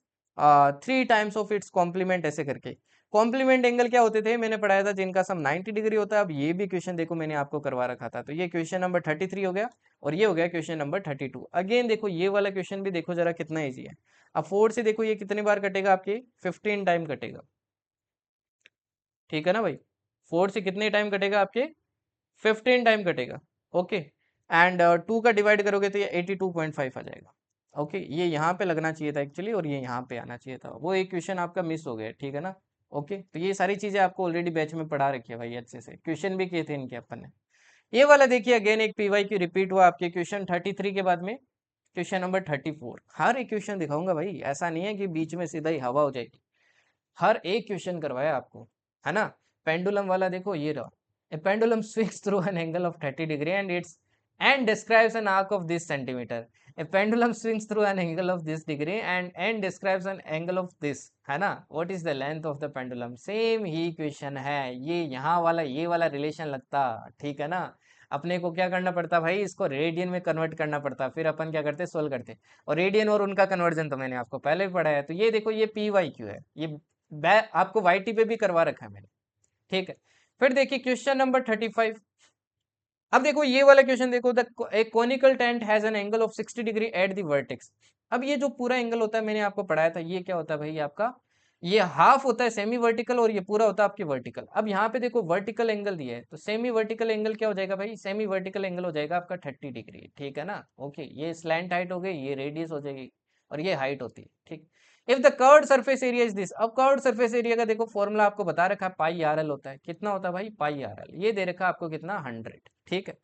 3 times of its complement, ऐसे करके। कॉम्प्लीमेंट एंगल क्या होते थे मैंने पढ़ाया था, जिनका सम 90 डिग्री होता है। अब ये भी क्वेश्चन देखो मैंने आपको करवा रखा था, तो ये क्वेश्चन नंबर 33 हो गया, और ये हो गया क्वेश्चन नंबर 32। अगेन देखो ये वाला क्वेश्चन भी देखो जरा कितना ईजी है। अब 4 से देखो ये कितनी बार कटेगा, आपके 15 टाइम कटेगा, ठीक है ना भाई। 4 से कितने टाइम कटेगा, आपके 15 टाइम कटेगा, ओके। एंड 2 का डिवाइड करोगे तो ये 82.5 आ जाएगा, ओके। ये यहाँ पे लगना चाहिए था एक्चुअली, और ये यहाँ पे आना चाहिए था, वो एक क्वेश्चन आपका मिस हो गया, ठीक है ना, ओके। तो ये सारी चीजें आपको ऑलरेडी बैच में पढ़ा रखी है भाई, अच्छे से क्वेश्चन भी किए थे इनके अपन ने। ये वाला देखिए अगेन एक पीवाई की रिपीट हुआ आपके क्वेश्चन 33 के बाद में क्वेश्चन नंबर 34। हर एक क्वेश्चन दिखाऊंगा भाई, ऐसा नहीं है कि बीच में सीधा ही हवा हो जाएगी, हर एक क्वेश्चन करवाया आपको, है ना। पेंडुलम वाला देखो ये रहा, a pendulum swings through an angle of 30 degree and describes an arc of this centimeter. A pendulum swings through an angle of this degree and describes an angle of this, है ना। What is the length of the pendulum, same ही question है ये, यहाँ वाला ये वाला relation लगता, ठीक है ना। अपने को क्या करना पड़ता भाई, इसको रेडियन में कन्वर्ट करना पड़ता, फिर अपन क्या करते, सोल्व करते। और रेडियन और उनका कन्वर्जन तो मैंने आपको पहले भी पढ़ाया है। तो ये देखो ये पी वाई क्यू है, ये आपको वाई टी पे भी करवा रखा है मैंने, ठीक है। फिर देखिए क्वेश्चन नंबर 35। अब देखो ये वाला क्वेश्चन देखो, द एक conical tent has an angle of 60 degree at the vertex. अब ये जो पूरा एंगल होता है मैंने आपको पढ़ाया था, ये क्या होता है भाई आपका, ये हाफ होता है सेमी वर्टिकल, और ये पूरा होता है आपकी वर्टिकल। अब यहाँ पे देखो वर्टिकल एंगल दिया है, तो सेमी वर्टिकल एंगल क्या हो जाएगा भाई, सेमी वर्टिकल एंगल हो जाएगा आपका 30 डिग्री, ठीक है ना, ओके। ये स्लैंट हाइट हो गई, ये रेडियस हो जाएगी, और ये हाइट होती है, ठीक। If the curved surface area is this, अब कर्व्ड सरफेस एरिया का देखो फॉर्मूला आपको बता रखा है, पाई आर एल होता है। कितना होता है भाई? पाई आर एल। ये दे रखा है आपको कितना? 100। ठीक है।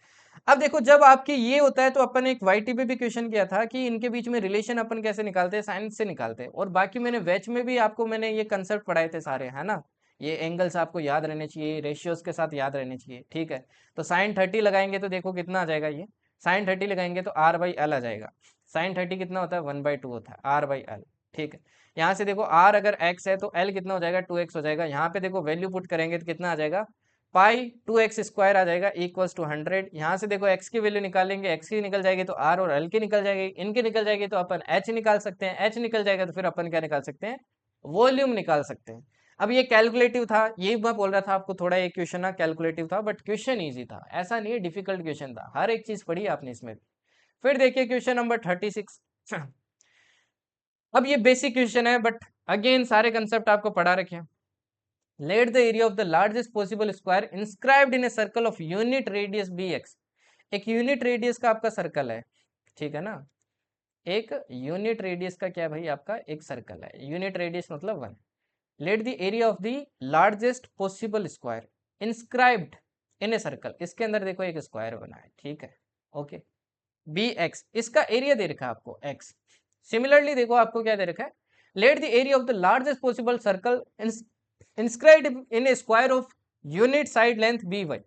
अब देखो जब आपके ये होता है तो अपन एक वाईटी पे भी क्वेश्चन किया था कि इनके बीच में रिलेशन अपन कैसे निकालते हैं, साइंस से निकालते हैं। और बाकी मैंने वेच में भी आपको मैंने ये कंसेप्ट पढ़ाए थे सारे, है ना। ये एंगल्स आपको याद रहने चाहिए, रेशियोज के साथ याद रहने चाहिए। ठीक है। तो साइन 30 लगाएंगे तो देखो कितना आ जाएगा, ये साइन 30 लगाएंगे तो आर बाई एल आ जाएगा। साइन 30 कितना होता है? 1/2 होता है, आर बाई एल। ठीक है। यहाँ से देखो आर अगर एक्स है तो एल कितना हो जाएगा? 2x हो जाएगा। यहाँ पे देखो वैल्यू पुट करेंगे तो कितना आ जाएगा? पाई 2x स्क्वायर आ जाएगा इक्वल्स टू 100। यहाँ से देखो x की वैल्यू निकालेंगे, x की निकल जाएगी तो r और l की निकल जाएगी, इनकी निकल जाएगी तो अपन h निकाल सकते हैं, h निकल जाएगा तो फिर अपन क्या निकाल सकते हैं? वॉल्यूम निकाल सकते हैं। अब ये कैलकुलेटिव था, ये मैं बोल रहा था आपको, थोड़ा ये क्वेश्चन ना कैलकुलेटिव था, बट क्वेश्चन ईजी था, ऐसा नहीं है डिफिकल्ट क्वेश्चन था, हर एक चीज पढ़ी आपने इसमें। फिर देखिए क्वेश्चन नंबर 36। अब ये बेसिक क्वेश्चन है, बट अगेन सारे कंसेप्ट आपको पढ़ा रखे हैं। Let the area of the largest possible square inscribed in a circle of unit radius bx। एक यूनिट रेडियस का आपका सर्कल है, ठीक है ना। एक यूनिट रेडियस का क्या है भाई? आपका एक सर्कल है, यूनिट रेडियस मतलब 1। Late the area of the largest possible square inscribed in a circle. इसके अंदर देखो एक स्क्वायर बना है, ठीक है, ओके। बी एक्स, इसका एरिया दे रखा है आपको एक्स। सिमिलरली देखो आपको क्या दे रखा है? Let the area of the largest possible circle inscribed in a square of unit side length be y.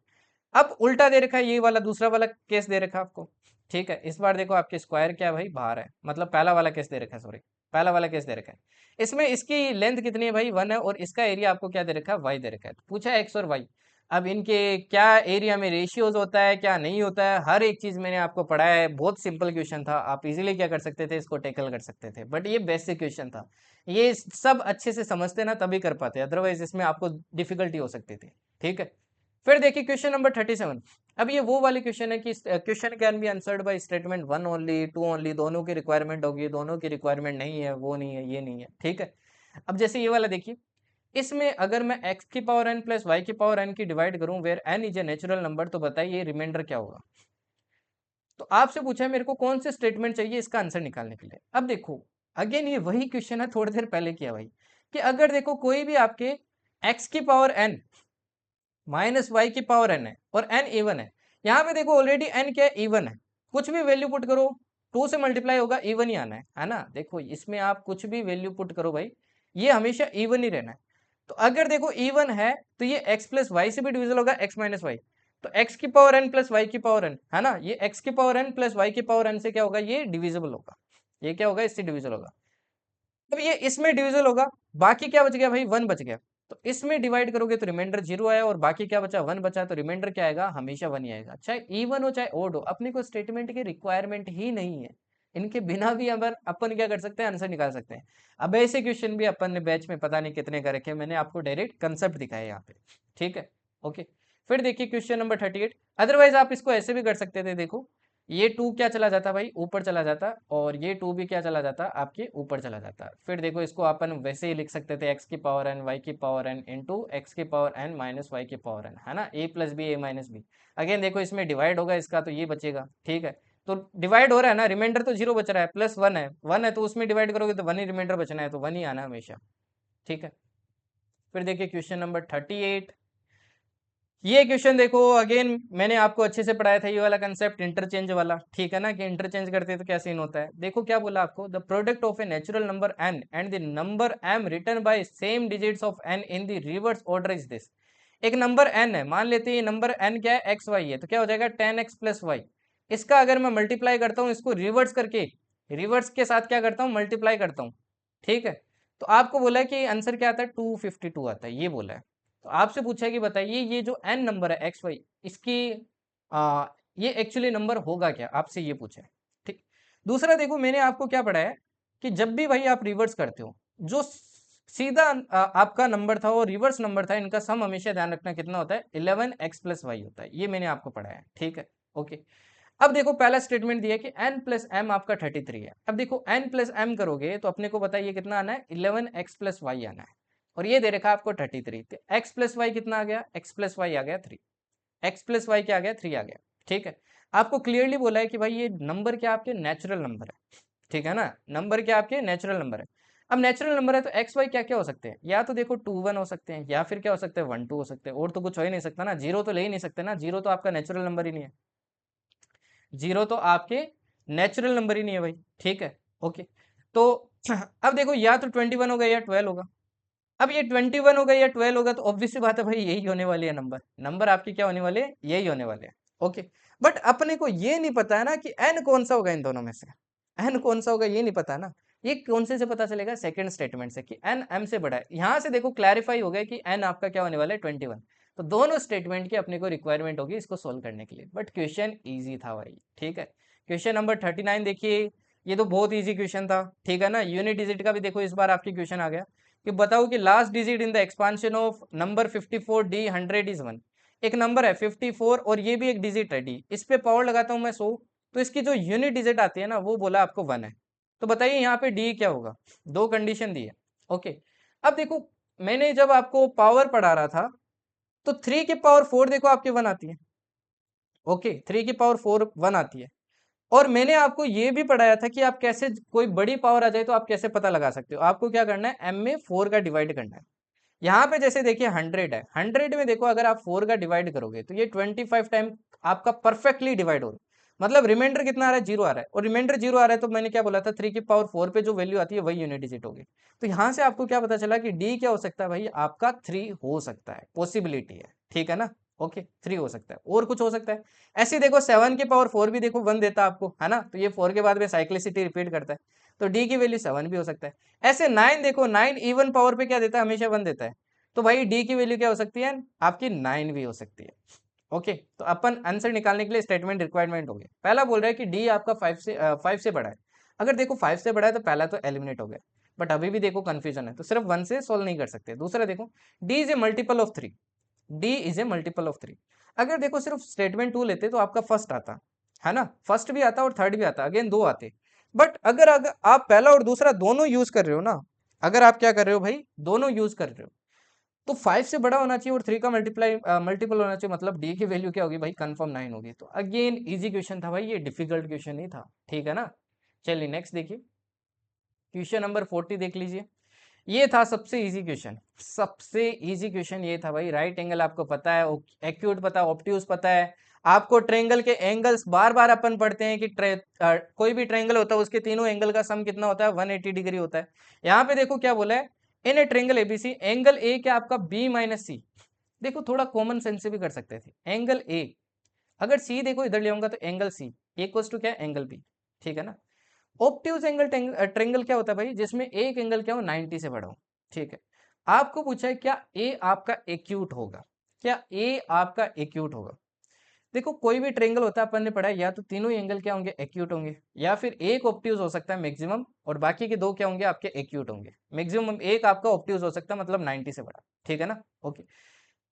अब उल्टा दे रखा है, ये वाला दूसरा वाला केस दे रखा है आपको, ठीक है। इस बार देखो आपके स्क्वायर क्या भाई? बाहर है, मतलब पहला वाला केस दे रखा है, सॉरी, पहला वाला केस दे रखा है। इसमें इसकी लेंथ कितनी है भाई? 1 है, और इसका एरिया आपको क्या दे रखा है? वाई दे रखा है। तो पूछा एक्स और वाई। अब इनके क्या एरिया में रेशियोज होता है, क्या नहीं होता है, हर एक चीज मैंने आपको पढ़ाया है। बहुत सिंपल क्वेश्चन था, आप इजीली क्या कर सकते थे? इसको टैकल कर सकते थे, बट ये बेसिक क्वेश्चन था। ये सब अच्छे से समझते ना तभी कर पाते, अदरवाइज इसमें आपको डिफिकल्टी हो सकती थी। ठीक है। फिर देखिए क्वेश्चन नंबर 37। अब ये वो वाली क्वेश्चन है कि question can be answered by statement 1 only, 2 only, दोनों की रिक्वायरमेंट होगी, दोनों की रिक्वायरमेंट नहीं है, वो नहीं है, ये नहीं है। ठीक है। अब जैसे ये वाला देखिए, इसमें अगर मैं x की पावर n प्लस वाई की पावर n की डिवाइड करूं where n is a natural number, तो बताइए रिमाइंडर क्या होगा? तो आपसे पूछा है मेरे को कौन से स्टेटमेंट चाहिए इसका आंसर निकालने के लिए। अब देखो अगेन ये वही क्वेश्चन है थोड़ी देर पहले किया भाई, कि अगर देखो कोई भी आपके x की पावर n माइनस वाई की पावर n है और n इवन है, यहाँ पे देखो ऑलरेडी n क्या है? इवन है। कुछ भी वैल्यू पुट करो 2 से मल्टीप्लाई होगा, इवन ही आना है ना। देखो इसमें आप कुछ भी वैल्यू पुट करो भाई, ये हमेशा इवन ही रहना है। तो अगर देखो इवन है तो ये x प्लस वाई से भी डिविजल होगा, x माइनस वाई। तो x की पावर n प्लस वाई की पावर n, है ना, ये x की पावर n प्लस वाई की पावर n से क्या होगा? ये डिविजिबल होगा। ये क्या होगा? इससे डिविजल होगा। अब ये इसमें डिविजल होगा, बाकी क्या बच गया भाई? 1 बच गया। तो इसमें डिवाइड करोगे तो रिमाइंडर 0 आया, और बाकी क्या बचा? 1 बचा, तो रिमाइंडर क्या आएगा? हमेशा 1 ही आएगा, चाहे इवन हो चाहे ओड हो। अपने को स्टेटमेंट की रिक्वायरमेंट ही नहीं है, इनके बिना भी अपन क्या कर सकते हैं? आंसर निकाल सकते हैं। अब ऐसे क्वेश्चन भी अपन ने बैच में पता नहीं कितने कर रखे हैं, मैंने आपको डायरेक्ट कंसेप्ट दिखाया यहाँ पे। ठीक है, ओके। फिर देखिए क्वेश्चन नंबर 38। अदरवाइज आप इसको ऐसे भी कर सकते थे, देखो ये 2 क्या चला जाता भाई? ऊपर चला जाता, और ये 2 भी क्या चला जाता? आपके ऊपर चला जाता। फिर देखो इसको अपन वैसे ही लिख सकते थे, x की पावर n y की पावर n इंटू एक्स की पावर n माइनस वाई की पावर n, है ना, a plus b a minus b. Again देखो इसमें डिवाइड होगा इसका, तो ये बचेगा। ठीक है, तो डिवाइड हो रहा है ना, रिमाइंडर तो 0 बच रहा है, प्लस 1 है, 1 है तो उसमें डिवाइड करोगे तो 1 ही रिमाइंडर बचना है, तो 1 ही आना हमेशा। ठीक है। फिर देखिए क्वेश्चन नंबर 38। ये क्वेश्चन देखो अगेन मैंने आपको अच्छे से पढ़ाया था, ये वाला कंसेप्ट इंटरचेंज वाला, ठीक है ना, कि इंटरचेंज करते हैं तो क्या सीन होता है। देखो क्या बोला आपको? The product of a natural number n and the number m written by same digits of n in the reverse order is this. एक नंबर n है, मान लेते हैं ये नंबर n क्या है? xy है, तो क्या हो जाएगा? 10x plus Y. इसका अगर मैं मल्टीप्लाई करता हूँ, इसको रिवर्स करके, रिवर्स के साथ क्या करता हूँ? मल्टीप्लाई करता हूँ। ठीक है, तो आपको बोला है कि आंसर क्या आता है? 252 आता है, ये बोला है। तो आपसे पूछा है कि बताइए ये जो n नंबर है एक्स वाई, इसकी आ, ये एक्चुअली नंबर होगा क्या? आपसे ये पूछा है। ठीक। दूसरा देखो मैंने आपको क्या पढ़ाया है कि जब भी भाई आप रिवर्स करते हो, जो सीधा आपका नंबर था वो रिवर्स नंबर था, इनका सम हमेशा ध्यान रखना कितना होता है? 11x प्लस वाई होता है, ये मैंने आपको पढ़ाया है। ठीक है, ओके। अब देखो पहला स्टेटमेंट दिया कि n प्लस एम आपका 33 है। अब देखो n प्लस एम करोगे तो अपने को बताइए कितना आना है? 11x प्लस वाई आना है, और ये दे रखा आपको 33। तो x प्लस वाई कितना आ गया? x प्लस वाई आ गया 3। x प्लस वाई क्या आ गया? 3 आ गया। ठीक है, आपको क्लियरली बोला है कि भाई ये नंबर क्या आपके? नेचुरल नंबर है। ठीक है ना, नंबर क्या आपके? नेचुरल नंबर है। अब नेचुरल नंबर है तो एक्स वाई क्या क्या हो सकते हैं, या तो देखो 2 1 हो सकते हैं, या फिर क्या हो सकते हैं 1 2 हो सकते हैं, और तो कुछ हो ही नहीं सकता ना, जीरो तो ले ही नहीं सकते ना, जीरो तो आपका नेचुरल नंबर ही नहीं है, जीरो तो आपके नेचुरल नंबर ही नहीं है भाई, ठीक है। ओके, तो अब देखो या तो 21 होगा या 12 होगा। अब ये 21 होगा या 12 होगा तो ऑब्वियस सी बात है भाई, यही होने वाली है, नंबर नंबर आपके क्या होने वाले हैं, यही होने वाले हैं। ओके, बट अपने को ये नहीं पता है ना कि एन कौन सा होगा इन दोनों में से, एन कौन सा होगा ये नहीं पता है ना। ये कौन से पता चलेगा, सेकंड स्टेटमेंट से, कि एन एम से बड़ा है। यहाँ से देखो क्लैरिफाई हो गया कि एन आपका क्या होने वाला है 21। तो दोनों स्टेटमेंट की अपने को रिक्वायरमेंट होगी इसको सोल्व करने के लिए, बट क्वेश्चन ईजी था भाई, ठीक है। क्वेश्चन नंबर 39 देखिए, ये तो बहुत ईजी क्वेश्चन था, ठीक है ना। यूनिट डिजिट का भी देखो इस बार आपके क्वेश्चन आ गया कि बताओ कि last digit in the expansion of number 54 D 100 is 1। एक नंबर है 54 और ये भी एक डिजिट है डी, इस पे पावर लगाता हूं मैं 100, तो इसकी जो यूनिट डिजिट आती है ना वो बोला आपको 1 है। तो बताइए यहाँ पे डी क्या होगा, दो कंडीशन दी है। ओके, अब देखो मैंने जब आपको पावर पढ़ा रहा था तो 3 की पावर 4 देखो आपके 1 आती है। ओके, 3 की पावर 4 1 आती है। और मैंने आपको ये भी पढ़ाया था कि आप कैसे कोई बड़ी पावर आ जाए तो आप कैसे पता लगा सकते हो। आपको क्या करना है, एम में 4 का डिवाइड करना है। यहाँ पे जैसे देखिए 100 है, 100 में देखो अगर आप 4 का डिवाइड करोगे तो ये 25 टाइम आपका परफेक्टली डिवाइड हो रहा है। मतलब रिमाइंडर कितना आ रहा है, जीरो आ रहा है, और रिमाइंडर जीरो आ रहा है तो मैंने क्या बोला था, 3 की पावर 4 पे जो वैल्यू आती है वही यूनिट डिजिट होगी। तो यहाँ से आपको क्या पता चला कि डी क्या हो सकता है भाई, आपका 3 हो सकता है, पॉसिबिलिटी है, ठीक है ना। ओके, 3 हो सकता है, और कुछ हो सकता है। ऐसे देखो 7 की पावर 4 भी देखो 1 देता है आपको, है ना, तो ये 4 के बाद में साइक्लिसिटी रिपीट करता है, तो डी की वैल्यू 7 भी हो सकता है। ऐसे 9 देखो, 9 इवन पावर पे क्या देता है, हमेशा 1 देता है, तो भाई डी की वैल्यू क्या हो सकती है, आपकी 9 भी हो सकती है। ओके, तो अपन आंसर निकालने के लिए स्टेटमेंट रिक्वायरमेंट हो गया। पहला बोल रहा है कि डी आपका 5 से बड़ा है। अगर देखो 5 से बड़ा है तो पहला तो एलिमिनेट हो गया, बट अभी भी देखो कंफ्यूजन है, तो सिर्फ 1 से सोल्व नहीं कर सकते। दूसरा देखो, D is a multiple of 3, D is a multiple of 3। अगर देखो सिर्फ स्टेटमेंट 2 लेते तो आपका फर्स्ट आता, है ना, फर्स्ट भी आता और थर्ड भी आता, अगेन दो आते। बट अगर आप पहला और दूसरा दोनों यूज कर रहे हो ना, अगर आप क्या कर रहे हो भाई, दोनों यूज कर रहे हो, तो 5 से बड़ा होना चाहिए और 3 का मल्टीपल होना चाहिए, मतलब डी की वैल्यू क्या होगी भाई, कंफर्म 9 होगी। तो अगेन इजी क्वेश्चन था भाई, ये डिफिकल्ट क्वेश्चन नहीं था, ठीक है ना। चलिए नेक्स्ट देखिए, क्वेश्चन नंबर 40 देख लीजिए। ये था सबसे इजी क्वेश्चन, सबसे इजी क्वेश्चन ये था भाई। राइट एंगल आपको पता है, एक्यूट पता है, ऑब्ट्यूज पता है आपको। ट्रायंगल के एंगल्स बार बार अपन पढ़ते हैं कि कोई भी ट्रायंगल होता है उसके तीनों एंगल का सम कितना होता है, 180 डिग्री होता है। यहाँ पे देखो क्या बोला है, in a triangle ABC angle A क्या आपका बी माइनस सी। देखो थोड़ा कॉमन सेंस से भी कर सकते थे, एंगल ए, अगर सी देखो इधर ले आऊंगा तो एंगल सी इक्वल्स टू क्या, एंगल बी, ठीक है ना। ऑब्ट्यूज एंगल ट्रायंगल क्या होता है भाई, जिसमें एक एंगल क्या हो 90 से बड़ा हो, ठीक है। आपको पूछा है क्या ए आपका एक्यूट होगा, क्या ए आपका एक्यूट होगा। देखो कोई भी ट्रायंगल होता है अपन ने पढ़ा है, या तो तीनों एंगल क्या होंगे, एक्यूट होंगे, या फिर एक ऑब्ट्यूज हो सकता है मैक्सिमम, और बाकी के दो क्या होंगे आपके एक्यूट होंगे। मैक्सिमम एक आपका ऑब्ट्यूज हो सकता है, मतलब 90 से बड़ा, ठीक है ना। ओके,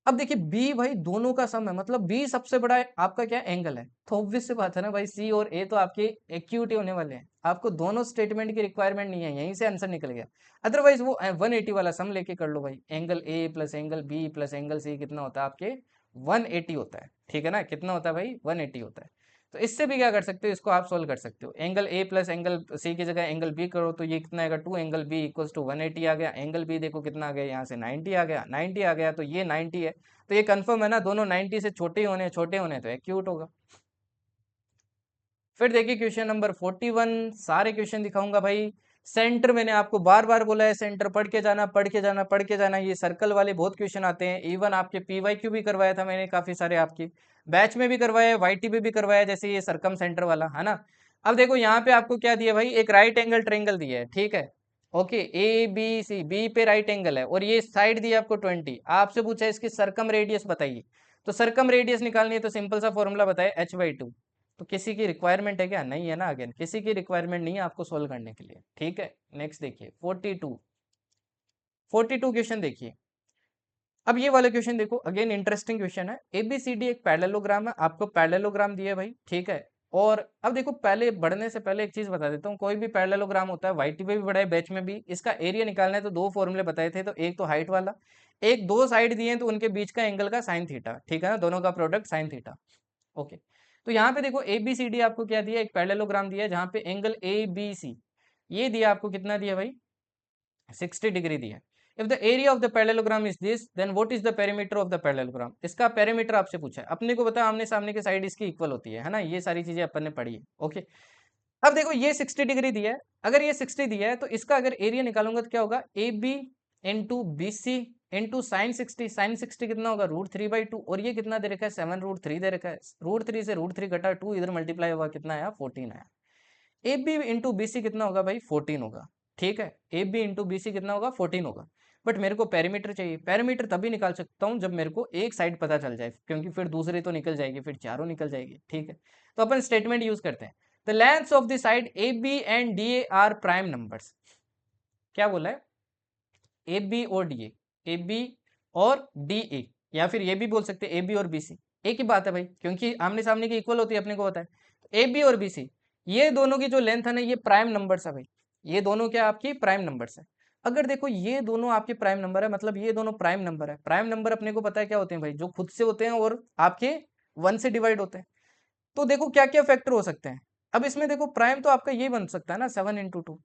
अब देखिए बी भाई दोनों का सम है, मतलब बी सबसे बड़ा है, आपका क्या एंगल है, तो ऑब्वियस से बात है ना भाई, सी और ए तो आपके एक्यूट ही होने वाले हैं। आपको दोनों स्टेटमेंट की रिक्वायरमेंट नहीं है, यहीं से आंसर निकल गया। अदरवाइज वो 180 वाला सम लेके कर लो भाई, angle A plus angle B plus angle C कितना होता है आपके, 180 होता है, ठीक है ना। कितना होता है भाई, 180 होता है। तो इससे भी क्या कर सकते हो, इसको आप सोल्व कर सकते हो। Angle A plus angle C की जगह एंगल बी करो तो ये कितना आएगा, 2 एंगल बी इक्वल्स टू 180 आ गया। एंगल बी देखो कितना आ गया, यहाँ से 90 आ गया, 90 आ गया तो ये 90 है, तो ये कंफर्म है ना, दोनों 90 से छोटे होने तो एक्यूट होगा। फिर देखिए क्वेश्चन नंबर 41, सारे क्वेश्चन दिखाऊंगा भाई। सेंटर मैंने आपको बार बार बोला है, सेंटर पढ़ के जाना, पढ़ के जाना, पढ़ के जाना। ये सर्कल वाले बहुत क्वेश्चन आते हैं, इवन आपके पीवाईक्यू भी करवाया था मैंने, काफी सारे आपकी बैच में भी करवाया, वाईटी में भी करवाया, जैसे ये सरकम सेंटर वाला, है ना। अब देखो यहाँ पे आपको क्या दिया भाई, एक राइट एंगल ट्रेंगल दिया है, ठीक है। Okay, A B C, B पे राइट एंगल है और ये साइड दी है आपको 20। आपसे पूछा है इसकी सरकम रेडियस बताइए, तो सरकम रेडियस निकालनी है तो सिंपल सा फॉर्मूला बताए, h/2। तो किसी की रिक्वायरमेंट है क्या, नहीं है ना। अगेन किसी की रिक्वायरमेंट नहीं है आपको सोल्व करने के लिए, ठीक है। नेक्स्ट देखिए 42 क्वेश्चन देखिए। अब ये वाला क्वेश्चन देखो, अगेन इंटरेस्टिंग क्वेश्चन है। एबीसीडी एक पैरेललोग्राम है, आपको पैरेललोग्राम दिया है भाई, ठीक है। और अब देखो पहले बढ़ने से पहले एक चीज बता देता हूँ, कोई भी पैरेललोग्राम होता है, वाईटी पे भी पढ़ा है, बैच में भी, इसका एरिया निकालना है तो दो फॉर्मूले बताए थे, तो एक तो हाइट वाला, एक दो साइड दिए हैं तो उनके बीच का एंगल का साइन थीटा, ठीक है ना, दोनों का प्रोडक्ट साइन थीटा। ओके, तो यहाँ पे देखो ए बी सी डी आपको क्या दिया, एक पैरेललोग्राम दिया है जहाँ पे एंगल ए बी सी ये दिया आपको, कितना दिया भाई, 60 डिग्री दिया है। If the area of the parallelogram is this then what is the perimeter of the parallelogram, इसका पेरीमीटर आपसे पूछा है। अपने को पता है आमने सामने की साइड इसकी इक्वल होती है ना, ये सारी चीजें अपन ने पढ़ी है। ओके, अब देखो ये 60 डिग्री दिया है, अगर ये 60 दिया है तो इसका अगर एरिया निकालूंगा तो क्या होगा, A B into B C into sine 60, sine 60 कितना होगा √3/2, और ये कितना दे रखा है 7√3 दे रखा है, √3 से √3 घटा 2 इधर मल्टीप्लाई हुआ कितना आया 14 आया। A B into B C कितना होगा भाई 14 होगा, ठीक है, A B into B C कितना होगा 14 होगा। बट मेरे को पेरीमीटर चाहिए, पेरीमीटर तभी निकाल सकता हूँ जब मेरे को एक साइड पता चल जाए, क्योंकि फिर दूसरी तो निकल जाएगी, फिर चारों निकल जाएगी, ठीक है। तो अपन स्टेटमेंट यूज करते हैं, the lengths of the side A B and D A are prime numbers. क्या बोला है, ए बी और डी ए बी और डी ए, या फिर ये भी बोल सकते हैं ए बी और बी सी, एक ही बात है भाई, क्योंकि आमने सामने की इक्वल होती है अपने को पता है। ए बी और बी सी ये दोनों की जो लेंथ है ना ये प्राइम नंबर्स है भाई, ये दोनों क्या आपकी प्राइम नंबर्स है। अगर देखो ये दोनों आपके प्राइम नंबर है, मतलब ये दोनों प्राइम नंबर है। प्राइम नंबर अपने को पता है क्या होते हैं भाई, जो खुद से होते हैं और आपके 1 से डिवाइड होते हैं। तो देखो क्या क्या फैक्टर हो सकते हैं। अब इसमें देखो प्राइम तो आपका ये बन सकता है ना 7 × 2,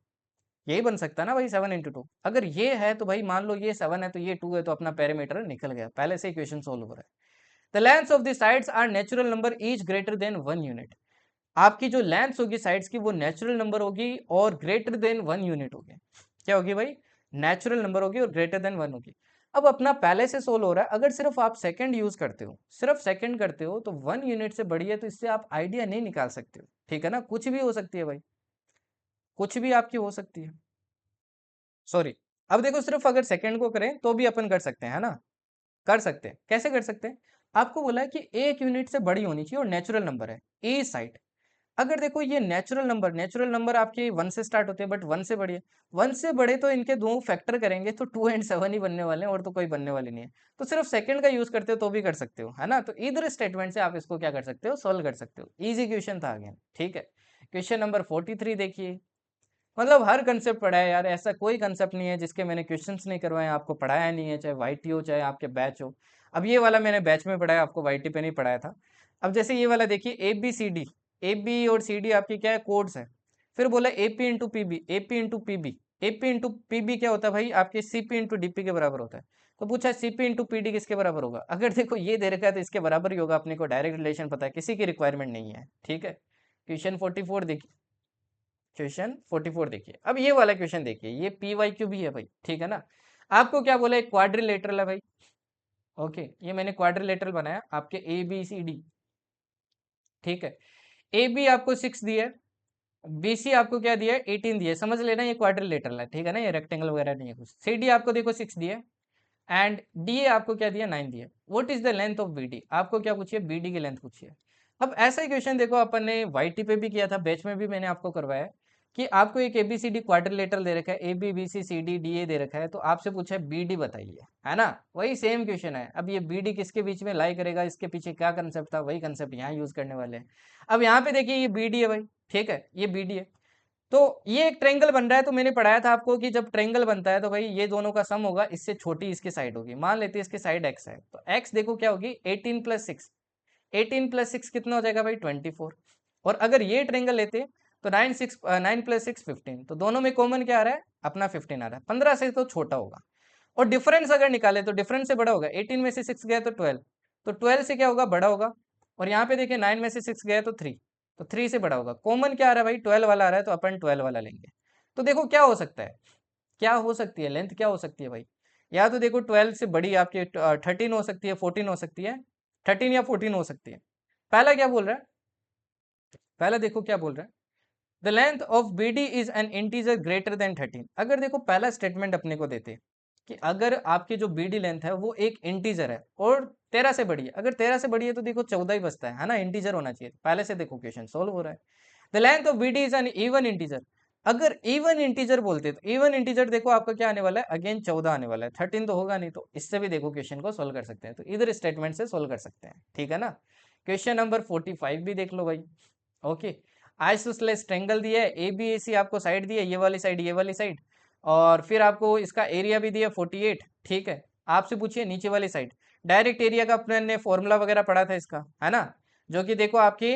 यही बन सकता है ना भाई 7 × 2। अगर ये है तो भाई मान लो ये 7 है तो ये 2 है, तो अपना पेरीमीटर निकल गया, पहले से इक्वेशन सोल्व हो रहा है। The lengths of the sides are natural number each greater than 1 unit, आपकी जो लेंथ होगी साइड्स की वो नेचुरल नंबर होगी और ग्रेटर देन 1 यूनिट होगी। क्या होगी भाई, नेचुरल नंबर होगी और ग्रेटर देन 1 होगी। अब अपना पहले से सोल्व हो रहा है, अगर सिर्फ आप सेकंड यूज करते हो, सिर्फ सेकंड करते हो तो 1 यूनिट से बड़ी है, तो इससे आप आइडिया नहीं निकाल सकते हो, ठीक है ना, कुछ भी हो सकती है भाई, कुछ भी आपकी हो सकती है, सॉरी। अब देखो सिर्फ अगर सेकंड को करें तो भी अपन कर सकते हैं, है ना, कर सकते हैं। कैसे कर सकते हैं, आपको बोला है कि 1 यूनिट से बड़ी होनी चाहिए और नेचुरल नंबर है ए साइड। अगर देखो ये नेचुरल नंबर आपके 1 से स्टार्ट होते हैं, बट 1 से बड़ी है, 1 से बड़े तो इनके दो फैक्टर करेंगे तो 2 एंड 7 ही बनने वाले हैं, और तो कोई बनने वाली नहीं है। तो सिर्फ सेकंड का यूज करते हो तो भी कर सकते हो, है ना। तो इधर स्टेटमेंट से आप इसको क्या कर सकते हो, सोल्व कर सकते हो। इजी क्वेश्चन था अगेन, ठीक है। क्वेश्चन नंबर 43 देखिए, मतलब हर कंसेप्ट पढ़ा है यार, ऐसा कोई कंसेप्ट नहीं है जिसके मैंने क्वेश्चंस नहीं करवाए, आपको पढ़ाया नहीं है, चाहे वाईटी हो चाहे आपके बैच हो। अब ये वाला मैंने बैच में पढ़ाया, आपको वाईटी पे नहीं पढ़ाया था। अब जैसे ये वाला देखिए, A B C D, A B और सी डी आपकी क्या है, कोड्स है। फिर बोला A P into P B, A P into P B, A P into P B क्या होता है भाई, आपके C P into D P के बराबर होता है। तो पूछा C P into P D किसके बराबर होगा, अगर देखो ये दे रखा है तो इसके बराबर ही होगा, अपने को डायरेक्ट रिलेशन पता है, किसी की रिक्वायरमेंट नहीं है, ठीक है। क्वेश्चन 44 देखिए, क्वेश्चन 44 देखिए, अब ये वाला क्वेश्चन देखिए, ये पी वाई क्यू भी है भाई, ठीक है ना। आपको क्या बोला, एक क्वाड्रिलेटरल है भाई, ओके, ये मैंने क्वाड्रिलेटरल बनाया आपके ए बी सी डी, ठीक है। ए बी आपको 6 दिया है, बी सी आपको क्या दिया है 18 दिया है, समझ लेना ये क्वाड्रिलेटरल है, ठीक है ना, ये रेक्टेंगल वगैरह नहीं है कुछ। सी डी आपको देखो 6 दिया है एंड डी ए आपको क्या दिया 9 दिया। What is the length of B D, आपको क्या पूछिए, बी डी की लेंथ पूछिए। अब ऐसा ही क्वेश्चन देखो अपन ने वाई टी पे भी किया था, बैच में भी मैंने आपको करवाया है कि आपको एक एबीसीडी क्वाड्रिलेटरल दे रखा है, A B B C C D D A दे रखा है, तो आपसे पूछा है बी डी बताइए, है ना, वही सेम क्वेश्चन है। अब ये बी डी किसके बीच में लाई करेगा, इसके पीछे क्या कंसेप्ट था, वही कंसेप्ट यहाँ यूज करने वाले हैं। अब यहाँ पे देखिए ये बी डी है भाई, ठीक है, ये बी डी है, तो ये एक ट्रेंगल बन रहा है। तो मैंने पढ़ाया था आपको कि जब ट्रेंगल बनता है तो भाई ये दोनों का सम होगा, इससे छोटी इसकी साइड होगी, मान लेते हैं इसकी साइड एक्स है, तो एक्स देखो क्या होगी 18 + 6, 18 + 6 कितना हो जाएगा भाई 24। और अगर ये ट्रेंगल लेते तो 9 + 6 15, तो दोनों में कॉमन क्या आ रहा है, अपना 15 आ रहा है, 15 से तो छोटा होगा। और डिफरेंस अगर निकाले तो डिफरेंस से बड़ा होगा, 18 में से 6 गया तो 12, तो 12 से क्या होगा बड़ा होगा। और यहाँ पे देखिए 9 में से 6 गया तो 3, तो 3 से बड़ा होगा। कॉमन क्या आ रहा है भाई 12 वाला आ रहा है, तो अपन 12 वाला लेंगे। तो देखो क्या हो सकता है, क्या हो सकती है लेंथ, क्या हो सकती है भाई, या तो देखो 12 से बड़ी आपकी 13 हो सकती है, 14 हो सकती है, 13 या 14 हो सकती है। पहला क्या बोल रहा है, पहला देखो क्या बोल रहा है, the length of B D is an integer greater than 13। अगर देखो पहला स्टेटमेंट अपने को देते कि अगर आपकी जो बी डी लेंथ है वो एक इंटीजर है और 13 से बड़ी है, अगर 13 से बड़ी है तो देखो 14 ही बचता है ना, इंटीजर होना चाहिए। पहले से देखो क्वेश्चन सोल्व हो रहा है। The length of B D is an even integer, अगर इवन इंटीजर बोलते तो इवन इंटीजर देखो आपका क्या आने वाला है, अगेन 14 आने वाला है, 13 तो होगा नहीं। तो इससे भी देखो क्वेश्चन को सोल्व कर सकते हैं, तो इधर स्टेटमेंट से सोल्व कर सकते हैं, ठीक है ना। क्वेश्चन नंबर 45 भी देख लो भाई, ओके। आइसोसेलेस ट्रायंगल दिया है, ए बी ए सी आपको साइड दी है, ये वाली साइड ये वाली साइड, और फिर आपको इसका एरिया भी दिया 48, ठीक है। आपसे पूछिए नीचे वाली साइड, डायरेक्ट एरिया का अपने ने फॉर्मूला वगैरह पढ़ा था इसका, है ना, जो कि देखो आपकी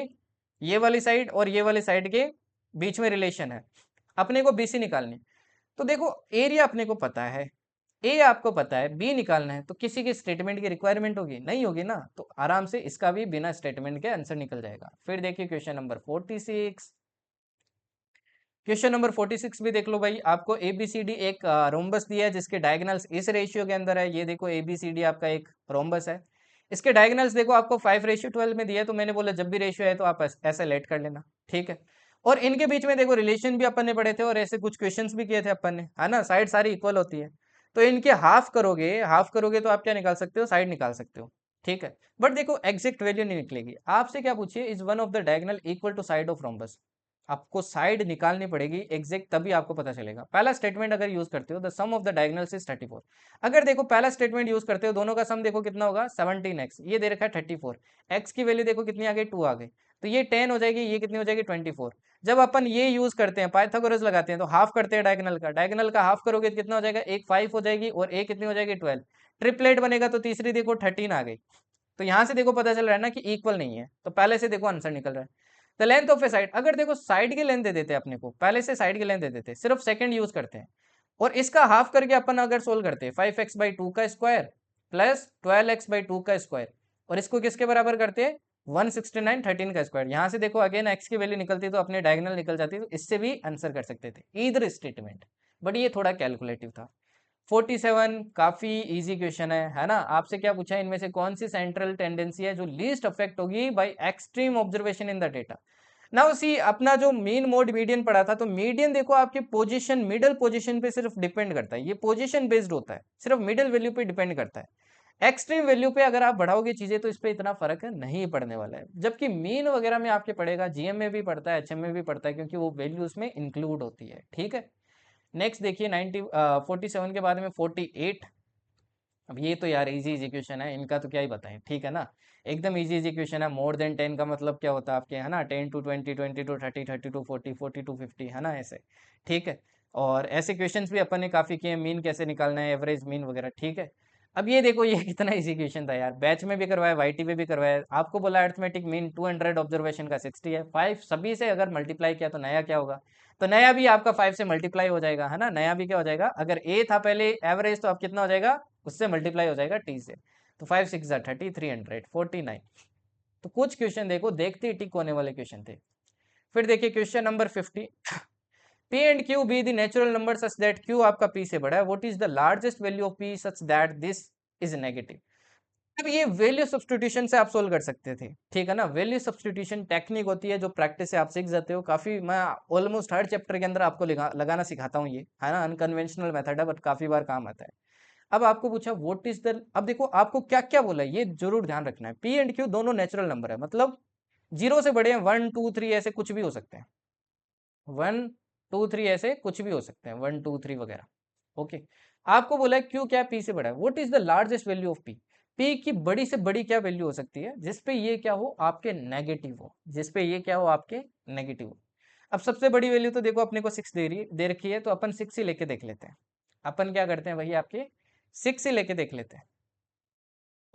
ये वाली साइड और ये वाली साइड के बीच में रिलेशन है। अपने को बीसी निकालनी, तो देखो एरिया अपने को पता है, ए आपको पता है, बी निकालना है, तो किसी के स्टेटमेंट की रिक्वायरमेंट होगी नहीं होगी ना, तो आराम से इसका भी बिना स्टेटमेंट के आंसर निकल जाएगा। फिर देखिए क्वेश्चन नंबर 46। क्वेश्चन नंबर 46 भी देख लो भाई, आपको एबीसीडी एक रोम्बस दिया है जिसके डायगोनल्स इस रेशियो के अंदर है। ये देखो एबीसीडी आपका एक रोम्बस है, इसके डायगोनल्स देखो आपको 5:12 में दिया है, तो मैंने बोला जब भी रेशियो है तो आप ऐसे लेट कर लेना, ठीक है। और इनके बीच में देखो रिलेशन भी अपन ने पढ़े थे और ऐसे कुछ क्वेश्चंस भी किए थे अपन ने, है ना, साइड सारी इक्वल होती है, तो इनके हाफ करोगे तो आप क्या निकाल सकते हो, साइड निकाल सकते हो, ठीक है। बट देखो एग्जैक्ट वैल्यू नहीं निकलेगी, आपसे क्या पूछिए, is one of the diagonal equal to side of rhombus, आपको साइड निकालनी पड़ेगी एग्जैक्ट, तभी आपको पता चलेगा। पहला स्टेटमेंट अगर यूज करते हो the sum of the diagonals is 34, अगर देखो पहला स्टेटमेंट यूज करते हो दोनों का सम देखो कितना होगा 17x, ये दे रखा है 34, x की वैल्यू देखो कितनी आ गई 2 आ गई, तो ये 10 हो जाएगी, ये कितनी हो जाएगी 24। जब अपन ये यूज करते हैं पाइथागोरस लगाते हैं तो हाफ करते हैं डायगोनल का हाफ करोगे तो कितना हो जाएगा, एक 5 हो जाएगी और एक कितनी हो जाएगी 12, ट्रिपलेट बनेगा तो तीसरी देखो 13 आ गई। तो यहां से देखो पता चल रहा है ना कि इक्वल नहीं है, तो पहले से देखो आंसर निकल रहा है। The length of A side, अगर देखो साइड की लेंथ दे देते हैं अपने को, पहले से साइड की लेंथ दे देते हैं, सिर्फ सेकंड यूज करते हैं, और इसका हाफ करके अपन अगर सोल्व करते हैं 5x/2 का स्क्वायर प्लस 12x/2 का स्क्वायर, और इसको किसके बराबर करते हैं 169 13 का स्क्वायर, यहां से देखो अगेन x की वैल्यू निकलती तो अपने डायगोनल निकल जाती, तो इससे भी आंसर कर सकते थे ईदर स्टेटमेंट, बट ये थोड़ा कैलकुलेटिव था। 47 काफी इजी क्वेश्चन है ना। आपसे क्या पूछा है, इनमें से कौन सी सेंट्रल टेंडेंसी है जो लीस्ट अफेक्ट होगी by extreme observation in the data. Now see अपना जो मीन मोड मीडियन पढ़ा था, तो मीडियन देखो आपके पोजीशन मिडिल पोजीशन पे सिर्फ डिपेंड करता है, ये पोजीशन बेस्ड होता है, सिर्फ मिडिल वैल्यू पे डिपेंड करता है। एक्सट्रीम वैल्यू पे अगर आप बढ़ाओगे चीजें तो इस पे इतना फर्क नहीं पड़ने वाला है, जबकि मीन वगैरह में आपके पड़ेगा, जीएम में भी पड़ता है, एचएम में भी पड़ता है, क्योंकि वो वैल्यू उसमें इंक्लूड होती है, ठीक है। नेक्स्ट देखिए 47 के बाद में 48। अब ये तो यार इजी इजी क्वेश्चन है, इनका तो क्या ही बताएं, ठीक है ना, एकदम इजी इजी क्वेश्चन है। मोर देन 10 का मतलब क्या होता है आपके, है ना, 10 to 20, 20 to 30, 30 to 40, 40 to 50, है ना, ऐसे, ठीक है। और ऐसे क्वेश्चंस भी अपन ने काफी किए, मीन कैसे निकालना है, एवरेज मीन वगैरह, ठीक है। अब ये देखो ये कितना इजी क्वेश्चन था यार, बैच में भी करवाया, वाईटी में भी करवाया, आपको बोला अरिथमेटिक मीन 200 ऑब्जर्वेशन का 60 है, 5 सभी से अगर मल्टीप्लाई किया तो नया क्या होगा, तो नया भी आपका 5 से मल्टीप्लाई हो जाएगा, है ना, नया भी क्या हो जाएगा, अगर ए था पहले एवरेज तो अब कितना हो जाएगा, उससे मल्टीप्लाई हो जाएगा टी से, तो 5 6 30, 349। तो कुछ क्वेश्चन देखो देखते ही टिक होने वाले क्वेश्चन थे। फिर देखिए question number 50, P and Q be the natural number such that Q आपका पी से बड़ा है, what is the largest value of P such that this is negative. अब ये वैल्यू सब्स्टिट्यूशन से आप सोल्व कर सकते थे, ठीक है ना, वैल्यू सब्स्टिट्यूशन टेक्निक होती है जो प्रैक्टिस से आप सीख जाते हो, काफी मैं ऑलमोस्ट हर चैप्टर के अंदर आपको लगाना सिखाता हूँ, ये है ना, अनकन्वेंशनल मेथड है बट काफी बार काम आता है। अब आपको पूछा व्हाट इज द, अब देखो आपको क्या क्या बोला है ये जरूर ध्यान रखना है, पी एंड क्यू दोनों नेचुरल नंबर है, मतलब 0 से बड़े हैं, 1 2 3 ऐसे कुछ भी हो सकते हैं, 1 2 3 ऐसे कुछ भी हो सकते हैं, 1 2 3 वगैरह, ओके। आपको बोला है क्यू क्या पी से बड़ा है, what is the largest value of P, P की बड़ी से बड़ी क्या वैल्यू हो सकती है जिसपे ये क्या हो आपके नेगेटिव हो, जिसपे ये क्या हो आपके नेगेटिव हो। अब सबसे बड़ी वैल्यू तो देखो अपने को 6 दे रखी है, तो अपन 6 ही लेके देख लेते हैं, अपन क्या करते हैं वही आपके 6 ही लेके देख लेते हैं।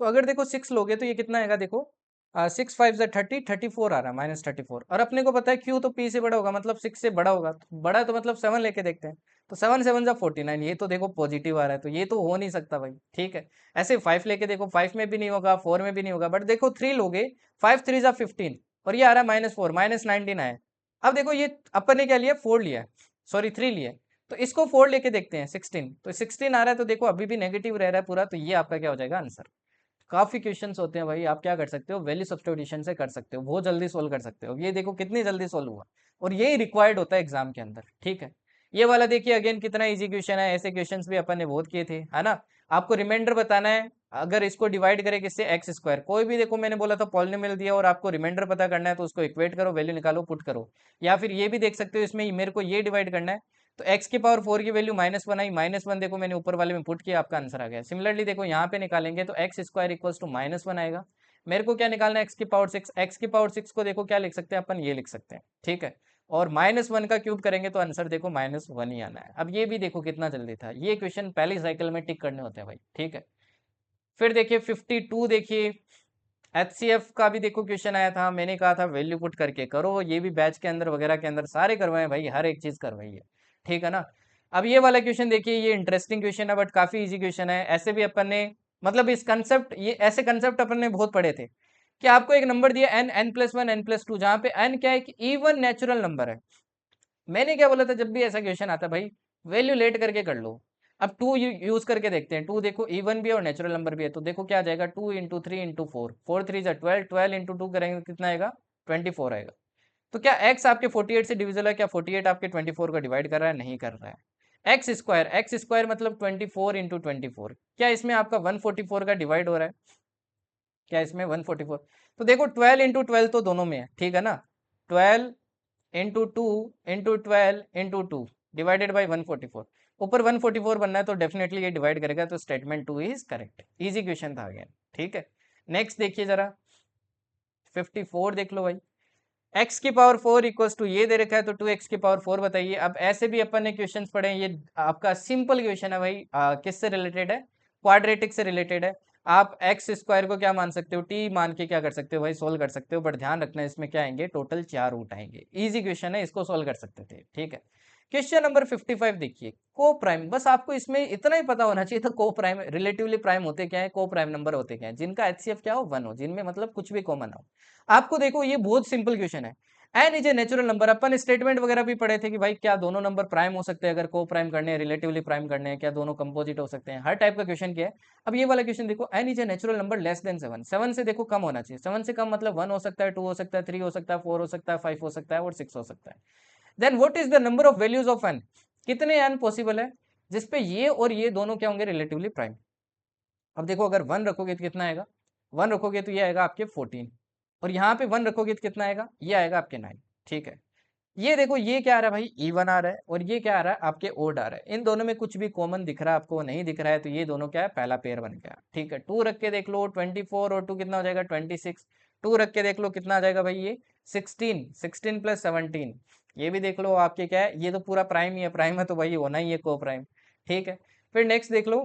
तो अगर देखो 6 लोगे तो ये कितना आएगा, देखो 6 5 30, 34 आ रहा है, -34, और अपने को पता है क्यू तो पी से बड़ा होगा, मतलब 6 से बड़ा होगा, तो बड़ा तो मतलब 7 लेके देखते हैं, तो 7 7 49, ये तो देखो पॉजिटिव आ रहा है, तो ये तो हो नहीं सकता भाई, ठीक है। ऐसे 5 लेके देखो, 5 में भी नहीं होगा, 4 में भी नहीं होगा, बट देखो 3 लोगे, 5 3 15, और ये आ रहा है -4 -19 आया। अब देखो ये अपन ने क्या लिया, 4 लिया, सॉरी 3 लिया, तो इसको 4 लेके देखते हैं, 16, तो 16 आ रहा है, तो देखो अभी भी नेगेटिव रह रहा है पूरा, तो ये आपका क्या हो जाएगा आंसर। काफी क्वेश्चंस होते हैं भाई, आप क्या कर सकते हो, वैल्यू सब्स्टिट्यूशन से कर सकते हो, बहुत जल्दी सोल्व कर सकते हो, ये देखो कितनी जल्दी सोल्व हुआ, और यही रिक्वायर्ड होता है एग्जाम के अंदर, ठीक है। ये वाला देखिए अगेन कितना इजी क्वेश्चन है, ऐसे क्वेश्चंस भी अपन ने बहुत किए थे, है ना। आपको रिमाइंडर बताना है, अगर इसको डिवाइड करें किससे, एक्स स्क्वायर, कोई भी देखो मैंने बोला था पॉलिनोमियल दिया और आपको रिमाइंडर पता करना है, तो उसको इक्वेट करो, वैल्यू निकालो, पुट करो, या फिर ये भी देख सकते हो, इसमें मेरे को ये डिवाइड करना है, तो x की पावर 4 की वैल्यू -1 आई, -1 देखो मैंने ऊपर वाले में पुट किया, आपका आंसर आ गया। सिमिलरली देखो यहाँ पे निकालेंगे तो एक्स स्क्वायर इक्वल्स टू -1 आएगा, मेरे को क्या निकालना है, x की पावर 6, x की पावर 6 को देखो क्या लिख सकते हैं अपन, ये लिख सकते हैं, ठीक है। और -1 का क्यूब करेंगे तो आंसर देखो -1 ही आना है। अब ये भी देखो कितना जल्दी था, ये क्वेश्चन पहली साइकिल में टिक करने होते हैं भाई, ठीक है। फिर देखिए 52, देखिए एचसीएफ का भी देखो क्वेश्चन आया था, मैंने कहा था वैल्यू पुट करके करो, ये भी बैच के अंदर वगैरह के अंदर सारे करवाए भाई, हर एक चीज करवाई है, ठीक है ना। अब ये वाला क्वेश्चन देखिए, ये इंटरेस्टिंग क्वेश्चन है बट काफी इजी क्वेश्चन है। ऐसे भी अपन ने मतलब इस कंसेप्ट, ये ऐसे कंसेप्ट अपन ने बहुत पढ़े थे कि आपको एक नंबर दिया n, n+1, n+2, जहां पे n क्या है कि इवन नेचुरल नंबर है। मैंने क्या बोला था, जब भी ऐसा क्वेश्चन आता है भाई वैल्यू लेट करके कर लो। अब टू यूज करके देखते हैं। टू देखो इवन भी है और नेचुरल नंबर भी है, तो देखो क्या आ जाएगा, 2 × 3 × 4, 4 3 12, 12 × 2 करेंगे कितना आएगा, 24 आएगा। तो क्या x आपके 48 से डिविजिबल है? क्या 48 आपके 24 का डिवाइड कर रहा है? नहीं कर रहा है। x स्क्वायर मतलब 24 × 24, क्या इसमें आपका 144 का डिवाइड हो रहा है? क्या इसमें 144? तो देखो 12 × 12 तो दोनों में है, ठीक है ना। 12 × 2 × 12 × 2 डिवाइडेड बाई 144, ऊपर 144 बनना है तो डेफिनेटली ये डिवाइड करेगा, तो statement 2 is correct. Easy question था अगेन, ठीक है। नेक्स्ट देखिए जरा 54 देख लो भाई। x की पावर 4 इक्वल्स टू ये दे रखा है, तो 2x की पावर 4 बताइए। अब ऐसे भी अपन ने क्वेश्चंस पढ़े हैं, ये आपका सिंपल क्वेश्चन है भाई। किससे रिलेटेड है? क्वाड्रेटिक से रिलेटेड है। आप एक्स स्क्वायर को क्या मान सकते हो, टी मान के क्या कर सकते हो भाई, सोल्व कर सकते हो। बट ध्यान रखना इसमें क्या आएंगे, टोटल 4 रूट आएंगे। इजी क्वेश्चन है, इसको सोल्व कर सकते थे, ठीक है। क्वेश्चन नंबर 55 देखिए, को प्राइम। बस आपको इसमें इतना ही पता होना चाहिए था, को प्राइम रिलेटिवली प्राइम होते क्या है, को प्राइम नंबर होते क्या है, जिनका एचसीएफ क्या हो, 1 हो, जिनमें मतलब कुछ भी कॉमन हो। आपको देखो ये बहुत सिंपल क्वेश्चन है। N is a natural number. अपन स्टेटमेंट वगैरह भी पढ़े थे कि भाई क्या दोनों नंबर प्राइम हो सकते हैं, अगर को प्राइम करने हैं, रिलेटिवली प्राइम करने हैं, क्या दोनों कंपोजिट हो सकते हैं, हर टाइप का क्वेश्चन क्या है। अब ये वाला क्वेश्चन देखो, n is a natural number less than 7। 7 से देखो कम होना चाहिए। 7 से कम मतलब 1 हो सकता है, 2 हो सकता है, 3 हो सकता है, 4 हो सकता है, 5 हो सकता है और 6 हो सकता है। Then what is the number of values of n? कितने एन पॉसिबल है जिसपे ये और ये दोनों क्या होंगे, रिलेटिवली प्राइम। अब देखो अगर 1 रखोगे तो कितना आएगा, 1 रखोगे तो ये आएगा आपके 14, और यहाँ पे 1 रखोगे तो कितना आएगा, ये आएगा आपके 9, ठीक है। ये देखो ये क्या आ रहा है भाई, इवन आ रहा है, और ये क्या आ रहा है आपके ओड आ रहा है। इन दोनों में कुछ भी कॉमन दिख रहा है आपको, नहीं दिख रहा है, तो ये दोनों क्या है, पहला पेयर बन गया, ठीक है। 2 रख के देख लो 24, और 2 कितना हो जाएगा 26। 2 रख के देख लो कितना आ जाएगा भाई, ये 16, 16 + 17, ये भी देख लो आपके क्या है, ये तो पूरा प्राइम ही है, प्राइम है तो भाई होना ही है को प्राइम, ठीक है। फिर नेक्स्ट देख लो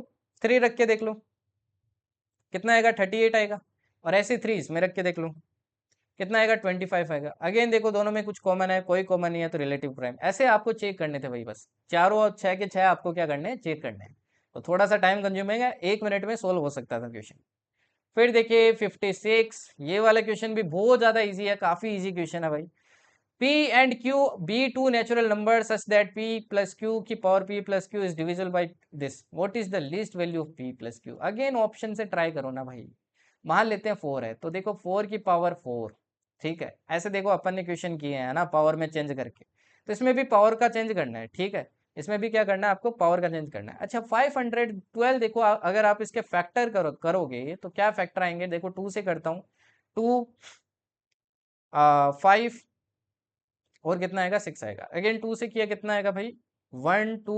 3 रख के देख लो कितना आएगा, 38 आएगा, और ऐसे 3 इसमें रख के देख लो कितना आएगा, 25 आएगा। अगेन देखो दोनों में कुछ कॉमन है, कोई कॉमन नहीं है, तो रिलेटिव प्राइम। ऐसे आपको चेक करने थे भाई, बस चारों और 6 के 6 आपको क्या करने हैं, चेक करने हैं। तो थोड़ा सा टाइम कंज्यूमिंग है, 1 मिनट में सोल्व हो सकता था क्वेश्चन। फिर देखिए 56, ये वाला क्वेश्चन भी बहुत ज्यादा इजी है, काफी इजी क्वेश्चन है भाई। P and Q be two natural numbers such that P plus Q की power P plus Q is divisible by this. What is the least value of P plus Q? Again option से try करो ना भाई। मान लेते हैं 4 है, तो देखो 4 की पावर 4, ठीक है। ऐसे देखो अपन ने क्वेश्चन किए हैं ना पावर में चेंज करके, तो इसमें भी पावर का चेंज करना है, ठीक है। इसमें भी क्या करना है आपको, पावर का चेंज करना है। अच्छा 512 देखो, अगर आप इसके फैक्टर करोगे तो क्या फैक्टर आएंगे, देखो 2 से करता हूँ, 2 5 और कितना आएगा, 6 आएगा। अगेन 2 से किया कितना आएगा भाई, 1 2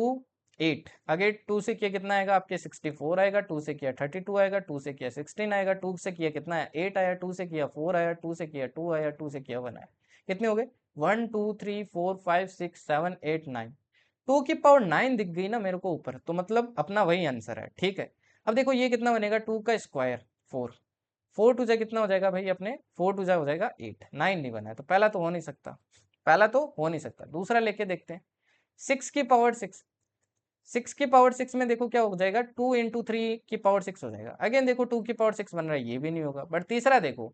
8। अगेन 2 से किया कितना आएगा आपके, 64 आएगा। 2 से किया 32 आएगा। 2 से किया 16 आएगा। 2 से किया कितना है, 8 आया। 2 से किया 4 आया। 2 से किया 2 आया। 2 से किया 1 आया। कितने हो गए, 1 2 3 4 5 6 7 8 9। 2 की पावर 9 दिख गई ना मेरे को ऊपर, तो मतलब अपना वही आंसर है, ठीक है। अब देखो ये कितना बनेगा, 2 का स्क्वायर 4, 4 टू जा कितना हो जाएगा भाई अपने, 4 टू जा हो जाएगा 8, 9 नहीं बना है, तो पहला तो हो नहीं सकता, पहला तो हो नहीं सकता। दूसरा लेके देखते हैं, 6 की पावर 6, 6 की पावर 6 में देखो क्या हो जाएगा, 2 × 3 की पावर 6 हो जाएगा। अगेन देखो 2 की पावर 6 बन रहा है, ये भी नहीं होगा। बट तीसरा देखो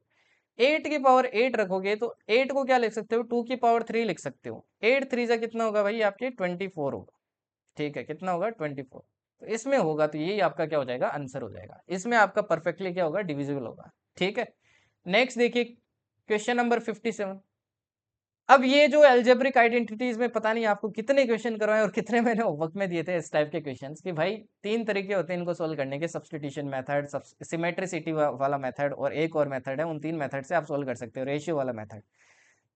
8 की पावर 8 रखोगे तो 8 को क्या लिख सकते हो, 2 की पावर 3 लिख सकते हो। 8 3 जा कितना होगा भाई आपके 24 होगा, ठीक है। कितना होगा 24, तो इसमें होगा तो यही आपका क्या हो जाएगा, आंसर हो जाएगा। इसमें आपका परफेक्टली क्या होगा, डिविजिबल होगा, ठीक है। नेक्स्ट देखिए क्वेश्चन नंबर 57। अब ये जो एल्जेब्रिक आइडेंटिटीज में पता नहीं आपको कितने क्वेश्चन करवाए और कितने मैंने होमवर्क में दिए थे इस टाइप के क्वेश्चंस, कि भाई 3 तरीके होते हैं इनको सोल्व करने के, सब्स्टिट्यूशन मेथड, सिमेट्रिसिटी वाला मेथड, और एक और मेथड है। उन 3 मेथड से आप सोल्व कर सकते हो, रेशियो वाला मेथड।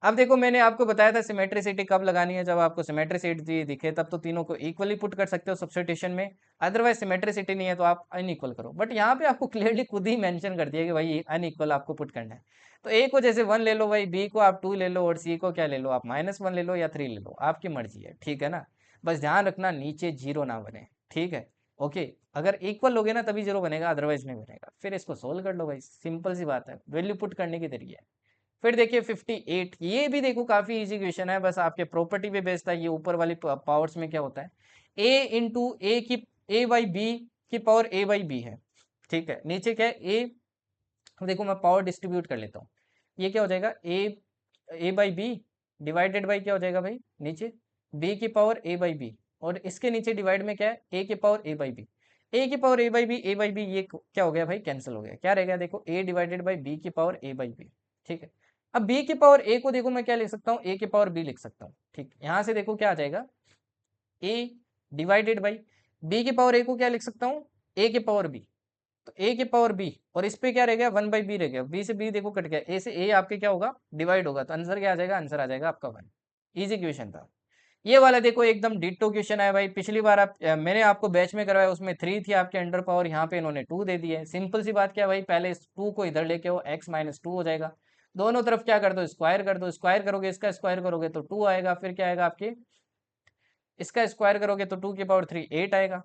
अब देखो मैंने आपको बताया था सिमेट्रिसिटी कब लगानी है, जब आपको सिमेट्रिसिटी दिखे तब तो तीनों को इक्वली पुट कर सकते हो सब्स्टिट्यूशन में। अदरवाइज सिमेट्रिसिटी नहीं है तो आप अनइक्वल करो। बट यहाँ पे आपको क्लियरली खुद ही मेंशन कर दिया कि भाई अनइक्वल आपको पुट करना है। तो ए को जैसे 1 ले लो भाई, बी को आप 2 ले लो, और सी को क्या ले लो आप, -1 ले लो या 3 ले लो, आपकी मर्जी है, ठीक है ना। बस ध्यान रखना नीचे जीरो ना बने, ठीक है। ओके, अगर इक्वल लोगे ना तभी जीरो बनेगा, अदरवाइज नहीं बनेगा। फिर इसको सोल्व कर लो भाई, सिंपल सी बात है, वैल्यू पुट करने की तरीके है। फिर देखिए 58, ये भी देखो काफी इजी क्वेश्चन है, बस आपके प्रॉपर्टी पे बेस्ड है। ये ऊपर वाली पावर्स में क्या होता है, a इंटू ए की a बाई बी की पावर a बाई बी है, ठीक है। नीचे क्या है a, देखो मैं पावर डिस्ट्रीब्यूट कर लेता हूँ, ये क्या हो जाएगा a by b divided by क्या हो जाएगा भाई, नीचे b की पावर a बाई बी, और इसके नीचे डिवाइड में क्या है a की power a by b, a की पावर a बाई बी ये क्या हो गया भाई, कैंसिल हो गया। क्या रहेगा देखो a डिवाइडेड बाई b की पावर a बाई बी, ठीक है। अब b की पावर a को देखो मैं क्या लिख सकता हूँ, a की पावर b लिख सकता हूँ, ठीक। यहाँ से देखो क्या आ जाएगा, a डिवाइडेड बाई b की पावर a को क्या लिख सकता हूँ, a की पावर b, तो a की पावर b, और इस पे क्या रह गया, 1 बाई बी रह गया, b से b देखो कट गया, a से a आपके क्या होगा, डिवाइड होगा, तो आंसर क्या आ जाएगा, आंसर आ जाएगा आपका 1। इजी क्वेश्चन था ये वाला। देखो एकदम डिट्टो क्वेश्चन है भाई, पिछली बार मैंने आपको बैच में करवाया उसमें 3 थी आपके अंडर पावर, यहाँ पे इन्होंने 2 दे दी है। सिंपल सी बात क्या है भाई, पहले इस 2 को इधर लेके आओ, x माइनस 2 हो जाएगा, दोनों तरफ क्या कर दो, स्क्वायर कर दो, स्क्वायर करोगे इसका स्क्वायर करोगे तो 2 आएगा, फिर क्या आएगा आपके, इसका स्क्वायर करोगे तो 2 की पावर 3 8 आएगा,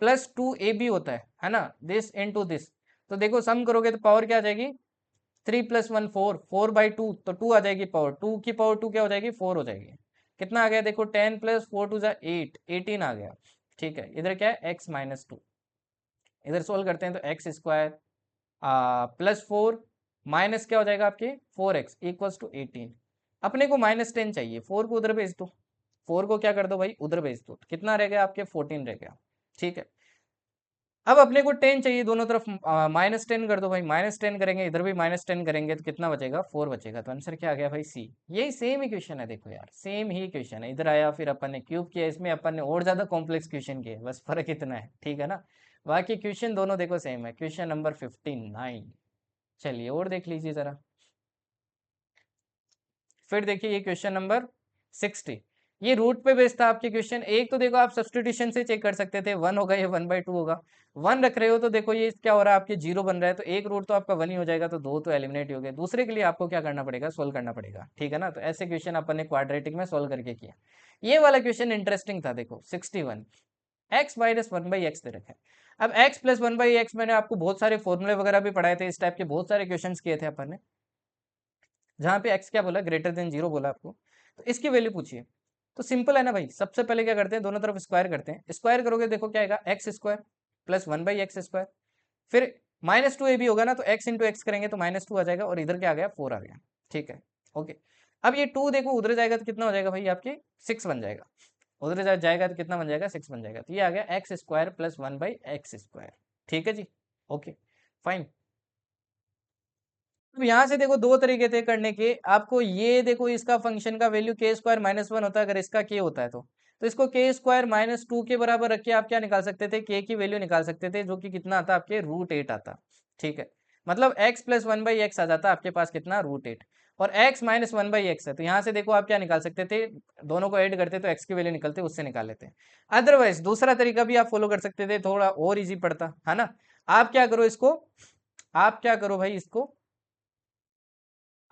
प्लस 2ab होता है ना, दिस इनटू दिस, तो देखो सम करोगे तो पावर क्या आ जाएगी, 3 प्लस 1 4, 4/2, तो 2 आ जाएगी पावर, 2 की पावर 2 क्या हो जाएगी, 4 हो जाएगी। कितना आ गया देखो, 10 प्लस 4 2 जा 8, 18 आ गया, ठीक है। इधर क्या है x माइनस 2, इधर सोल्व करते हैं तो एक्स स्क्वायर प्लस 4 माइनस क्या हो जाएगा आपके 4x इक्वल्स टू 18। अपने को -10 चाहिए, 4 को उधर भेज दो, 4 को क्या कर दो भाई, उधर भेज दो, तो कितना रह गया आपके 14 रह गया, ठीक है। अब अपने को 10 चाहिए, दोनों तरफ -10 कर दो भाई, -10 करेंगे, इधर भी -10 करेंगे तो कितना बचेगा, 4 बचेगा, तो आंसर क्या आ गया भाई, सी। यही सेम ही क्वेश्चन है, देखो यार सेम ही क्वेश्चन है, इधर आया फिर अपन ने क्यूब किया, इसमें अपन ने और ज्यादा कॉम्प्लेक्स क्वेश्चन किए, बस फर्क इतना है, ठीक है ना। बाकी क्वेश्चन दोनों देखो सेम है। क्वेश्चन नंबर 59, चलिए और देख लीजिए जरा। फिर देखिए ये क्वेश्चन नंबर 60, ये रूट पे बेस्ड था आपके क्वेश्चन। एक तो देखो आप सब्सटीट्यूशन से चेक कर सकते थे, 1 होगा ये 1/2 होगा, 1 रख रहे हो तो देखो ये क्या हो रहा है आपके 0 बन रहा है, तो एक रूट तो आपका 1 ही हो जाएगा, तो 2 तो एलिमिनेट ही हो गए। दूसरे के लिए आपको क्या करना पड़ेगा, सोल्व करना पड़ेगा, ठीक है ना। तो ऐसे क्वेश्चन अपन ने क्वाड्रेटिक में सोल्व करके किया। ये वाला क्वेश्चन इंटरेस्टिंग था, देखो 61, x माइनस 1/x दे रखा है। अब x प्लस 1/x मैंने आपको बहुत सारे फॉर्मूले वगैरह भी पढ़ाए थे, इस टाइप के बहुत सारे क्वेश्चन किए थे अपन ने, जहाँ पे x क्या बोला, ग्रेटर देन 0 बोला आपको, तो इसकी वैल्यू पूछिए। तो सिंपल है ना भाई, सबसे पहले क्या करते हैं, दोनों तरफ स्क्वायर करते हैं, स्क्वायर करोगे देखो क्या आएगा, x square plus 1/x square, फिर -2ab होगा ना, तो x इंटू एक्स करेंगे तो -2 आ जाएगा, और इधर क्या आ गया, 4 आ गया, ठीक है। ओके, अब ये 2 देखो उधर जाएगा तो कितना हो जाएगा भाई आपके 6 बन जाएगा, उधर जाएगा तो कितना बन जाएगा, 6 बन जाएगा, तो ये आ गया x square plus 1/x square, ठीक है जी। Okay fine. अब यहाँ से देखो दो तरीके थे करने के आपको, ये देखो इसका फंक्शन का वैल्यू के स्क्वायर -1 होता है, अगर इसका के होता है तो इसको के स्क्वायर -2 के बराबर रख के आप क्या निकाल सकते थे, के की वैल्यू निकाल सकते थे, जो कि कितना आता आपके √8 आता, ठीक है। मतलब x प्लस 1/x आ जाता आपके पास कितना, √8, और x माइनस 1/x है, तो यहाँ से देखो आप क्या निकाल सकते थे, दोनों को ऐड करते तो x की वैल्यू निकलते, उससे निकाल लेते। अदरवाइज दूसरा तरीका भी आप फॉलो कर सकते थे, थोड़ा और ईजी पड़ता है ना। आप क्या करो इसको, आप क्या करो भाई इसको,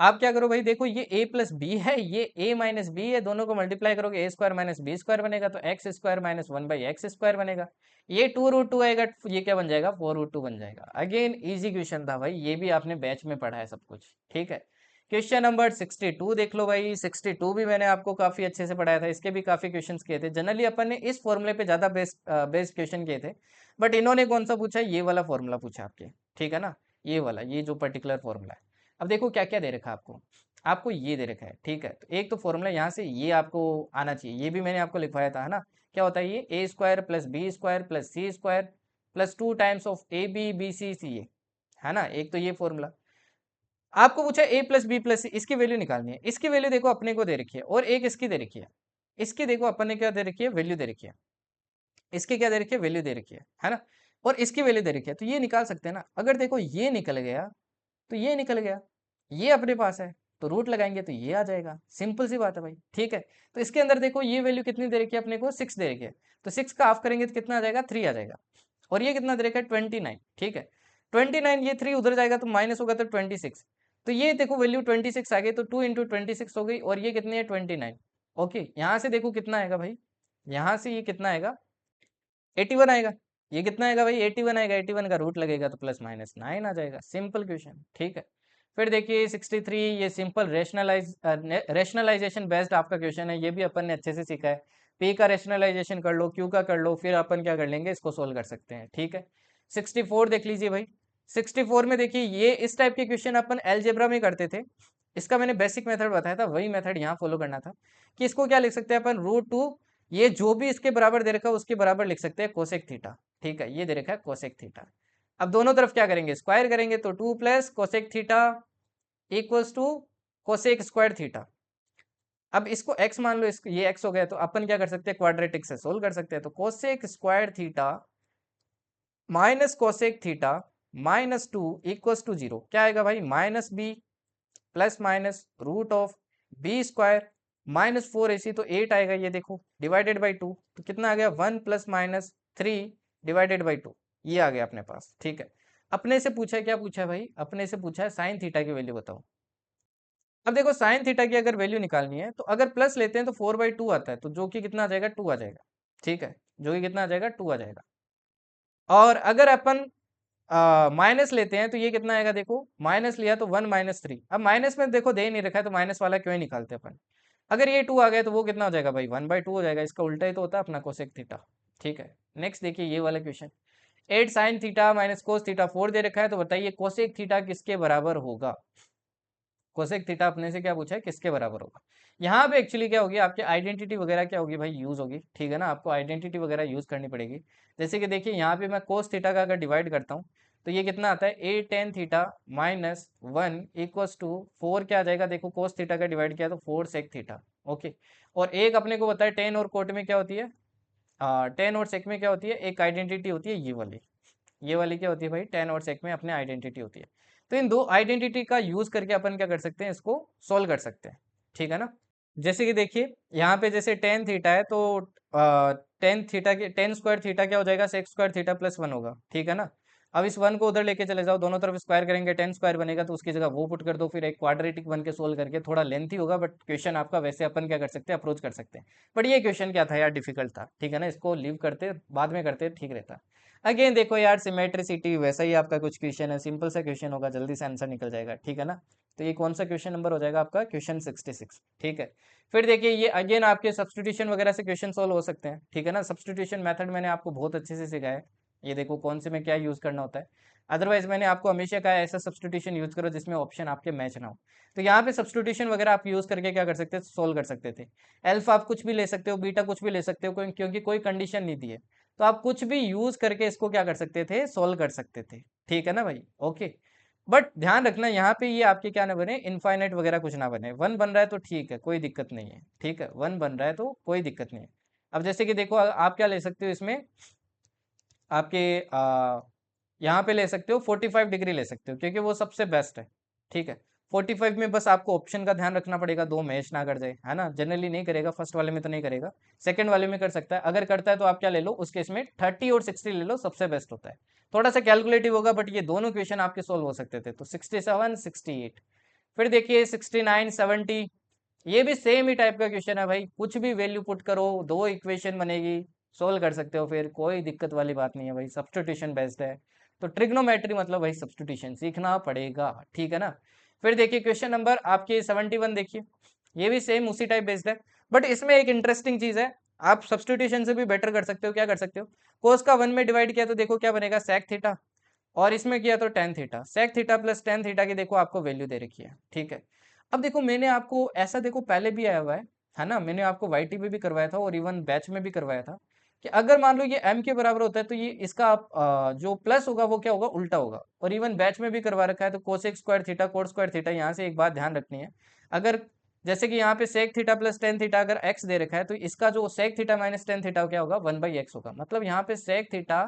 आप क्या करो भाई, देखो ये a प्लस बी है, ये a माइनस बी है, दोनों को मल्टीप्लाई करोगे a square minus b square बनेगा, तो x square minus 1/x square बनेगा, ये 2√2 आएगा, ये क्या बन जाएगा, 4√2 बन जाएगा। अगेन इजी क्वेश्चन था भाई, ये भी आपने बैच में पढ़ा है सब कुछ, ठीक है। क्वेश्चन नंबर 62 देख लो भाई, 62 भी मैंने आपको काफी अच्छे से पढ़ाया था, इसके भी काफी क्वेश्चन किए थे। जनरली अपन ने इस फॉर्मूले पे ज्यादा बेस्ड क्वेश्चन किए थे, बट इन्होंने कौन सा पूछा, ये वाला फॉर्मूला पूछा आपके, ठीक है ना, ये वाला, ये जो पर्टिकुलर फॉर्मूला है। अब देखो क्या क्या दे रखा है आपको, आपको ये दे रखा है, ठीक है। तो एक तो फॉर्मूला यहाँ से ये आपको आना चाहिए, ये भी मैंने आपको लिखवाया था, है ना। क्या होता है ये, a square plus b square plus सी स्क्वायर प्लस 2 times of A B B C c a, है ना। एक तो ये फॉर्मूला आपको पूछा, a plus b plus c, इसकी वैल्यू निकालनी है। इसकी वैल्यू देखो अपने को दे रखी है, और एक इसकी दे रखी है, इसकी देखो अपन ने क्या दे रखी है, वैल्यू दे रखी है, इसकी क्या दे रखी है, वैल्यू दे रखी है ना, और इसकी वैल्यू दे रखी है, तो ये निकाल सकते हैं ना। अगर देखो ये निकल गया तो ये निकल गया, ये अपने पास है, तो रूट लगाएंगे तो ये आ जाएगा, सिंपल सी बात है भाई, ठीक है। तो इसके अंदर देखो ये वैल्यू कितनी दे रखी है अपने को, 6 दे रखी है, तो 6 का हाफ करेंगे तो कितना आ जाएगा, 3 आ जाएगा, और ये कितना दे रखा है, 29, ठीक है। 29, ये 3 उधर जाएगा तो माइनस होगा तो 26, तो ये देखो वैल्यू 26 आ गई, तो 2 इंटू 26 हो गई, और ये कितनी है 29। ओके, यहाँ से देखो कितना आएगा भाई, यहाँ से ये कितना आएगा, 81 आएगा। ये कितना आएगा भाई, 81 आएगा, 81 का रूट लगेगा तो +-9 आ जाएगा, सिंपल क्वेश्चन, ठीक है। फिर देखिए 63, ये सिंपल रेशनलाइजेशन बेस्ड आपका क्वेश्चन है, ये भी अपन ने अच्छे से सीखा है। पी का रेशनलाइजेशन कर लो, क्यू का कर लो, फिर अपन क्या कर लेंगे, इसको सोल्व कर सकते हैं। ठीक है, 64 देख लीजिए भाई। 64 में देखिए ये इस टाइप के क्वेश्चन अपन एलजेब्रा में करते थे। इसका मैंने बेसिक मेथड बताया था, वही मेथड यहाँ फॉलो करना था। कि इसको क्या लिख सकते हैं अपन, √2, ये जो भी इसके बराबर दे रखा है उसके बराबर लिख सकते हैं कोसेक थीटा। ठीक है, ये दे रखा है कोसेक थीटा। अब दोनों तरफ क्या करेंगे, स्क्वायर करेंगे, तो 2 plus cosec theta equals to cosec square theta. अब इसको x मान लो, इसको ये x हो गया, तो अपन क्या कर सकते हैं, क्वाड्रेटिक से सोल्व कर सकते हैं। तो cosec square theta minus cosec theta -2 equals to 0, क्या आएगा भाई, -b plus minus √b² -4ac, तो 8 आएगा, ये देखो डिवाइडेड बाई 2, तो कितना आ गया, 1 प्लस माइनस 3 डिवाइडेड बाई 2, ये आ गया अपने पास। ठीक है, अपने से पूछा है, क्या पूछा है भाई, अपने से पूछा है साइन थीटा की वैल्यू बताओ। अब देखो साइन थीटा की अगर वैल्यू निकालनी है तो अगर प्लस लेते हैं तो 4/2 आता है, तो जो कि कितना आ जाएगा, 2 आ जाएगा। ठीक है, जो कि कितना आ जाएगा, 2 आ जाएगा। और अगर अपन माइनस लेते हैं तो ये कितना आएगा, देखो माइनस लिया तो 1 - 3। अब माइनस में देखो दे ही नहीं रखा है, तो माइनस वाला क्यों ही निकालते अपन। अगर ये 2 आ गया तो वो कितना हो जाएगा भाई, 1/2 हो जाएगा। इसका उल्टा ही तो होता है अपना कोसेक थीटा। ठीक है, नेक्स्ट देखिए ये वाला question, 8 sine theta minus cos theta 4 दे रखा है, तो बताइए कोसेक थीटा किसके बराबर होगा। कोसेक थीटा अपने से क्या पूछा है, किसके बराबर होगा। यहाँ पे एक्चुअली क्या होगी, आपकी आइडेंटिटी वगैरह क्या होगी भाई, यूज होगी। ठीक है ना, आपको आइडेंटिटी वगैरह यूज करनी पड़ेगी। जैसे कि देखिए यहाँ पे मैं कोस थीटा का अगर डिवाइड करता हूँ तो ये कितना आता है, a tan theta -1 equals to 4, क्या आ जाएगा, देखो कोस थीटा का डिवाइड किया तो 4 सेक थीटा। ओके, और एक अपने को बताया टेन और कोट में क्या होती है, टेन और सेक में क्या होती है, एक आइडेंटिटी होती है ये वाली। ये वाली क्या होती है भाई, टेन और सेक में अपने आइडेंटिटी होती है। तो इन दो आइडेंटिटी का यूज करके अपन क्या कर सकते हैं, इसको सोल्व कर सकते हैं। ठीक है ना, जैसे कि देखिए यहाँ पे जैसे टेन थीटा है, तो टेन थीटा के टेन स्क्वायर थीटा क्या हो जाएगा, सेक स्क्वायर थीटा +1 होगा। ठीक है ना, अब इस 1 को उधर लेके चले जाओ, दोनों तरफ स्क्वायर करेंगे, टेन स्क्वायर बनेगा, तो उसकी जगह वो पुट कर दो, फिर एक क्वाड्रेटिक बन के सोल्व करके, थोड़ा लेंथी होगा बट क्वेश्चन आपका वैसे अपन क्या कर सकते हैं, अप्रोच कर सकते हैं। बट ये क्वेश्चन क्या था यार, डिफिकल्ट था। ठीक है ना, इसको लीव करते, बाद में करते, ठीक रहता। अगेन देखो यार, सिमेट्रिसिटी वैसा ही आपका कुछ क्वेश्चन है, सिंपल सा क्वेश्चन होगा, जल्दी से आंसर निकल जाएगा। ठीक है ना, तो ये कौन सा क्वेश्चन नंबर हो जाएगा आपका, क्वेश्चन 66। ठीक है, फिर देखिए ये अगेन आपके सब्सटीट्यूशन वगैरह से क्वेश्चन सोल्व हो सकते हैं। ठीक है ना, सब्सटीट्यूशन मेथड मैंने आपको बहुत अच्छे से सिखाया है, ये देखो कौन से में क्या यूज करना होता है। अदरवाइज मैंने आपको हमेशा कहा है ऐसा सब्सटीट्यूशन यूज करो जिसमें ऑप्शन आपके मैच ना हो। तो यहाँ पे सब्सटीट्यूशन वगैरह आप यूज करके क्या कर सकते थे, सोल्व कर सकते थे। एल्फा आप कुछ भी ले सकते हो, बीटा कुछ भी ले सकते हो, क्योंकि कोई कंडीशन नहीं दी है, तो आप कुछ भी यूज करके इसको क्या कर सकते थे, सोल्व कर सकते थे। ठीक है ना भाई, ओके। बट ध्यान रखना यहाँ पे ये आपके क्या ना बने, इनफाइनाइट वगैरह कुछ ना बने। 1 बन रहा है तो ठीक है, कोई दिक्कत नहीं है। ठीक है, 1 बन रहा है तो कोई दिक्कत नहीं है। अब जैसे कि देखो आप क्या ले सकते हो इसमें, आपके यहाँ पे ले सकते हो 45 डिग्री ले सकते हो, क्योंकि वो सबसे बेस्ट है। ठीक है, 45 में बस आपको ऑप्शन का ध्यान रखना पड़ेगा, दो मैच ना कर जाए, है ना। जनरली नहीं करेगा, फर्स्ट वाले में तो नहीं करेगा, सेकंड वाले में कर सकता है। अगर करता है तो आप क्या ले लो, उस केस में 30 और 60 ले लो, सबसे बेस्ट होता है। थोड़ा सा कैलकुलेटिव होगा बट ये दोनों क्वेश्चन आपके सोल्व हो सकते थे। तो 67, 68, फिर देखिए 69, 70, ये भी सेम ही टाइप का क्वेश्चन है भाई, कुछ भी वैल्यू पुट करो, दो इक्वेशन बनेगी, सोल्व कर सकते हो, फिर कोई दिक्कत वाली बात नहीं है भाई, सब्स्टिट्यूशन बेस्ड है। तो ट्रिग्नोमेट्री मतलब भाई सब्स्टिट्यूशन सीखना पड़ेगा। ठीक है ना, फिर देखिए क्वेश्चन नंबर आपके 71 देखिए, ये भी सेम उसी टाइप बेस्ड है, बट इसमें एक इंटरेस्टिंग चीज है, आप सब्स्टिट्यूशन से भी बेटर कर सकते हो। क्या कर सकते हो, कोस का 1 में डिवाइड किया तो देखो क्या बनेगा, सेक थीटा, और इसमें किया तो tan theta, sec theta plus tan theta की देखो आपको वैल्यू दे रखी है। ठीक है, अब देखो मैंने आपको ऐसा देखो पहले भी आया हुआ है ना, मैंने आपको वाईटी में भी करवाया था और इवन बैच में भी करवाया था, कि अगर मान लो ये m के बराबर होता है तो ये इसका जो प्लस होगा वो क्या होगा, उल्टा होगा। और इवन बैच में भी करवा रखा है, तो cosec square theta coat square theta, यहाँ से एक बात ध्यान रखनी है, अगर जैसे कि यहाँ पे sec theta plus tan theta अगर x दे रखा है, तो इसका जो sec theta minus tan theta क्या होगा, 1/x होगा। मतलब यहाँ पे सेक थीटा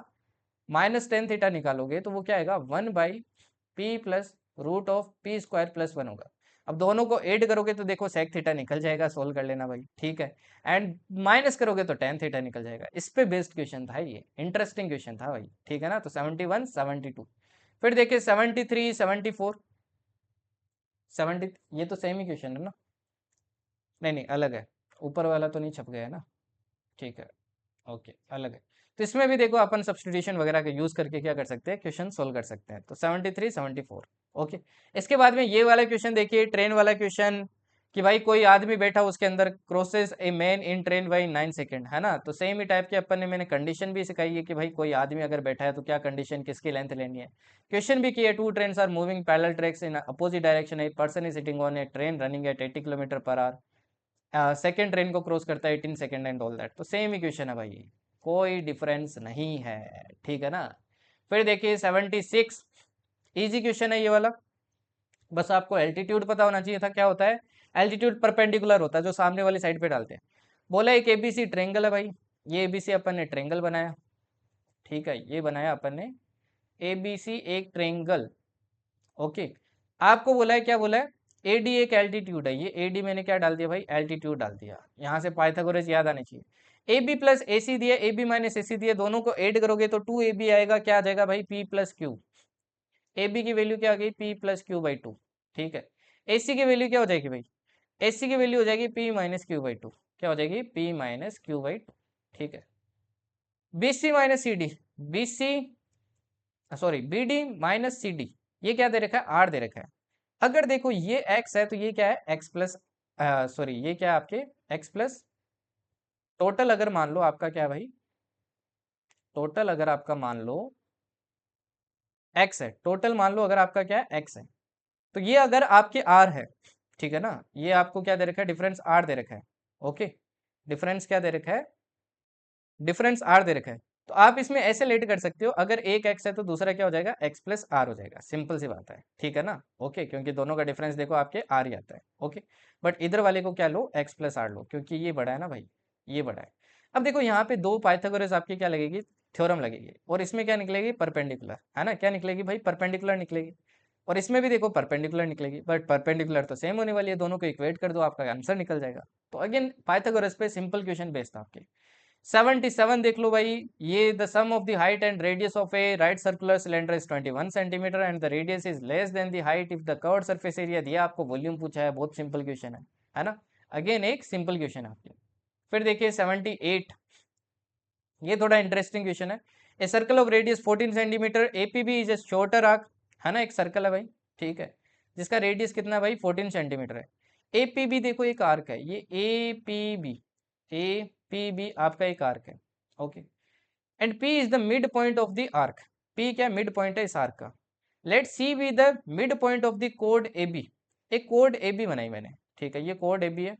-10 थीटा निकालोगे तो वो क्या आएगा, 1/p प्लस √p² +1 होगा। अब दोनों को ऐड करोगे तो देखो सेक थीटा निकल जाएगा, सोल्व कर लेना भाई। ठीक है, एंड माइनस करोगे तो टेन थीटा निकल जाएगा। इस पे बेस्ड क्वेश्चन था ये, इंटरेस्टिंग क्वेश्चन था भाई। ठीक है ना, तो 71, 72, फिर देखिए 73, 74, 70, ये तो सेम ही क्वेश्चन है ना, नहीं नहीं अलग है, ऊपर वाला तो नहीं छप गया है ना। ठीक है, ओके, अलग है। तो इसमें भी देखो अपन सब्स्टिट्यूशन वगैरह का यूज करके क्या कर सकते हैं, क्वेश्चन सोल्व कर सकते हैं। तो 73 74। ओके, इसके बाद में ये वाला क्वेश्चन देखिए, ट्रेन वाला क्वेश्चन, कि भाई कोई आदमी बैठा उसके अंदर crosses a man in train by 9 second, है ना। तो सेम ही टाइप के अपन ने, मैंने कंडीशन भी सिखाई है कि भाई कोई आदमी अगर बैठा है तो क्या कंडीशन, किसकी लेंथ लेनी है। क्वेश्चन भी किया, 2 trains are moving parallel tracks in opposite direction, a person is sitting on a train running at 80 kilometre per hour, second train को क्रॉस करता है 18 सेकेंड एंड ऑल दैट। तो सेम इक्वेशन है भाई, कोई डिफरेंस नहीं है, ठीक है ना। फिर देखिए 76, इजी क्वेश्चन है ये वाला। बस आपको एल्टीट्यूड पता होना चाहिए था। क्या होता है, एल्टीट्यूड परपेंडिकुलर होता है जो सामने वाली साइड पे डालते हैं। बोला एक एबीसी ट्रेंगल है भाई, ये एबीसी अपन ने ट्रेंगल बनाया, ठीक है, ये बनाया अपन ने एबीसी एक ट्रेंगल। ओके, आपको बोला है, क्या बोला है, एडी एक एल्टीट्यूड है, ये एडी मैंने क्या डाल दिया भाई, एल्टीट्यूड डाल दिया। यहाँ से पाइथागोरस याद आने चाहिए। ए बी प्लस ए सी दिया, ए बी माइनस ए सी दिया, दोनों को ऐड करोगे तो 2ab आएगा। क्या आ जाएगा भाई, p plus q. A b की वैल्यू क्या आ गई, पी प्लस क्यू बाई 2, ठीक है। ए सी की वैल्यू क्या हो जाएगी भाई, ए सी की वैल्यू हो जाएगी पी माइनस क्यू बाई 2। क्या हो जाएगी, पी माइनस क्यू बाई 2, ठीक है। B C minus C D, B C sorry B D minus C D, ये क्या दे रखा है, आर दे रखा है। अगर देखो ये x है तो ये क्या है, x प्लस, सॉरी ये क्या है आपके x प्लस, टोटल अगर मान लो आपका क्या है भाई, टोटल अगर आपका मान लो x है, टोटल मान लो अगर आपका क्या है x है, तो ये अगर आपके r है, ठीक है ना, ये आपको क्या दे रखा है, डिफरेंस r दे रखा है। ओके, डिफरेंस क्या दे रखा है, डिफरेंस r दे रखा है। तो आप इसमें ऐसे लेट कर सकते हो, अगर एक x है तो दूसरा क्या हो जाएगा, x प्लस r हो जाएगा, सिंपल सी बात है, ठीक है ना। ओके, क्योंकि दोनों का डिफरेंस देखो आपके r ही आता है। ओके, बट इधर वाले को क्या लो, x प्लस r लो, क्योंकि ये बड़ा है ना भाई, ये बड़ा है। अब देखो यहाँ पे दो पाइथागोरस आपकी क्या लगेगी, थ्योरम लगेगी, और इसमें क्या निकलेगी, परपेंडिकुलर, है ना, क्या निकलेगी भाई, परपेंडिकुलर निकलेगी। और इसमें भी देखो परपेंडिकुलर निकलेगी, बट परपेंडिकुलर तो सेम होने वाली है, दोनों को इक्वेट कर दो, आपका आंसर निकल जाएगा। तो अगेन पाइथागोरस पे सिंपल क्वेश्चन बेस्ड आपके। 77 देख लो भाई, ये the sum of the height and radius of a right circular cylinder is 21 centimetre and the radius is less than the height if the curved surface area दिया, आपको volume पूछा है, बहुत सिंपल क्वेश्चन है ना। अगेन एक simple question है आपके। फिर देखिए 78, ये थोड़ा इंटरेस्टिंग क्वेश्चन है। A circle of radius 14 centimetre, APB is a shorter arc, है ना, एक सर्कल है भाई, ठीक है, जिसका रेडियस कितना है भाई, 14 सेंटीमीटर है। एपीबी देखो एक आर्क है, ये एपीबी, एपीबी आपका एक आर्क है। Okay, and P is the mid point of the arc, P क्या मिड पॉइंट है इस आर्क का। Let C be the mid point of the कोड ए बी, एक कोड ए बी बनाई मैंने, ठीक है, ये कोड ए बी है,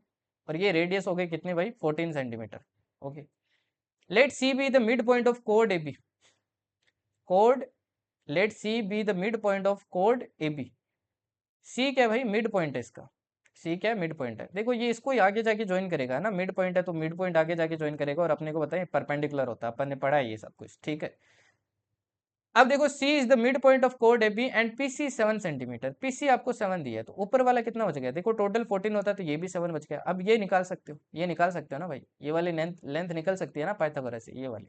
और ये रेडियस हो गई कितनी भाई, 14 centimetre. Okay, late C be the mid point of code A B, code, late C be the mid point of code A B. सी क्या है भाई, मिड पॉइंट है इसका, सी क्या है, मिड पॉइंट है। देखो ये इसको ही आगे जाके ज्वाइन करेगा ना, मिड पॉइंट है तो मिड पॉइंट आगे जाके ज्वाइन करेगा, और अपने को बताए परपेंडिकुलर होता है, अपन ने पढ़ा है ये सब कुछ, ठीक है। अब देखो C is the mid point of code AB and PC 7 centimetre, PC आपको 7 दिया है, तो ऊपर वाला कितना बच गया, देखो टोटल 14 होता है तो ये भी 7 बच गया। अब ये निकाल सकते हो, ये निकाल सकते हो ना भाई, ये वाली लेंथ लेंथ निकल सकती है ना पाइथागोरस से, ये वाली।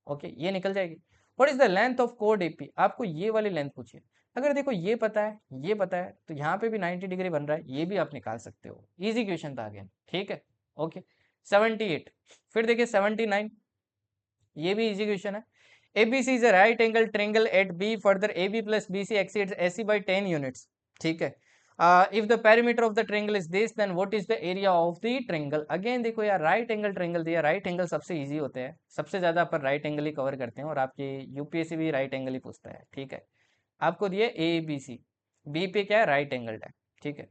ओके, ये निकल जाएगी। What is the length of code AP, आपको ये वाली लेंथ पूछिए। अगर देखो ये पता है, ये पता है, तो यहाँ पे भी 90 डिग्री बन रहा है, ये भी आप निकाल सकते हो। ईजी क्वेश्चन था अगेन, ठीक है। ओके, 78, फिर देखिए 79, ये भी इजी क्वेश्चन है। ABC is a right angle triangle at B. Further, AB plus BC exceeds AC by 10 units. ठीक है। If the perimeter of the triangle is this, then what is the area of the triangle? Again देखो यार, right angle triangle दिया, right angle सबसे easy होते हैं, सबसे ज्यादा अपन right angle ही कवर करते हैं, और आपके यूपीएससी भी right angle ही पूछता है, ठीक है। आपको दिया ABC, B पे क्या है, right angled है, ठीक है।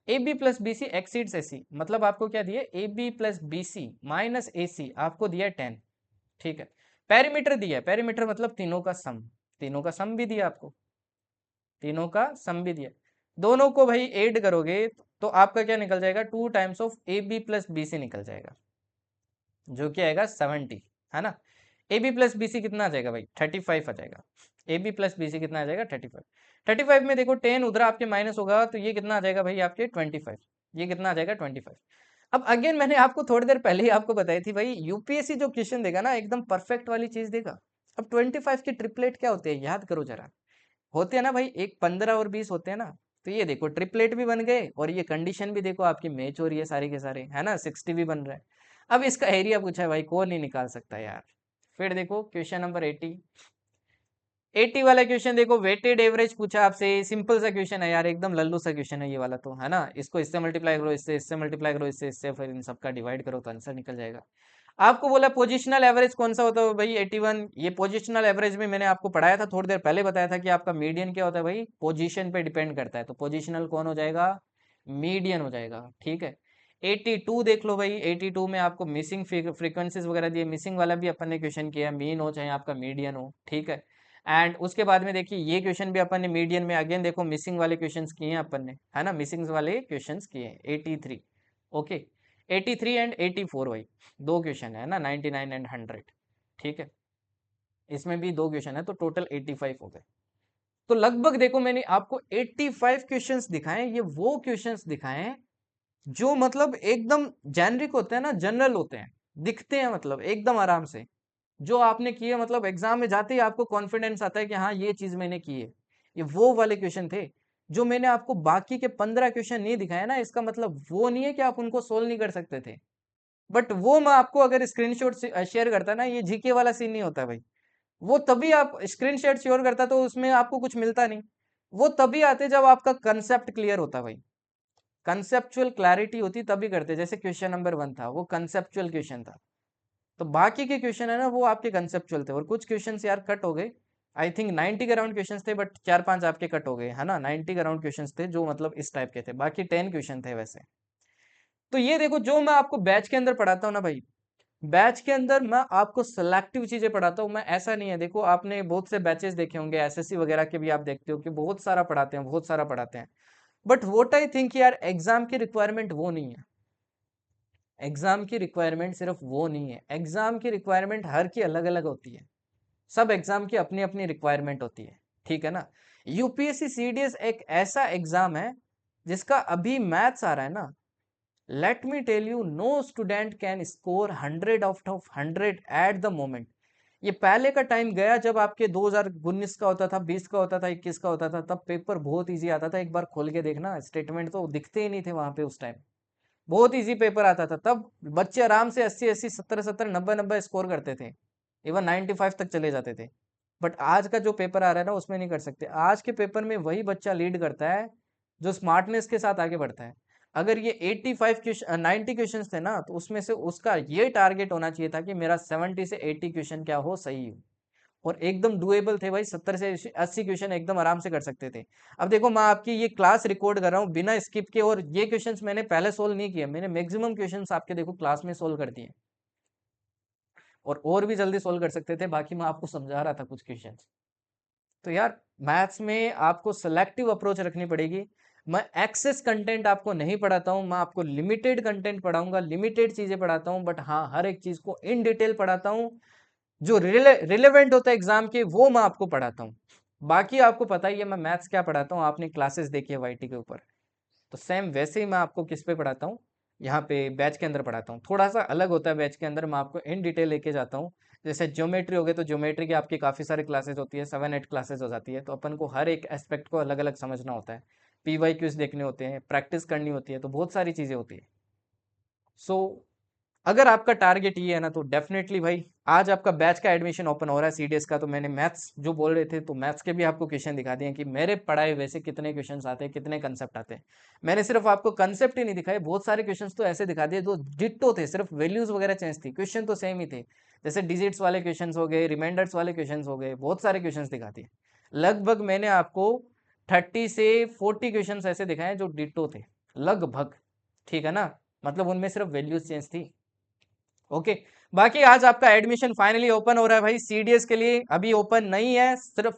AB plus B C exceeds AC, मतलब आपको क्या दिया, AB plus B C minus AC, आपको दिया 10, ठीक है। पेरीमीटर दिया, पेरीमीटर मतलब तीनों का सम, तीनों का सम भी दिया आपको, तीनों का सम भी दिया। दोनों को भाई ऐड करोगे तो आपका क्या निकल जाएगा, 2 times of A B plus B C निकल जाएगा, जो कि आएगा 70, है ना। A B plus B C कितना आ जाएगा भाई, 35 आ जाएगा। A B plus B C कितना आ जाएगा, 35। 35 में देखो 10 उधर आपके माइनस होगा, तो ये कितना आ जाएगा भाई आपके 25, ये कितना आ जाएगा 25। अब अगेन मैंने आपको थोड़ी देर पहले ही आपको बताई थी भाई, यूपीएससी जो क्वेश्चन देगा ना, एकदम परफेक्ट वाली चीज देगा। अब 25 की ट्रिपलेट क्या होते हैं, याद करो जरा, होते हैं ना भाई, एक 15 और 20 होते हैं ना। तो ये देखो ट्रिपलेट भी बन गए, और ये कंडीशन भी देखो आपकी मैच हो रही है सारी के सारे, है ना, 60 भी बन रहा है। अब इसका एरिया पूछा है भाई, कौन नहीं निकाल सकता यार। फिर देखो क्वेश्चन नंबर 80 वाला क्वेश्चन देखो, वेटेड एवरेज पूछा आपसे, सिंपल सा क्वेश्चन है यार, एकदम लल्लू सा क्वेश्चन है ये वाला तो, है ना। इसको इससे मल्टीप्लाई करो, इससे मल्टीप्लाई करो, इससे, फिर इन सबका डिवाइड करो तो आंसर निकल जाएगा। आपको बोला पोजिशनल एवरेज कौन सा होता है भाई, 81। ये पोजिशनल एवरेज में मैंने आपको पढ़ाया था थोड़ी देर पहले, बताया था कि आपका मीडियन क्या होता है भाई, पोजीशन पे डिपेंड करता है, तो पोजिशनल कौन हो जाएगा, मीडियन हो जाएगा, ठीक है। 82 देख लो भाई, 82 में आपको मिसिंग फ्रीक्वेंसीज वगैरह दिए, मिसिंग वाला भी अपन ने क्वेश्चन किया, मीन हो चाहे आपका मीडियन हो, ठीक है। एंड उसके बाद में देखिए ये क्वेश्चन भी अपन ने मीडियन में, अगेन देखो मिसिंग वाले क्वेश्चंस किए हैं अपन ने, है ना, मिसिंग वाले क्वेश्चंस किए हैं। 83, ओके, 83 एंड 84 भाई, दो क्वेश्चन है ना, 99 एंड 100, ठीक है। इसमें भी दो क्वेश्चन है तो टोटल 85 हो गए। तो लगभग देखो मैंने आपको 85 क्वेश्चंस दिखाए, ये वो क्वेश्चंस दिखाए जो मतलब एकदम जेनरिक होते हैं ना, जनरल होते हैं, दिखते हैं मतलब एकदम आराम से, जो आपने किए, मतलब एग्जाम में जाते ही आपको कॉन्फिडेंस आता है कि हाँ ये चीज मैंने की है। ये वो वाले क्वेश्चन थे जो मैंने आपको बाकी के 15 क्वेश्चन नहीं दिखाए ना, इसका मतलब वो नहीं है कि आप उनको सोल्व नहीं कर सकते थे, बट वो मैं आपको अगर स्क्रीनशॉट शेयर करता ना, ये जीके वाला सीन नहीं होता भाई। वो तभी आप स्क्रीनशॉट शेयर करता तो उसमें आपको कुछ मिलता नहीं, वो तभी आते जब आपका कंसेप्ट क्लियर होता भाई, कंसेप्चुअल क्लैरिटी होती तभी करते। जैसे क्वेश्चन नंबर 1 था, वो कंसेप्चुअल क्वेश्चन था, तो बाकी के क्वेश्चन है ना वो आपके कंसेप्चुअल थे, और कुछ क्वेश्चन यार कट हो गए, आई थिंक 90 के अराउंड क्वेश्चन थे, बट 4-5 आपके कट हो गए, है ना, 90 के अराउंड क्वेश्चन थे जो मतलब इस टाइप के थे, बाकी 10 क्वेश्चन थे वैसे। तो ये देखो जो मैं आपको बैच के अंदर पढ़ाता हूँ ना भाई, बैच के अंदर मैं आपको सिलेक्टिव चीजें पढ़ाता हूँ, मैं ऐसा नहीं है, देखो आपने बहुत से बैचेस देखे होंगे, एसएससी वगैरह के भी आप देखते हो कि बहुत सारा पढ़ाते हैं, बहुत सारा पढ़ाते हैं, बट व्हाट आई थिंक यार एग्जाम की रिक्वायरमेंट वो नहीं है। एग्जाम की रिक्वायरमेंट सिर्फ वो नहीं है, एग्जाम की रिक्वायरमेंट हर की अलग अलग होती है, सब एग्जाम की अपनी अपनी रिक्वायरमेंट होती है, ठीक है ना। यूपीएससी सीडीएस एक ऐसा एग्जाम है जिसका अभी मैथ्स आ रहा है ना, let me tell you, no student can score 100 out of 100 at the moment. ये पहले का टाइम गया जब आपके 2019 का होता था, 20 का होता था, 21 का होता था, तब पेपर बहुत इजी आता था, एक बार खोल के देखना, स्टेटमेंट तो दिखते ही नहीं थे वहां पे उस टाइम, बहुत इजी पेपर आता था तब, बच्चे आराम से 80-80, 70-70, 90-90 स्कोर करते थे, इवन 95 तक चले जाते थे। बट आज का जो पेपर आ रहा है ना उसमें नहीं कर सकते, आज के पेपर में वही बच्चा लीड करता है जो स्मार्टनेस के साथ आगे बढ़ता है। अगर ये 85 क्वेश्चन 90 क्वेश्चन थे ना, तो उसमें से उसका ये टारगेट होना चाहिए था कि मेरा 70 से 80 क्वेश्चन क्या हो, सही हो, और एकदम डुएबल थे भाई, 70 से 80 क्वेश्चन एकदम आराम से कर सकते थे। अब देखो मैं आपकी ये क्लास रिकॉर्ड कर रहा हूँ बिना स्किप के, और ये क्वेश्चंस मैंने पहले सोल्व नहीं किए, मैंने मैक्सिमम क्वेश्चंस आपके देखो क्लास में सोल्व कर दिए, और भी जल्दी सोल्व कर सकते थे, बाकी मैं आपको समझा रहा था कुछ क्वेश्चंस। तो यार मैथ्स में आपको सेलेक्टिव अप्रोच रखनी पड़ेगी। मैं एक्सेस कंटेंट आपको नहीं पढ़ाता हूँ, मैं आपको लिमिटेड कंटेंट पढ़ाऊंगा, लिमिटेड चीजें पढ़ाता हूँ, बट हाँ हर एक चीज को इन डिटेल पढ़ाता हूँ, जो रिलेवेंट होता है एग्जाम के वो मैं आपको पढ़ाता हूँ। बाकी आपको पता ही है मैं मैथ्स क्या पढ़ाता हूँ, आपने क्लासेस देखी है वाईटी के ऊपर, तो सेम वैसे ही मैं आपको किस पे पढ़ाता हूँ, यहाँ पे बैच के अंदर पढ़ाता हूँ। थोड़ा सा अलग होता है बैच के अंदर, मैं आपको इन डिटेल लेके जाता हूँ। जैसे ज्योमेट्री हो गई तो ज्योमेट्री की आपकी काफ़ी सारी क्लासेस होती है, 7-8 क्लासेस हो जाती है, तो अपन को हर एक एस्पेक्ट को अलग अलग समझना होता है, पीवाई क्यूज देखने होते हैं, प्रैक्टिस करनी होती है, तो बहुत सारी चीज़ें होती है। सो अगर आपका टारगेट ये है ना, तो डेफिनेटली भाई आज आपका बैच का एडमिशन ओपन हो रहा है सीडीएस का, तो मैंने मैथ्स जो बोल रहे थे तो मैथ्स के भी आपको क्वेश्चन दिखा दिए कि मेरे पढ़ाए वैसे कितने क्वेश्चन आते हैं, कितने कंसेप्ट आते हैं। मैंने सिर्फ आपको कंसेप्ट ही नहीं दिखाए, बहुत सारे क्वेश्चन तो ऐसे दिखा दिए जो डिट्टो थे, सिर्फ वैल्यूज वगैरह चेंज थी, क्वेश्चन तो सेम ही थे। जैसे डिजिट्स वाले क्वेश्चन हो गए, रिमाइंडर्स वाले क्वेश्चन हो गए, बहुत सारे क्वेश्चन दिखा दिए। लगभग मैंने आपको 30 से 40 क्वेश्चन ऐसे दिखाए जो डिट्टो थे, लगभग, ठीक है ना, मतलब उनमें सिर्फ वैल्यूज चेंज थी। ओके, बाकी आज आपका एडमिशन फाइनली ओपन हो रहा है भाई, सीडीएस के लिए अभी ओपन नहीं है, सिर्फ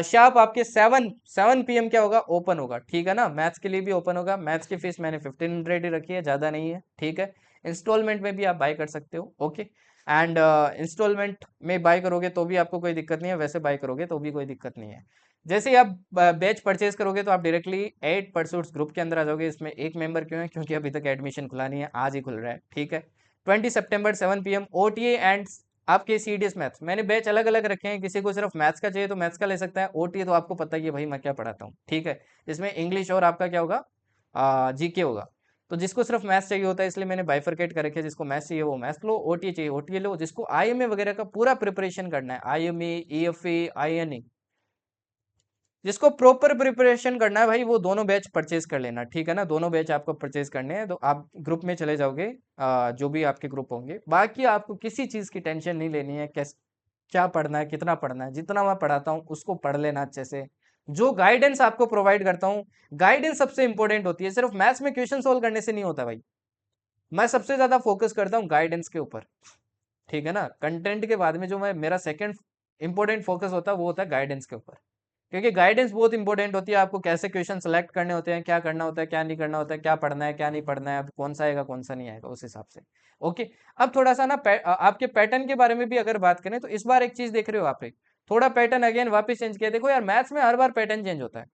शार्प आपके 7 PM क्या होगा, ओपन होगा, ठीक है ना। मैथ्स के लिए भी ओपन होगा, मैथ्स की फीस मैंने 1500 ही रखी है, ज़्यादा नहीं है, ठीक है। इंस्टॉलमेंट में भी आप बाय कर सकते हो, ओके। एंड इंस्टॉलमेंट में बाय करोगे तो भी आपको कोई दिक्कत नहीं है, वैसे बाय करोगे तो भी कोई दिक्कत नहीं है। जैसे ही आप बैच परचेज करोगे तो आप डायरेक्टली 8 परसूट्स ग्रुप के अंदर आ जाओगे। इसमें एक मेंबर क्यों है, क्योंकि अभी तक एडमिशन खुला नहीं है, आज ही खुल रहा है, ठीक है। 20 सितंबर 7 PM ओटीए एंड आपके सीडीएस मैथ्स, मैंने बैच अलग अलग रखे हैं, किसी को सिर्फ मैथ्स का चाहिए तो मैथ्स का ले सकता है, ओटीए तो आपको पता ही है भाई मैं क्या पढ़ाता हूँ, ठीक है। इसमें इंग्लिश और आपका क्या होगा, जीके होगा। तो जिसको सिर्फ मैथ्स चाहिए होता है, इसलिए मैंने बाइफरकेट कर रखे, जिसको मैथ्स चाहिए वो मैथ्स लो, ओटीए चाहिए ओटीए लो, जिसको आईएमए वगैरह का पूरा प्रिपरेशन करना है, आईएमए, ईएफए, आईएनए, जिसको प्रॉपर प्रिपरेशन करना है भाई, वो दोनों बैच परचेज कर लेना, ठीक है ना। दोनों बैच आपको परचेज करने हैं, तो आप ग्रुप में चले जाओगे, जो भी आपके ग्रुप होंगे। बाकी आपको किसी चीज की टेंशन नहीं लेनी है, कैसे क्या पढ़ना है, कितना पढ़ना है। जितना मैं पढ़ाता हूँ उसको पढ़ लेना अच्छे से। जो गाइडेंस आपको प्रोवाइड करता हूँ, गाइडेंस सबसे इंपॉर्टेंट होती है। सिर्फ मैथ्स में क्वेश्चन सोल्व करने से नहीं होता भाई, मैं सबसे ज्यादा फोकस करता हूँ गाइडेंस के ऊपर, ठीक है ना। कंटेंट के बाद में जो मैं मेरा सेकंड इंपॉर्टेंट फोकस होता है वो होता है गाइडेंस के ऊपर, क्योंकि गाइडेंस बहुत इंपॉर्टेंट होती है। आपको कैसे क्वेश्चन सेलेक्ट करने होते हैं, क्या करना होता है, क्या नहीं करना होता है, क्या पढ़ना है, क्या नहीं पढ़ना है, अब कौन सा आएगा कौन सा नहीं आएगा, उस हिसाब से। ओके, अब थोड़ा सा ना आपके पैटर्न के बारे में भी अगर बात करें, तो इस बार एक चीज देख रहे हो आप, एक थोड़ा पैटर्न अगेन वापस चेंज किया। देखो यार, मैथ्स में हर बार पैटर्न चेंज होता है।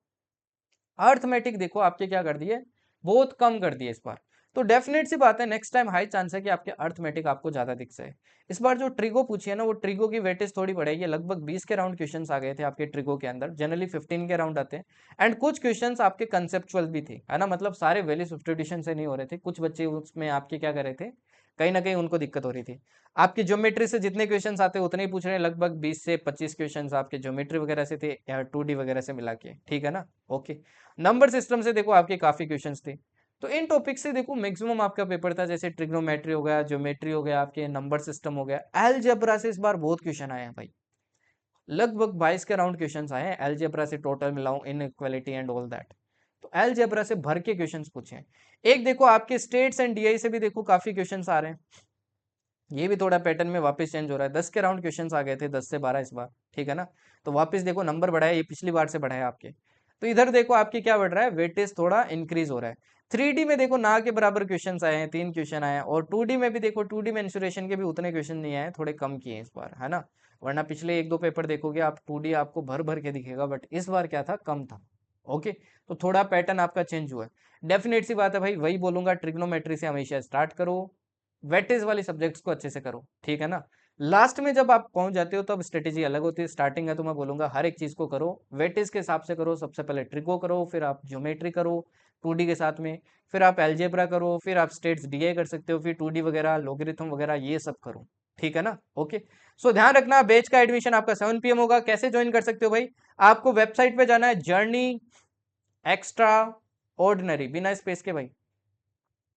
अर्थमेटिक देखो आपके क्या कर दिए, बहुत कम कर दिए इस बार। तो डेफिनेट सी बात है, नेक्स्ट टाइम हाई चांस है कि आपके अर्थमेटिक आपको ज्यादा दिख जाए। इस बार जो ट्रिगो पूछी है ना, वो ट्रिगो की वेटेज थोड़ी बढ़ाई है। लगभग 20 के राउंड क्वेश्चंस आ गए थे आपके ट्रिगो के अंदर, जनरली 15 के राउंड आते हैं। एंड कुछ क्वेश्चंस आपके कंसेप्चुअल भी थे, है ना, मतलब सारे वैल्यू सब्स्टिट्यूशन से नहीं हो रहे थे। कुछ बच्चे उसमें आपके क्या कर रहे थे, कहीं ना कहीं उनको दिक्कत हो रही थी। आपकी ज्योमेट्री से जितने क्वेश्चंस आते हैं उतने ही पूछ रहे हैं, लगभग 20 से 25 क्वेश्चंस आपके ज्योमेट्री वगैरह से थे, या 2D वगैरह से मिला के, ठीक है ना। ओके, नंबर सिस्टम से देखो आपके काफी क्वेश्चंस थे। तो इन टॉपिक से देखो मैक्सिमम आपका पेपर था, जैसे ट्रिग्नोमेट्री हो गया, ज्योमेट्री हो गया, आपके नंबर सिस्टम हो गया। अलजेब्रा से इस बार बहुत क्वेश्चन आए हैं भाई, लगभग 22 के राउंड क्वेश्चंस आए हैं अलजेब्रा से, टोटल मिलाऊं, इनइक्वालिटी एंड ऑल दैट। तो अलजेब्रा से भर के क्वेश्चंस पूछे हैं। एक देखो आपके स्टेट्स एंड डीआई से भी देखो काफी क्वेश्चंस आ रहे हैं। ये भी थोड़ा पैटर्न में वापस चेंज हो रहा है। 10 के राउंड क्वेश्चंस आ गए थे, 10 से 12 इस बार, ठीक है ना। तो वापस देखो नंबर बढ़ाया, ये पिछली बार से बढ़ाया आपके। तो इधर देखो आपके क्या बढ़ रहा है, वेटेज थोड़ा इंक्रीज हो रहा है। 3D में देखो ना के बराबर क्वेश्चंस आए हैं, 3 क्वेश्चन आए हैं। और 2D में भी देखो, 2D मेंसुरेशन के भी उतने क्वेश्चन नहीं आए, थोड़े कम किए इस बार, है ना। वरना पिछले 1-2 पेपर देखोगे आप, 2D आपको भर भर के दिखेगा, बट इस बार क्या था, कम था। ओके, तो थोड़ा पैटर्न आपका चेंज हुआ है। डेफिनेट सी बात है भाई, वही बोलूंगा, ट्रिग्नोमेट्री से हमेशा स्टार्ट करो, वेटेज वाली सब्जेक्ट्स को अच्छे से करो, ठीक है ना। लास्ट में जब आप पहुंच जाते हो तब स्ट्रेटेजी अलग होती है। स्टार्टिंग है तो मैं बोलूंगा हर एक चीज को करो, वेटेज के हिसाब से करो। सबसे पहले ट्रिको करो, फिर आप ज्योमेट्री करो 2D के साथ में, फिर आप एल्जेब्रा करो, फिर आप स्टेट्स डीआई कर सकते हो, फिर 2D वगैरह, लोगरिथम वगैरह, ये सब करो, ठीक है ना। ओके, सो ध्यान रखना, बैच का एडमिशन आपका 7 PM होगा। कैसे ज्वाइन कर सकते हो भाई, आपको वेबसाइट पे जाना है, जर्नी एक्स्ट्रा ऑर्डिनरी, बिना स्पेस के भाई,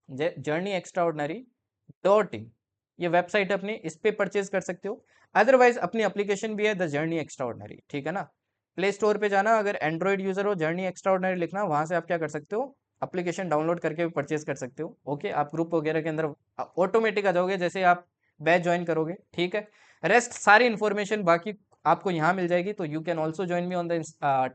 जर्नी एक्स्ट्रा ऑर्डिनरी .in, ये वेबसाइट अपनी, इस पे परचेज कर सकते हो। अदरवाइज अपनी एप्लीकेशन भी है, द जर्नी एक्स्ट्रा ऑर्डिनरी, ठीक है ना। प्ले स्टोर पे जाना, अगर एंड्रॉइड यूजर हो, जर्नी एक्स्ट्रा ऑर्डिनरी लिखना, वहां से आप क्या कर सकते हो, एप्लीकेशन डाउनलोड करके भी परचेज कर सकते हो। ओके, आप ग्रुप वगैरह के अंदर ऑटोमेटिक आ जाओगे जैसे आप बैच ज्वाइन करोगे, ठीक है। रेस्ट सारी इन्फॉर्मेशन बाकी आपको यहाँ मिल जाएगी। तो you can also join me on the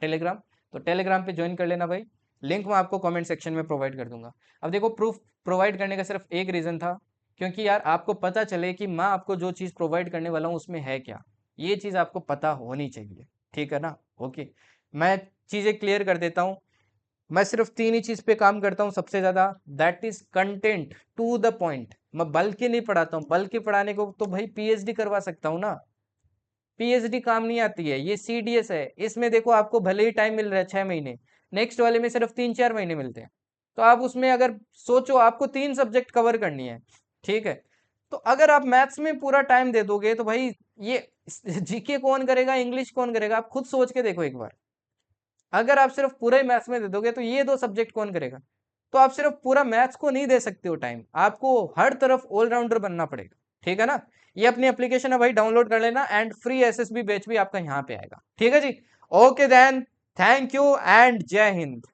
Telegram, तो टेलीग्राम पे ज्वाइन कर लेना भाई। लिंक मैं आपको कमेंट सेक्शन में प्रोवाइड कर दूंगा। अब देखो, प्रूफ प्रोवाइड करने का सिर्फ एक रीजन था, क्योंकि यार आपको पता चले कि मैं आपको जो चीज़ प्रोवाइड करने वाला हूँ उसमें है क्या, ये चीज़ आपको पता होनी चाहिए, ठीक है ना। ओके, मैं चीज़ें क्लियर कर देता हूँ। मैं सिर्फ 3 ही चीज़ पे काम करता हूँ सबसे ज़्यादा, that is content, to the point. मैं बल्कि के नहीं पढ़ाता हूँ, बल्कि के पढ़ाने को तो भाई PhD करवा सकता हूँ ना। PhD काम नहीं आती है, ये CDS है। इसमें देखो आपको भले ही टाइम मिल रहा है 6 महीने, नेक्स्ट वाले में सिर्फ 3-4 महीने मिलते हैं। तो आप उसमें अगर सोचो आपको 3 सब्जेक्ट कवर करनी है, ठीक है। तो अगर आप मैथ्स में पूरा टाइम दे दोगे तो भाई ये जीके कौन करेगा, इंग्लिश कौन करेगा, आप खुद सोच के देखो एक बार। अगर आप सिर्फ पूरा ही मैथ्स में दे दोगे तो ये 2 सब्जेक्ट कौन करेगा। तो आप सिर्फ पूरा मैथ्स को नहीं दे सकते हो टाइम, आपको हर तरफ ऑलराउंडर बनना पड़ेगा, ठीक है ना। ये अपनी एप्लीकेशन है भाई, डाउनलोड कर लेना, एंड फ्री SSB बैच भी आपका यहाँ पे आएगा, ठीक है जी। Okay then, thank you and जय हिंद।